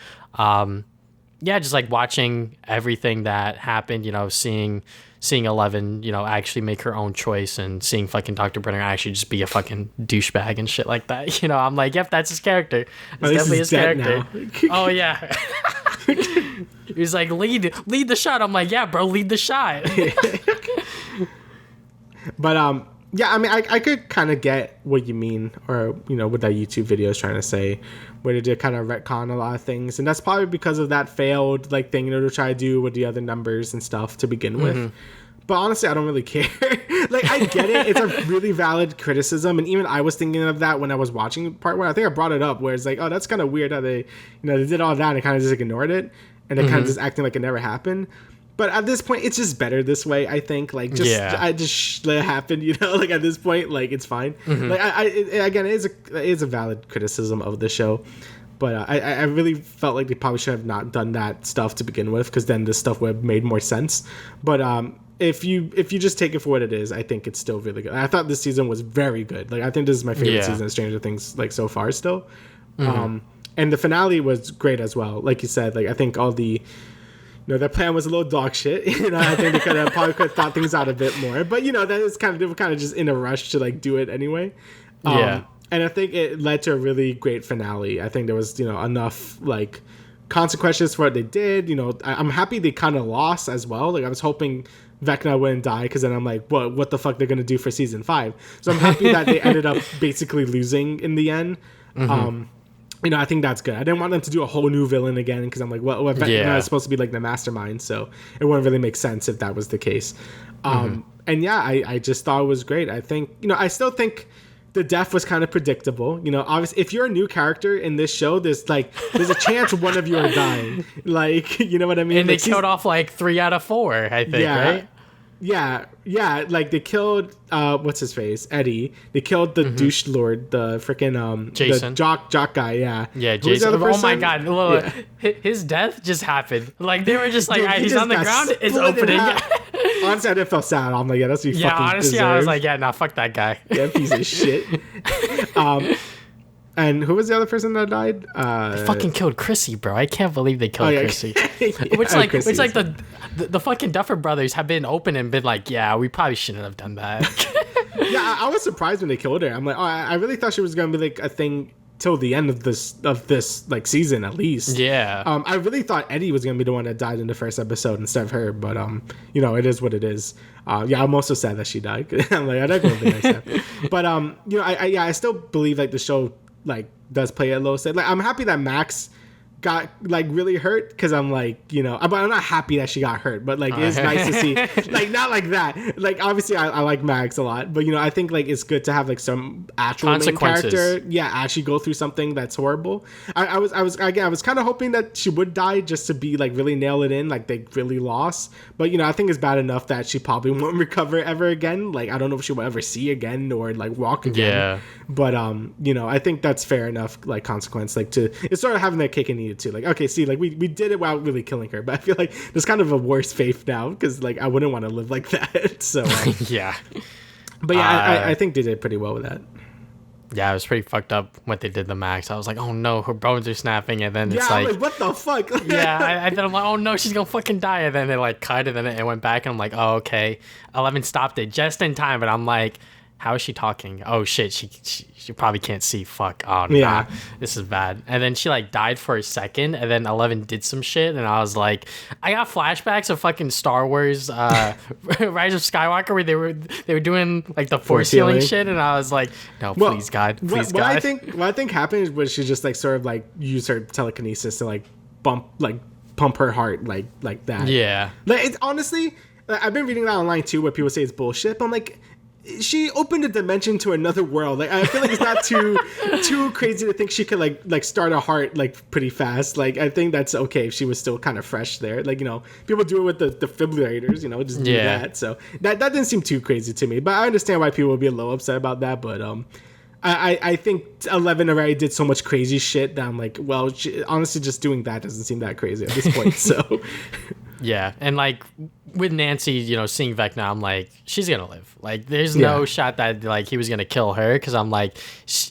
yeah, just like watching everything that happened, seeing 11, actually make her own choice, and seeing fucking Dr. Brenner actually just be a fucking douchebag and shit like that. I'm like, yep, that's his character. That's definitely his character. Oh yeah. He's like, lead the shot. I'm like, yeah, bro, lead the shot. But yeah, I mean, I could kind of get what you mean, or what that YouTube video is trying to say, where they did kind of retcon a lot of things, and that's probably because of that failed like thing to try to do with the other numbers and stuff to begin with. But honestly, I don't really care. Like, I get it. It's a really valid criticism, and even I was thinking of that when I was watching part 1. I think I brought it up, where it's like, oh, that's kind of weird how they they did all that and kind of just ignored it, and they kind of just acting like it never happened. But at this point, it's just better this way, I think. Like, I just let it happen, Like, at this point, like, it's fine. Like, again, it is a valid criticism of the show. But I really felt like they probably should have not done that stuff to begin with, because then this stuff would have made more sense. But if you just take it for what it is, I think it's still really good. I thought this season was very good. Like, I think this is my favorite season of Stranger Things, like, so far still. And the finale was great as well. Like you said, like, I think all the... their plan was a little dog shit. I think they could have thought things out a bit more. But that is they were kind of just in a rush to like do it anyway. And I think it led to a really great finale. I think there was enough like consequences for what they did. I'm happy they kind of lost as well. Like, I was hoping Vecna wouldn't die, because then I'm like, what the fuck they're gonna do for season 5? So I'm happy that they ended up basically losing in the end. I think that's good. I didn't want them to do a whole new villain again, because I'm like, well, Vecna is supposed to be like the mastermind, so it wouldn't really make sense if that was the case. And yeah, I just thought it was great. I think, I still think the death was kind of predictable. Obviously, if you're a new character in this show, there's a chance one of you are dying. Like, you know what I mean? And they killed off like 3 out of 4, I think, right? Yeah, like they killed what's his face, Eddie. They killed the douche lord, the freaking Jason, the jock guy. Yeah, Jason. Oh my god, his death just happened. Like, they were just like, he's on the ground, it's opening. Honestly, I didn't feel sad. I'm like, yeah, that's what you fucking honestly deserve. I was like, yeah, nah, fuck that guy. Yeah, piece of shit. And who was the other person that died? They fucking killed Chrissy, bro. I can't believe they killed Chrissy. Which the fucking Duffer Brothers have been open and been like, yeah, we probably shouldn't have done that. Yeah, I was surprised when they killed her. I'm like, oh, I really thought she was gonna be like a thing till the end of this like season at least. Yeah. I really thought Eddie was gonna be the one that died in the first episode instead of her, but it is what it is. Yeah, I'm also sad that she died. I'm like, I don't really nice that. But I still believe like the show like does play a low side. Like, I'm happy that Max got like really hurt, because I'm like, but I'm not happy that she got hurt, but like it's nice to see, like, not like that. Like, obviously I like Max a lot, but I think like it's good to have like some actual main character actually go through something that's horrible. I was kind of hoping that she would die, just to be like really nail it in, like they really lost. But I think it's bad enough that she probably won't recover ever again. Like, I don't know if she will ever see again or like walk again. Yeah. But I think that's fair enough, like, consequence, like, to it's sort of having that cake and eat it too. Like, okay, see, like we did it without really killing her, but I feel like there's kind of a worse faith now, because like I wouldn't want to live like that. So yeah. But yeah, I think they did pretty well with that. Yeah, it was pretty fucked up what they did to Max. I was like, oh no, her bones are snapping, and then it's like, what the fuck? Yeah, and then I'm like, oh no, she's gonna fucking die, and then they like cut it, and then it went back, and I'm like, oh okay, 11 stopped it just in time, but I'm like, How is she talking? Oh shit, she probably can't see. Fuck. Oh no, Yeah. this is bad. And then she like died for a second, and then 11 did some shit, and I was like, I got flashbacks of fucking Star Wars, Rise of Skywalker, where they were doing like the force healing shit, and I was like, no, please God, please God. What I think happened was she just like sort of like used her telekinesis to like pump her heart like that. Yeah. Like it's honestly, I've been reading that online too, where people say it's bullshit. But I'm like, she opened a dimension to another world. Like I feel like it's not too crazy to think she could like start a heart like pretty fast. Like I think that's okay if she was still kind of fresh there. Like, you know, people do it with the defibrillators, you know, just do that. So that didn't seem too crazy to me. But I understand why people would be a little upset about that. But I think 11 already did so much crazy shit that I'm like, well, honestly, just doing that doesn't seem that crazy at this point. So yeah, and like with Nancy, you know, seeing Vecna, I'm like, she's gonna live. Like, there's no shot that like he was gonna kill her, because I'm like,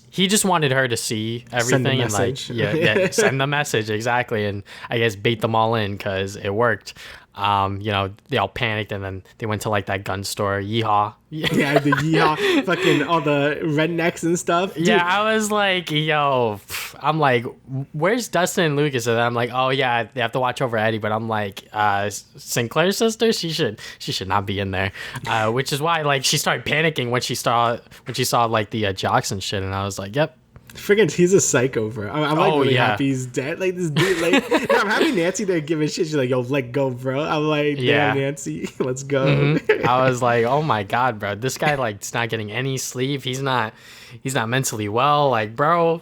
he just wanted her to see everything and like, send the message exactly, and I guess bait them all in because it worked. You know, they all panicked, and then they went to like that gun store. Yeehaw. Yeah, the yeehaw, fucking all the rednecks and stuff. Dude. Yeah, I was like, yo, I'm like, where's Dustin and Lucas? And I'm like, oh yeah, they have to watch over Eddie. But I'm like, Sinclair's sister, she should not be in there. Which is why like she started panicking when she saw like the jocks and shit, and I was like, yep. Friggin', he's a psycho, bro. I'm like really happy he's dead. Like this dude, like I'm happy Nancy didn't give a shit. She's like, yo, let go, bro. I'm like, damn, Nancy, let's go. Mm-hmm. I was like, oh my God, bro. This guy like is not getting any sleep. He's not mentally well. Like, bro,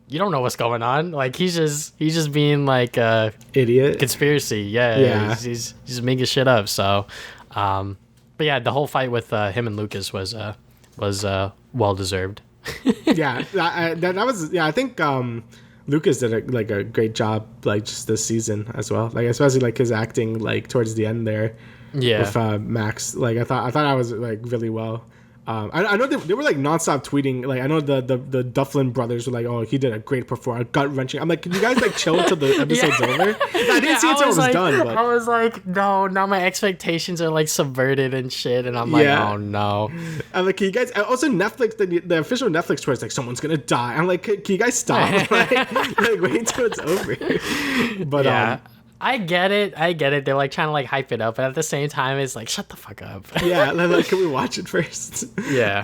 you don't know what's going on. Like he's just being like a idiot conspiracy. Yeah. He's just making shit up. So, but yeah, the whole fight with him and Lucas was well deserved. that was I think Lucas did a great job like just this season as well, like especially like his acting like towards the end there with Max. Like I thought I was like really well. I know they were like nonstop tweeting. Like I know the Dufflin brothers were like, "Oh, he did a great performance, gut wrenching." I'm like, "Can you guys like chill until the episode's over?" I didn't see it until it was done. But I was like, "No, now my expectations are like subverted and shit," and I'm like, "Oh no." I'm like, "Can you guys?" Also, Netflix, the official Netflix Twitter is like, "Someone's gonna die." I'm like, "Can you guys stop? like wait until it's over." But I get it. They're like trying to like hype it up, but at the same time, it's like, shut the fuck up. Yeah, like, can we watch it first? Yeah.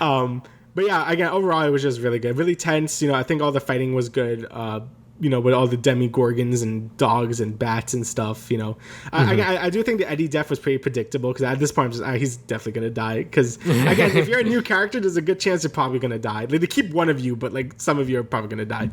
But yeah, again, overall, it was just really good, really tense. You know, I think all the fighting was good. You know, with all the demigorgons and dogs and bats and stuff. You know, I do think the Eddie death was pretty predictable, because at this point, I'm just, he's definitely gonna die. Because again, if you're a new character, there's a good chance you're probably gonna die. Like they keep one of you, but like some of you are probably gonna die.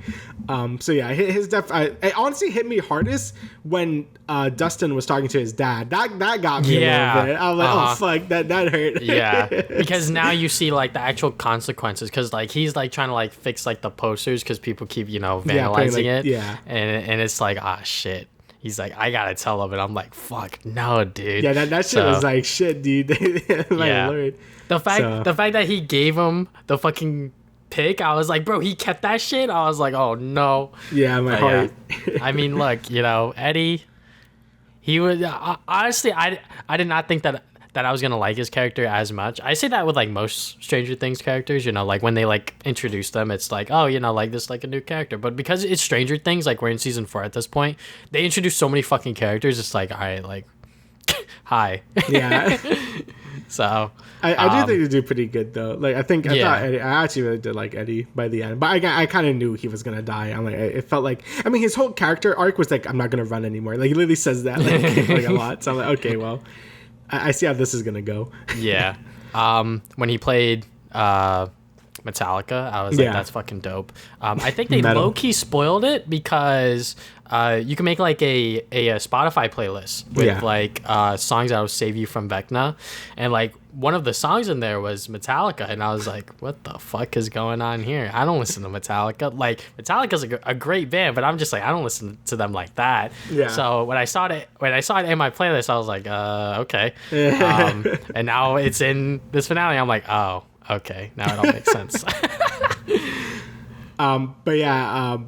So yeah, his death. It honestly hit me hardest when Dustin was talking to his dad. That got me a little bit. I was like, oh fuck, that hurt. Yeah, because now you see like the actual consequences. Because like he's like trying to like fix like the posters, because people keep vandalizing it. Yeah, and it's like, ah, shit. He's like, I gotta tell him, and I'm like, fuck, no, dude. Yeah, that shit was like, shit, dude. My Lord. The fact that he gave him the fucking pick, I was like, bro, he kept that shit. I was like, oh no. Yeah, my heart. Yeah. I mean, look, you know, Eddie. He was honestly, I did not think that I was gonna like his character as much. I say that with like most Stranger Things characters, you know, like when they like introduce them, it's like, oh, you know, like this like a new character. But because it's Stranger Things, like we're in season 4 at this point, they introduce so many fucking characters. It's like, all right, like, hi. Yeah. So I do think they do pretty good though. Like I thought Eddie, I actually really did like Eddie by the end, but I kind of knew he was gonna die. I'm like, it felt like, I mean, his whole character arc was like, I'm not gonna run anymore. Like he literally says that like a lot. So I'm like, okay, well. I see how this is gonna go. Yeah. When he played Metallica, I was like, that's fucking dope. I think they low-key spoiled it, because you can make like a Spotify playlist with like songs that will save you from Vecna, and like one of the songs in there was Metallica, and I was like, what the fuck is going on here? I don't listen to Metallica. Like Metallica's a great band, but I'm just like, I don't listen to them like that. Yeah. So when I saw it in my playlist, I was like, okay. And now it's in this finale. I'm like, oh, okay, now it all makes sense. But yeah,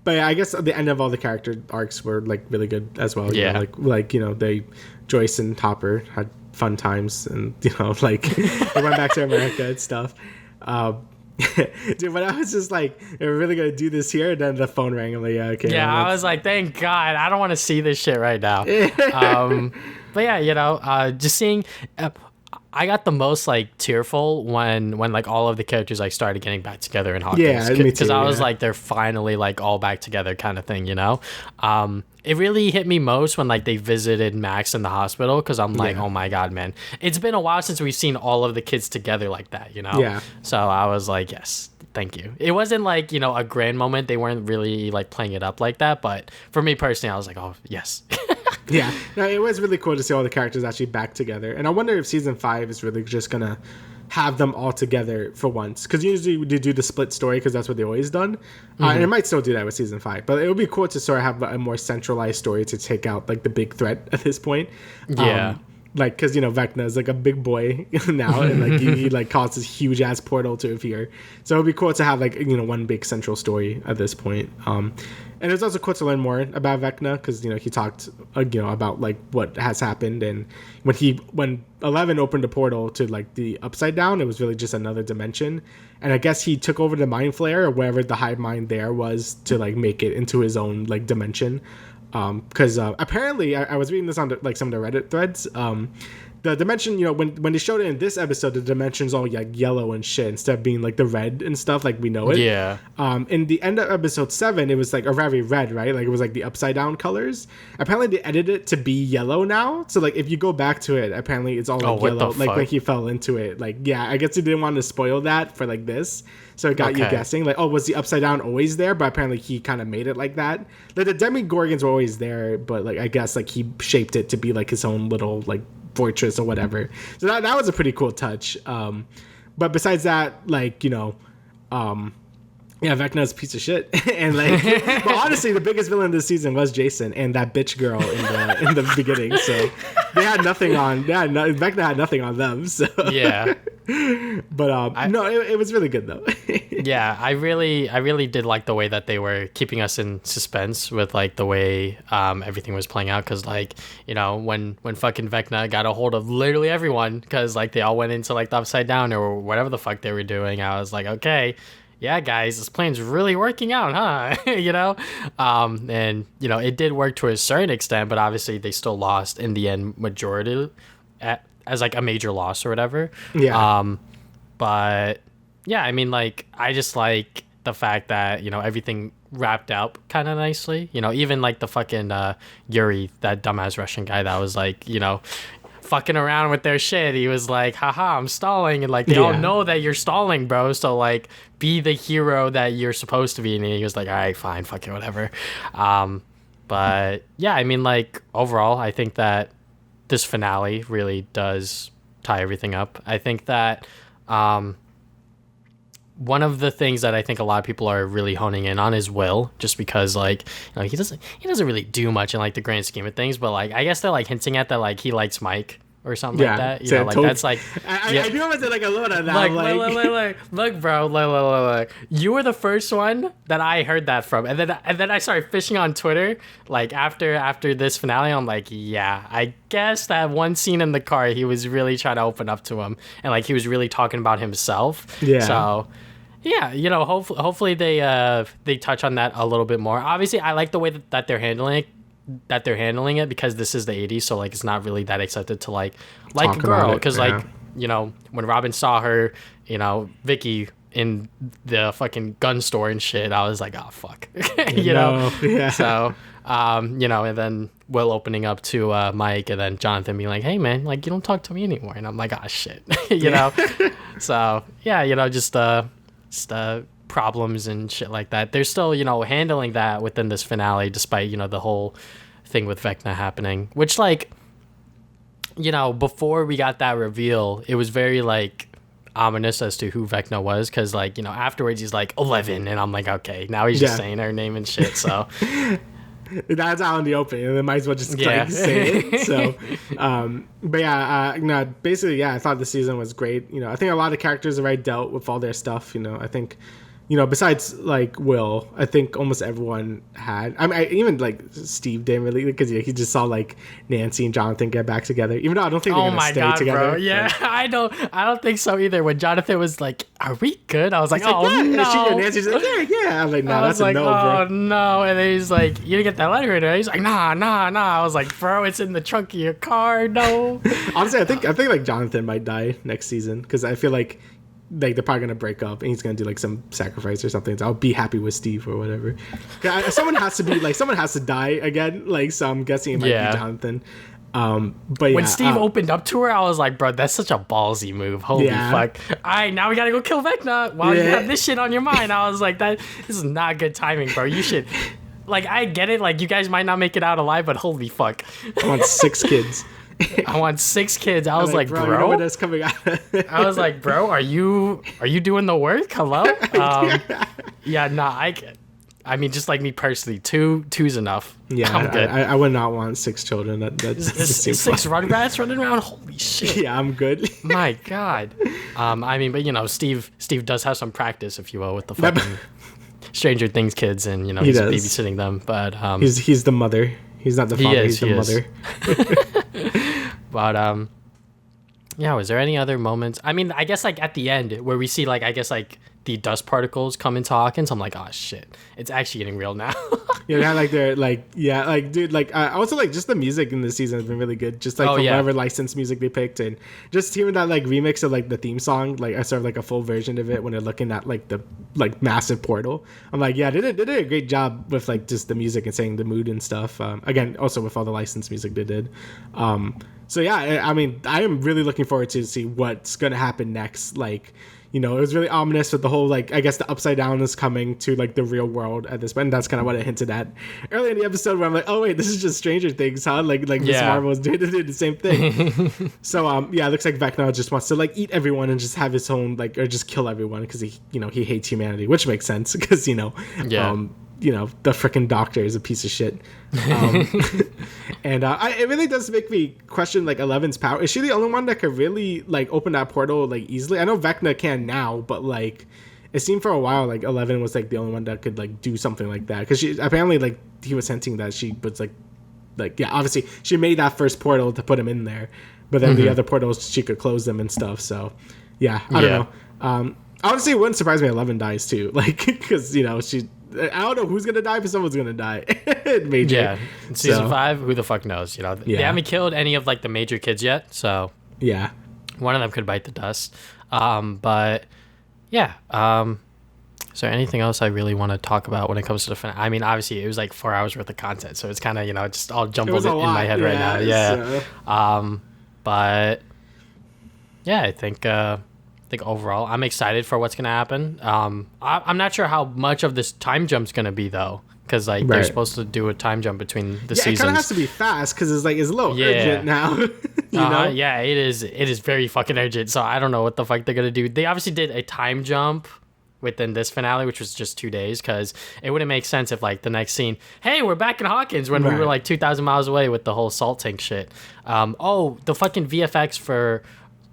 I guess the end of all the character arcs were like really good as well. Yeah. You know, like you know, Joyce and Hopper had fun times, and like they went back to America and stuff. Dude, but I was just like, we're really gonna do this here, and then the phone rang. I'm like, yeah, okay. Yeah, I was like, thank God, I don't want to see this shit right now. But yeah, just seeing. I got the most like tearful when like all of the characters like started getting back together in Hawkins. Yeah, me too. Because I was like, they're finally like all back together, kind of thing. It really hit me most when like they visited Max in the hospital, because I'm like, oh my God, man, it's been a while since we've seen all of the kids together like that. Yeah. So I was like, yes. Thank you. It wasn't like, a grand moment. They weren't really like playing it up like that. But for me personally, I was like, oh, yes. Yeah. No, it was really cool to see all the characters actually back together. And I wonder if season 5 is really just going to have them all together for once. Because usually they do the split story, because that's what they always done. And it might still do that with season 5. But it would be cool to sort of have a more centralized story to take out like the big threat at this point. Yeah. Like, because Vecna is like a big boy now, and like he like caused this huge ass portal to appear. So it'd be cool to have like one big central story at this point. And it was also cool to learn more about Vecna, because he talked about like what has happened, and when 11 opened a portal to like the Upside Down, it was really just another dimension. And I guess he took over the Mind Flayer, or wherever the hive mind there was, to like make it into his own like dimension. Because apparently I was reading this on some of the Reddit threads. The dimension, when they showed it in this episode, the dimension's all like yellow and shit instead of being like the red and stuff like we know it. Yeah. In the end of episode 7, it was like a very red, right? Like it was like the upside down colors. Apparently they edited it to be yellow now. So like if you go back to it, apparently it's all like yellow. Like when he fell into it. Like, yeah, I guess he didn't want to spoil that for like this. So it got you guessing, like, oh, was the upside down always there? But apparently he kind of made it like that. Like the Demigorgons were always there, but like I guess like he shaped it to be like his own little like fortress or whatever. So that was a pretty cool touch. But besides that, like, yeah, Vecna's a piece of shit. And like, but honestly, the biggest villain this season was Jason and that bitch girl in the beginning. So they had nothing on. Vecna had nothing on them. So yeah. But no, it was really good though. Yeah, I really did like the way that they were keeping us in suspense with like the way everything was playing out, because like when fucking Vecna got a hold of literally everyone, because like they all went into like the Upside Down or whatever the fuck they were doing, I was like, okay, yeah guys, this plan's really working out, huh? And it did work to a certain extent, but obviously they still lost in the end majority as like a major loss or whatever. Yeah. But yeah, I mean, like, I just like the fact that, everything wrapped up kind of nicely. Even like the fucking Yuri, that dumbass Russian guy that was like, fucking around with their shit. He was like, haha, I'm stalling. And like, they all know that you're stalling, bro. So like, be the hero that you're supposed to be. And he was like, all right, fine, fuck it, whatever. But yeah, I mean, like, overall, I think that this finale really does tie everything up. I think that one of the things that I think a lot of people are really honing in on is Will, just because like he doesn't really do much in like the grand scheme of things, but like I guess they're like hinting at that like he likes Mike or something like that. That's like I do want to like a little of that. Look, bro, look. You were the first one that I heard that from, and then I started fishing on Twitter like after this finale. I'm like, yeah, I guess that one scene in the car, he was really trying to open up to him, and like he was really talking about himself. Yeah. So yeah, hopefully they touch on that a little bit more. Obviously, I like the way that they're handling it, because this is the 80s, so like it's not really that accepted to like a girl, because like when Robin saw her Vicky in the fucking gun store and shit, I was like, oh fuck. Yeah. So and then Will opening up to Mike, and then Jonathan being like, hey man, like you don't talk to me anymore, and I'm like, oh shit. So yeah, just problems and shit like that. They're still, handling that within this finale, despite, the whole thing with Vecna happening, which like, before we got that reveal, it was very like ominous as to who Vecna was, because like, afterwards he's like 11, and I'm like, okay, now he's just saying her name and shit. So that's out in the open, and they might as well just like say it. So but yeah, basically, I thought the season was great. I think a lot of characters already dealt with all their stuff. I think besides like Will, I think almost everyone had. I mean, even like Steve didn't really, because he just saw like Nancy and Jonathan get back together. Even though I don't think they're gonna stay together. Bro. Yeah, but I don't think so either. When Jonathan was like, "Are we good?" I was like, "Oh like, no." And Nancy's like, "Yeah." I'm like, "No, that's like, a no, bro." Oh no! And then he's like, "You didn't get that letter in there." He's like, "Nah." I was like, "Bro, it's in the trunk of your car." No. Honestly, I think like Jonathan might die next season because I feel like they're probably gonna break up and he's gonna do like some sacrifice or something. So I'll be happy with Steve or whatever. Someone has to die again. Like, so I'm guessing it might be Jonathan. But yeah, when Steve opened up to her, I was like, bro, that's such a ballsy move. Holy fuck. All right, now we gotta go kill Vecna while you have this shit on your mind. I was like, this is not good timing, bro. You should, like, I get it. Like, you guys might not make it out alive, but holy fuck. I want 6 kids. I want 6 kids. I was like, bro, you know what that's coming out. I was like, bro, are you doing the work? Hello? Yeah, nah, I mean, just like me personally, two's enough. Yeah, I'm good. I would not want 6 children. That's 6 rugrats running around. Holy shit. Yeah, I'm good. My God. I mean, but Steve does have some practice, if you will, with the fucking Stranger Things kids, and he's babysitting them. But he's the mother. He's not the father. He's the mother. But yeah, was there any other moments? I mean, I guess like at the end where we see like, I guess like the dust particles come into Hawkins, I'm like, oh shit, it's actually getting real now. Dude, like also like just the music in this season has been really good. Just like whatever licensed music they picked, and just hearing that like remix of like the theme song, like I sort of like a full version of it when they're looking at like the like massive portal. I'm like, yeah, they did a great job with like just the music and saying the mood and stuff. Again, also with all the licensed music they did. So yeah, I mean, I am really looking forward to see what's gonna happen next. Like, it was really ominous with the whole, like, I guess the upside down is coming to like the real world at this point. And that's kind of what it hinted at early in the episode, where I'm like, oh wait, this is just Stranger Things, huh? Like Miss Marvel is doing the same thing. So it looks like Vecna just wants to like eat everyone and just have his own like, or just kill everyone because he hates humanity, which makes sense because the freaking doctor is a piece of shit. And it really does make me question like Eleven's power. Is she the only one that could really like open that portal like easily? I know Vecna can now, but like it seemed for a while like 11 was like the only one that could like do something like that, because she apparently like he was hinting that she was like obviously she made that first portal to put him in there, but then the other portals she could close them and stuff. So I don't know. Honestly, it wouldn't surprise me 11 dies too, like because she. I don't know who's gonna die, but someone's gonna die. Major. Yeah. In season 5, who the fuck knows? They haven't killed any of like the major kids yet, so yeah, one of them could bite the dust. But yeah. Is there anything else I really want to talk about when it comes to the finale? I mean, obviously it was like 4 hours worth of content, so it's kind of just all jumbled in my head right now. Yeah. So. But yeah, I think overall I'm excited for what's gonna happen. I'm not sure how much of this time jump's gonna be though, because like they're supposed to do a time jump between the seasons. It kind of has to be fast because it's a little urgent now. Yeah, it is very fucking urgent. So I don't know what the fuck they're gonna do. They obviously did a time jump within this finale, which was just 2 days, because it wouldn't make sense if like the next scene, hey, we're back in Hawkins when we were like 2,000 miles away with the whole salt tank shit. The fucking VFX for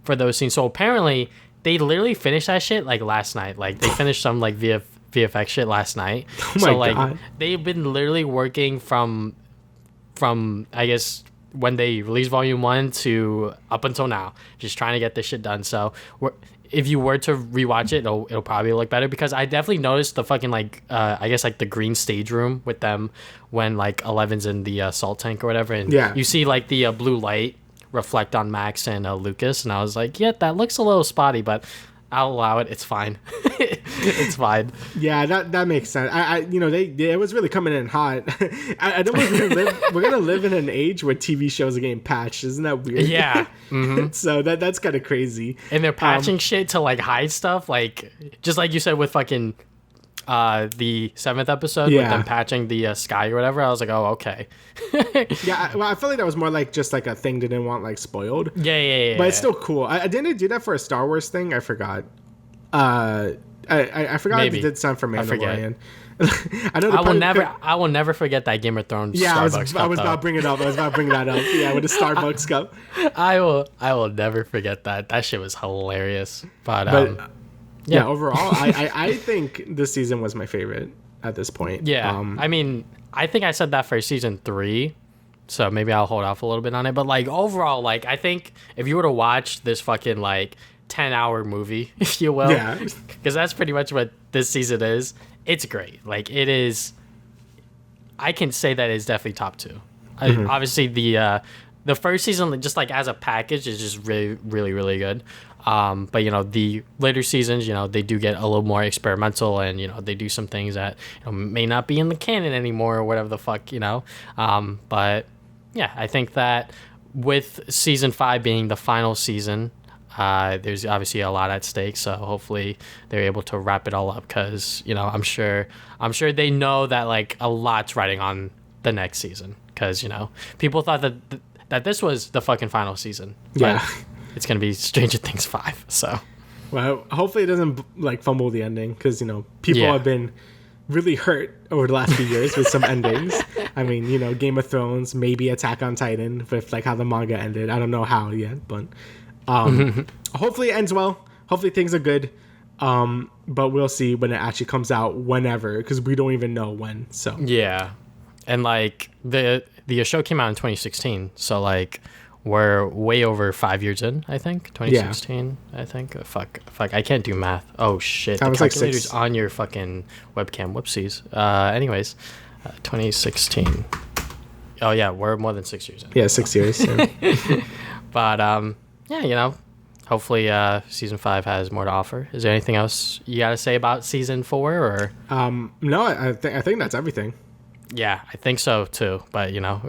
those scenes. So apparently they literally finished that shit like last night. Like they finished some like VFX shit last night. Oh my God. They've been literally working from I guess when they released Volume 1 to up until now, just trying to get this shit done. So if you were to rewatch it, it'll probably look better, because I definitely noticed the fucking like I guess like the green stage room with them when like 11's in the salt tank or whatever, and you see like the blue light reflect on Max and Lucas, and I was like, yeah, that looks a little spotty, but I'll allow it. It's fine. It's fine. Yeah, that makes sense. It was really coming in hot. I know we're gonna live in an age where TV shows are getting patched. Isn't that weird? Yeah. Mm-hmm. So that's kind of crazy. And they're patching shit to like hide stuff, like just like you said with fucking the 7th episode with them patching the sky or whatever. I was like, oh, okay. I feel like that was more like just like a thing they didn't want like spoiled. Yeah. But it's still cool. I didn't do that for a Star Wars thing. I forgot. I forgot. Maybe. It did sound for Mandalorian. I will never forget that Game of Thrones. Yeah, Starbucks I was about to bring it up. that up. Yeah, with the Starbucks cup. I will never forget that. That shit was hilarious. But Yeah, overall, I think this season was my favorite at this point. Yeah. I mean, I think I said that for season 3. So maybe I'll hold off a little bit on it. But like overall, like I think if you were to watch this fucking like 10-hour movie, if you will, Yeah. because that's pretty much what this season is, it's great. Like it is, I can say that it's definitely top 2. Obviously the first season, just like as a package, is just really, really, really good. But you know, the later seasons, you know, they do get a little more experimental, and you know, they do some things that, you know, may not be in the canon anymore or whatever the fuck, you know. But yeah, I think that with season 5 being the final season, there's obviously a lot at stake. So hopefully they're able to wrap it all up, because you know, I'm sure they know that like a lot's riding on the next season, because you know, people thought that this was the fucking final season. Yeah. It's gonna be Stranger Things 5. So, well, hopefully it doesn't like fumble the ending, because you know, people have been really hurt over the last few years with some endings. I mean, you know, Game of Thrones, maybe Attack on Titan, with like how the manga ended. I don't know how yet, but hopefully it ends well. Hopefully things are good. But we'll see when it actually comes out, whenever, because we don't even know when. So yeah, and like the show came out in 2016, so like we're way over 5 years in. I think 2016. I think fuck, I can't do math. Oh shit, that the was like calculator's 6. on your fucking webcam. Whoopsies. Anyways, 2016. Oh yeah, we're more than 6 years in. Yeah, 6 years. Yeah. But yeah, you know, hopefully season 5 has more to offer. Is there anything else you got to say about season 4, or? No, I think that's everything. Yeah, I think so too. But you know,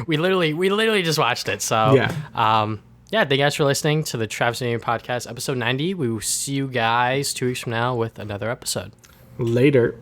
we literally just watched it. So Yeah. Yeah, thank you guys for listening to the Travis and Damian podcast, episode 90. We will see you guys 2 weeks from now with another episode. Later.